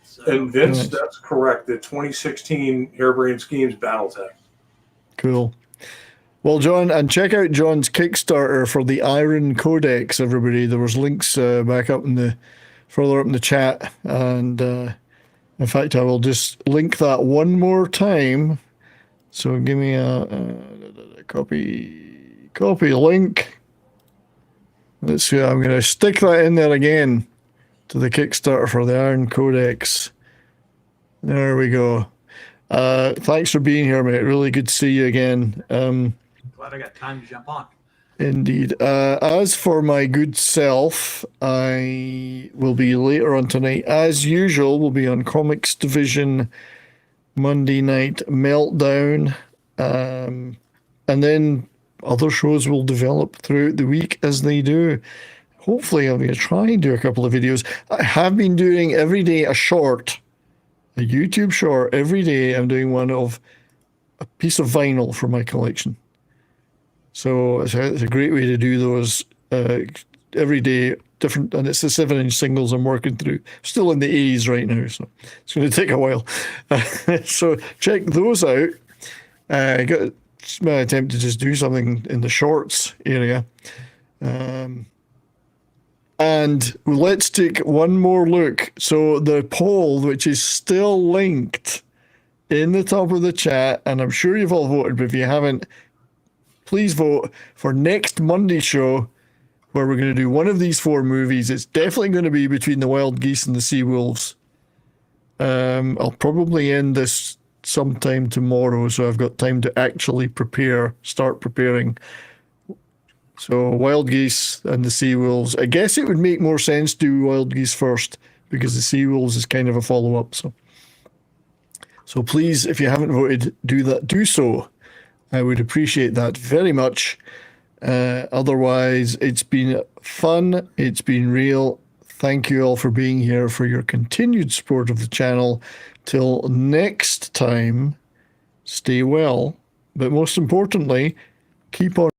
So. And Vince, that's correct. The 2016 Harebrained Schemes BattleTech. Cool. Well, John, and check out John's Kickstarter for the Iron Codex. Everybody, there was links back up further up in the chat, and in fact, I will just link that one more time. So give me a copy link. Let's see. I'm going to stick that in there again to the Kickstarter for the Iron Codex. There we go. Thanks for being here, mate. Really good to see you again. Glad I got time to jump on. Indeed. As for my good self, I will be later on tonight. As usual, we'll be on Comics Division Monday Night Meltdown. And then other shows will develop throughout the week as they do. Hopefully, I'm going to try and do a couple of videos. I have been doing every day a YouTube short. Every day I'm doing one of a piece of vinyl for my collection. So it's a great way to do those every day, different. And it's the 7-inch singles I'm working through. Still in the A's right now, so it's going to take a while. So check those out. I got my attempt to just do something in the shorts area. And let's take one more look. So the poll, which is still linked in the top of the chat, and I'm sure you've all voted, but if you haven't, please vote for next Monday show, where we're going to do one of these 4 movies. It's definitely going to be between the Wild Geese and the Sea Wolves. I'll probably end this sometime tomorrow, so I've got time to actually start preparing. So Wild Geese and the Sea Wolves. I guess it would make more sense to do Wild Geese first, because the Sea Wolves is kind of a follow-up. So please, if you haven't voted, do so. I would appreciate that very much. Otherwise, it's been fun. It's been real. Thank you all for being here, for your continued support of the channel. Till next time, stay well. But most importantly, keep on